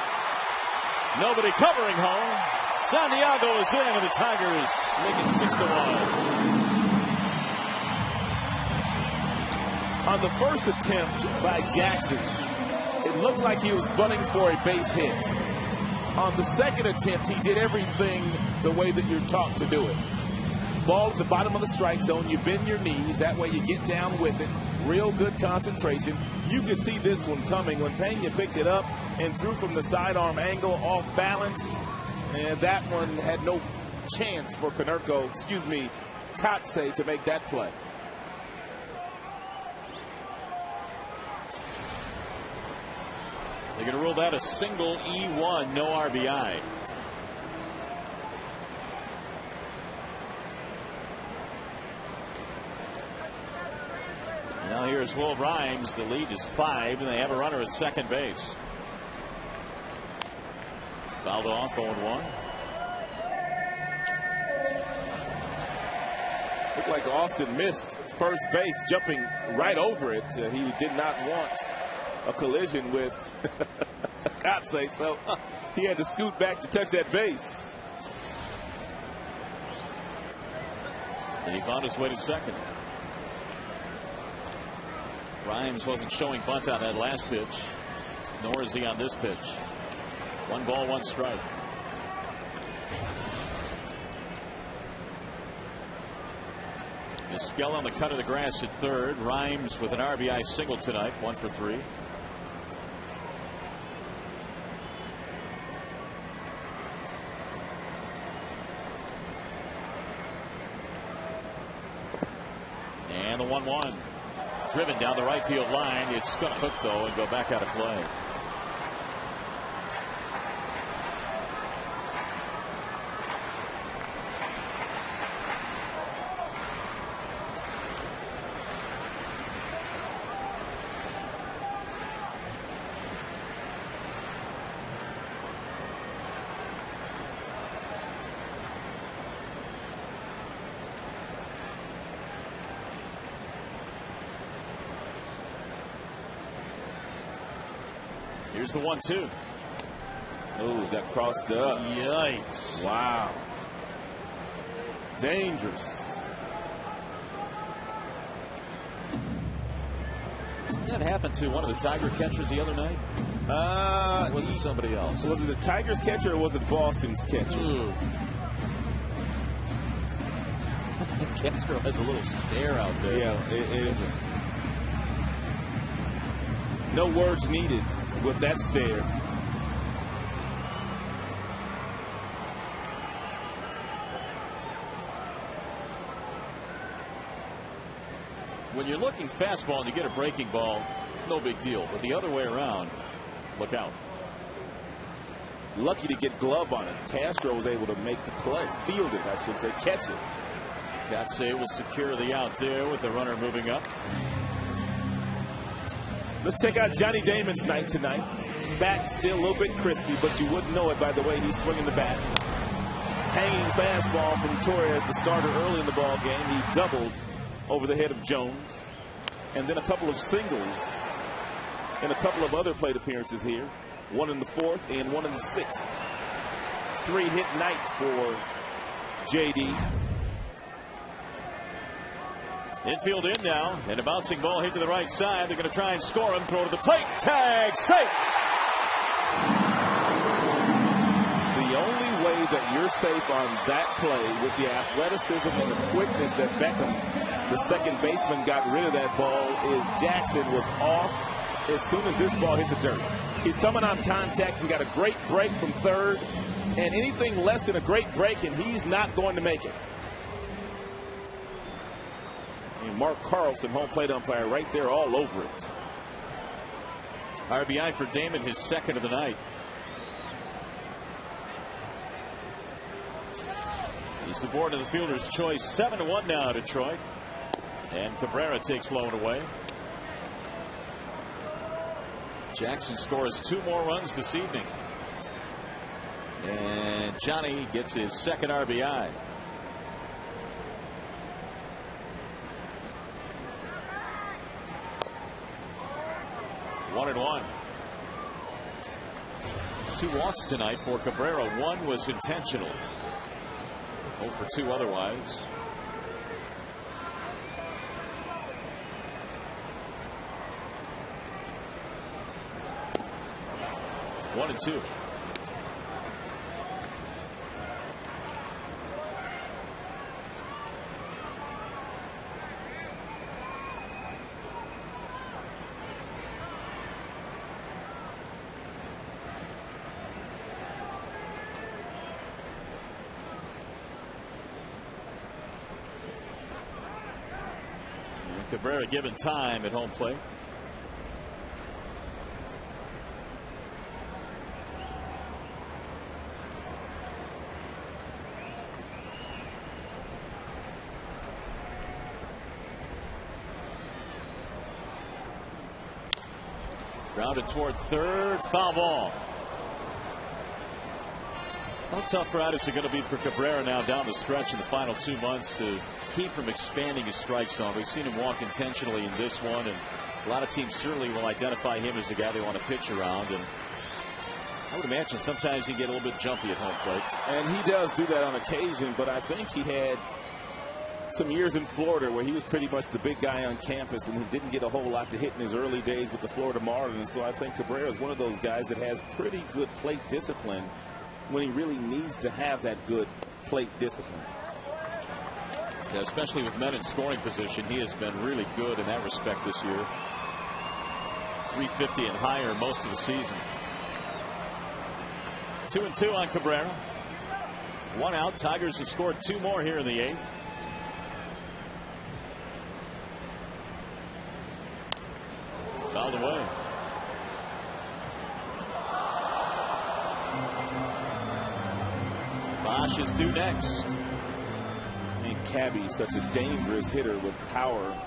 [SPEAKER 7] Nobody covering home. Santiago is in, and the Tigers make it 6-1.
[SPEAKER 5] On the first attempt by Jackson, it looked like he was bunting for a base hit. On the second attempt, he did everything the way that you're taught to do it. Ball at the bottom of the strike zone, you bend your knees, that way you get down with it. Real good concentration. You could see this one coming when Pena picked it up and threw from the sidearm angle off balance. And that one had no chance for Kotsay to make that play.
[SPEAKER 7] They're going to rule that a single E1, no RBI. Now here's Will Rhymes. The lead is 5, and they have a runner at second base. Fouled off, 0-1.
[SPEAKER 5] Looked like Austin missed first base, jumping right over it. He did not want a collision with Kotsay, so he had to scoot back to touch that base.
[SPEAKER 7] And he found his way to second. Rhymes wasn't showing bunt on that last pitch, nor is he on this pitch. 1 ball, 1 strike. Vizquel on the cut of the grass at third. Rhymes with an RBI single tonight, 1 for 3. And the 1-1. Driven down the right field line. It's going to hook, though, and go back out of play. Here's the 1-2.
[SPEAKER 5] Oh, got crossed up.
[SPEAKER 7] Yikes.
[SPEAKER 5] Wow. Dangerous.
[SPEAKER 7] That happened to one of the Tiger catchers the other night? Or was it somebody else?
[SPEAKER 5] Was it the Tigers catcher or was it Boston's catcher?
[SPEAKER 7] Castro has a little stare out there.
[SPEAKER 5] Yeah. No words needed with that stare.
[SPEAKER 7] When you're looking fastball and you get a breaking ball, no big deal. But the other way around, look out.
[SPEAKER 5] Lucky to get glove on it. Castro was able to make the play. Field it, I should say. Catch it.
[SPEAKER 7] Kotsay will secure the out there with the runner moving up.
[SPEAKER 5] Let's check out Johnny Damon's night tonight. Bat still a little bit crispy, but you wouldn't know it by the way he's swinging the bat. hanging fastball from Torres, the starter, early in the ball game. He doubled over the head of Jones. And then a couple of singles and a couple of other plate appearances here. One in the 4th and one in the 6th. 3-hit night for J.D.
[SPEAKER 1] Infield in now, and a bouncing ball hit to the right side. They're going to try and score him. Throw to the plate. Tag. Safe.
[SPEAKER 5] The only way that you're safe on that play, with the athleticism and the quickness that Beckham, the second baseman, got rid of that ball, is Jackson was off as soon as this ball hit the dirt. He's coming on contact and got a great break from third, and anything less than a great break and he's not going to make it. And Mark Carlson, home plate umpire, right there all over it.
[SPEAKER 1] RBI for Damon, his second of the night. He's aboard of the fielder's choice. 7-1 now, Detroit. And Cabrera takes low and away. Jackson scores 2 more runs this evening. And Johnny gets his second RBI. One and one. 2 walks tonight for Cabrera. 1 was intentional. 0 for 2 otherwise. One and two. Cabrera given time at home plate. Grounded toward third, foul ball. How tough route is it going to be for Cabrera now down the stretch in the final 2 months to keep from expanding his strike zone? We've seen him walk intentionally in this one, and a lot of teams certainly will identify him as the guy they want to pitch around. And I would imagine sometimes he get a little bit jumpy at home plate.
[SPEAKER 5] And he does do that on occasion, but I think he had some years in Florida where he was pretty much the big guy on campus, and he didn't get a whole lot to hit in his early days with the Florida Marlins. So I think Cabrera is one of those guys that has pretty good plate discipline when he really needs to have that good plate discipline.
[SPEAKER 1] Yeah, especially with men in scoring position, he has been really good in that respect this year. 350 and higher most of the season. 2-2 on Cabrera. 1 out. Tigers have scored 2 more here in the 8th. Fouled away. Bosch is due next.
[SPEAKER 5] And Cabby, such a dangerous hitter with power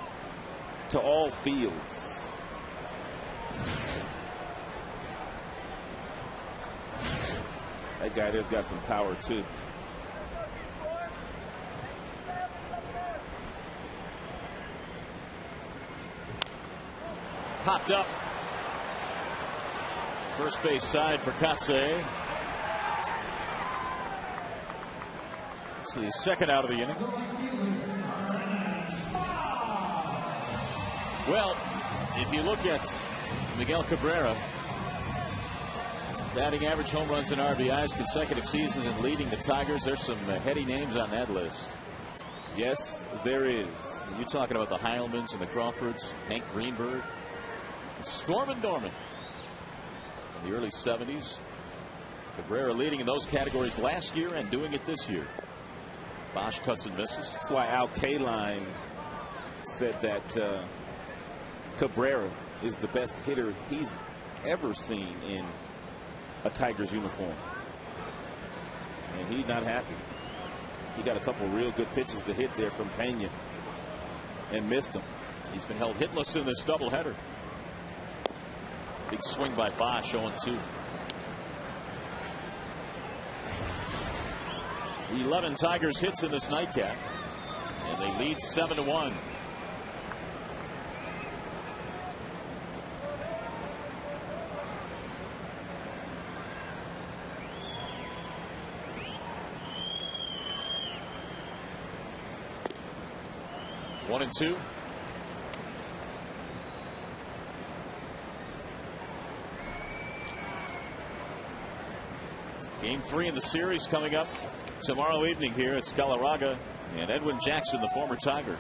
[SPEAKER 5] to all fields. That guy there's got some power too.
[SPEAKER 1] Popped up. First base side for Kotsay. So he's second out of the inning. Well, if you look at Miguel Cabrera, batting average, home runs, and RBIs, consecutive seasons, and leading the Tigers, there's some heady names on that list.
[SPEAKER 5] Yes, there is.
[SPEAKER 1] You're talking about the Heilmans and the Crawfords, Hank Greenberg, Storm and Norman in the early 70s. Cabrera leading in those categories last year and doing it this year. Bosch cuts and misses.
[SPEAKER 5] That's why Al Kaline said that Cabrera is the best hitter he's ever seen in a Tigers uniform. And he's not happy. He got a couple real good pitches to hit there from Pena and missed them.
[SPEAKER 1] He's been held hitless in this doubleheader. Big swing by Bosch, 0-2.
[SPEAKER 7] 11 Tigers hits in this nightcap, and they lead 7-1. One and two. Game 3 in the series coming up tomorrow evening here at Galarraga, and Edwin Jackson, the former Tiger.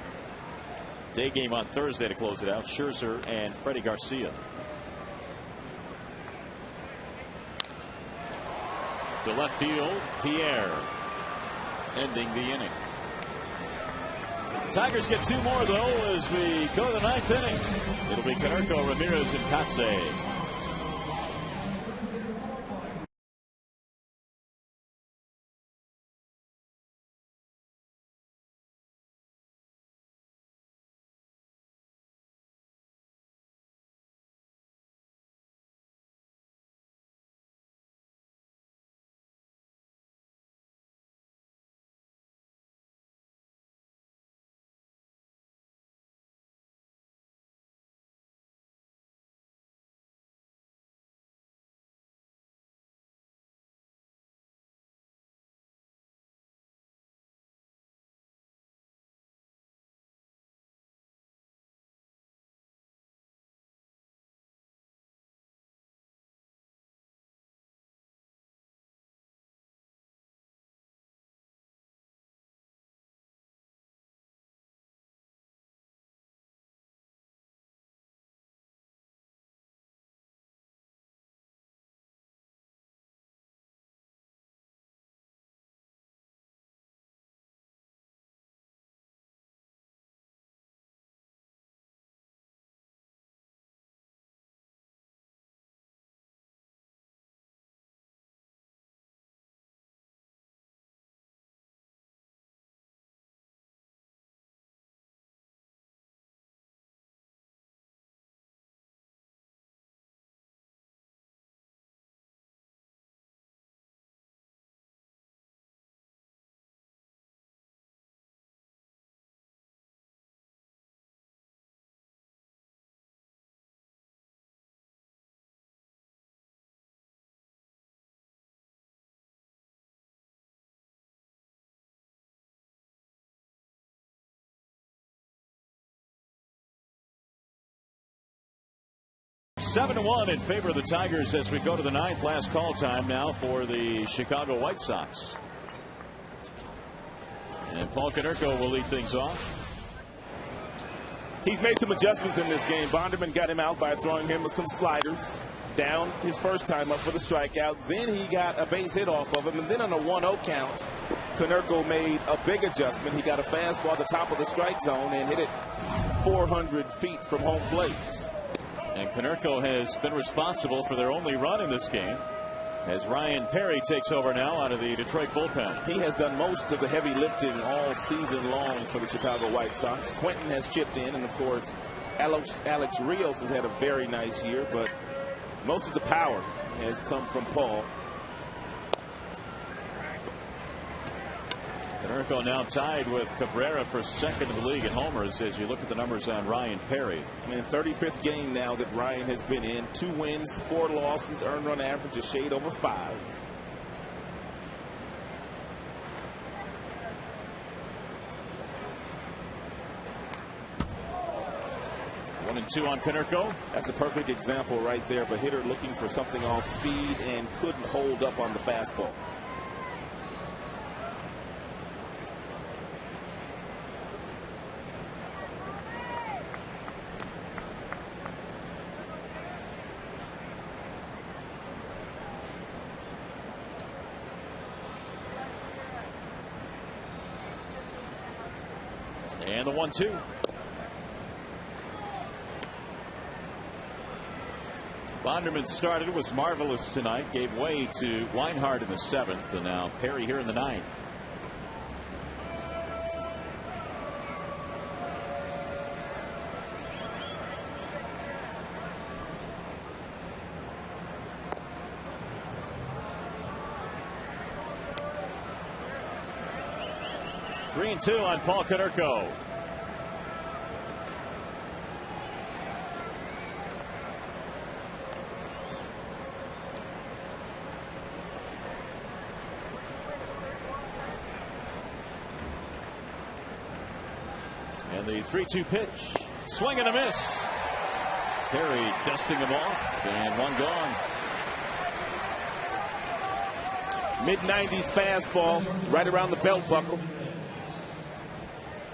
[SPEAKER 7] Day game on Thursday to close it out. Scherzer and Freddie Garcia. To left field, Pierre ending the inning. Tigers get 2 more though as we go to the 9th inning. It'll be Konerko, Ramirez, and Kotsay. Seven to 1 in favor of the Tigers as we go to the 9th. Last call time now for the Chicago White Sox. And Paul Konerko will lead things off.
[SPEAKER 5] He's made some adjustments in this game. Bonderman got him out by throwing him with some sliders. Down his first time up for the strikeout. Then he got a base hit off of him. And then on a 1-0 count, Konerko made a big adjustment. He got a fastball at the top of the strike zone and hit it 400 feet from home plate.
[SPEAKER 7] And Konerko has been responsible for their only run in this game as Ryan Perry takes over now out of the Detroit bullpen.
[SPEAKER 5] He has done most of the heavy lifting all season long for the Chicago White Sox. Quentin has chipped in, and of course Alex Rios has had a very nice year, but most of the power has come from Paul.
[SPEAKER 7] Konerko now tied with Cabrera for second in the league in homers as you look at the numbers on Ryan Perry.
[SPEAKER 5] And 35th game now that Ryan has been in. 2 wins, 4 losses, earned run average a shade over 5.
[SPEAKER 7] One and two on Konerko.
[SPEAKER 5] That's a perfect example right there of a hitter looking for something off speed and couldn't hold up on the fastball.
[SPEAKER 7] And the 1-2. Bonderman started, was marvelous tonight, gave way to Weinhardt in the 7th, and now Perry here in the 9th.
[SPEAKER 1] 3-2 on Paul Konerko. And the 3-2 pitch. Swing and a miss. Perry dusting him off, and one gone.
[SPEAKER 5] Mid-90s fastball, right around the belt buckle.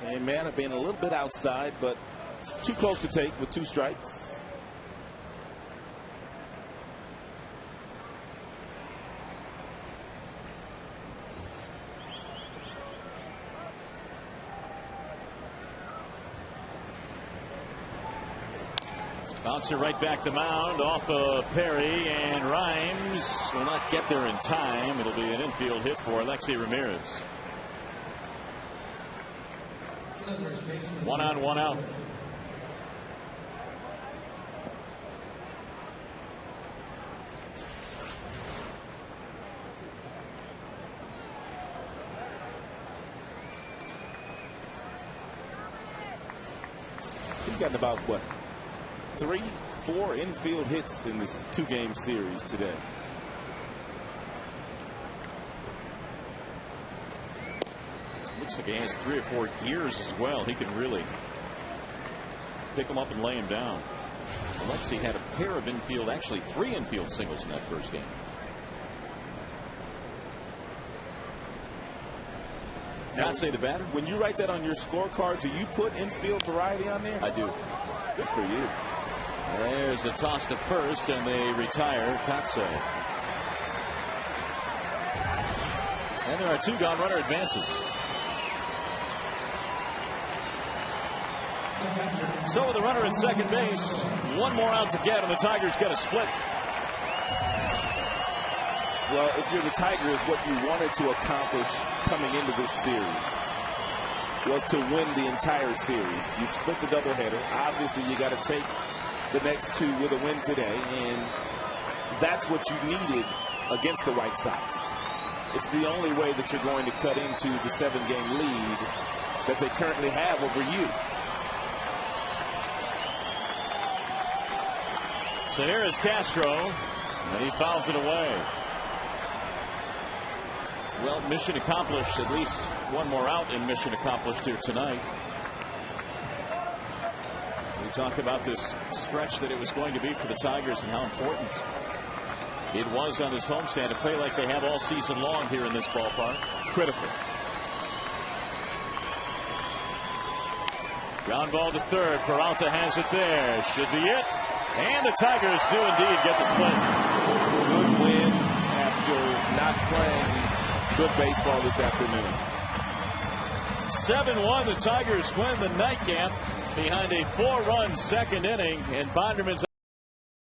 [SPEAKER 5] And man, I've been a little bit outside, but too close to take with 2 strikes.
[SPEAKER 1] Bouncer right back the mound off of Perry, and Rhymes will not get there in time. It'll be an infield hit for Alexi Ramirez. 1 on, 1 out.
[SPEAKER 5] He's gotten about what? 3, 4 infield hits in this 2-game series today.
[SPEAKER 1] Looks like he has 3 or 4 gears as well. He can really pick him up and lay him down. Alexi had a pair of infield, actually 3 infield singles in that first game.
[SPEAKER 5] I'd say the batter. When you write that on your scorecard, do you put infield variety on there?
[SPEAKER 1] I do.
[SPEAKER 5] Good for you.
[SPEAKER 1] There's a toss to first, and they retire Kotsay. And there are 2 gone. Runner advances. So with a runner at second base, 1 more out to get, and the Tigers get a split.
[SPEAKER 5] Well, if you're the Tigers, what you wanted to accomplish coming into this series was to win the entire series. You've split the doubleheader. Obviously, you got to take the next 2 with a win today, and that's what you needed against the White Sox. It's the only way that you're going to cut into the 7-game lead that they currently have over you.
[SPEAKER 1] So here is Castro, and he fouls it away. Well, mission accomplished. At least 1 more out in mission accomplished here tonight. We talk about this stretch that it was going to be for the Tigers and how important it was on this homestand to play like they have all season long here in this ballpark. Critical. Ground ball to third. Peralta has it there. Should be it. And the Tigers do indeed get the split.
[SPEAKER 5] Good win after not playing good baseball this afternoon.
[SPEAKER 1] 7-1. The Tigers win the nightcap behind a 4-run second inning, and Bonderman's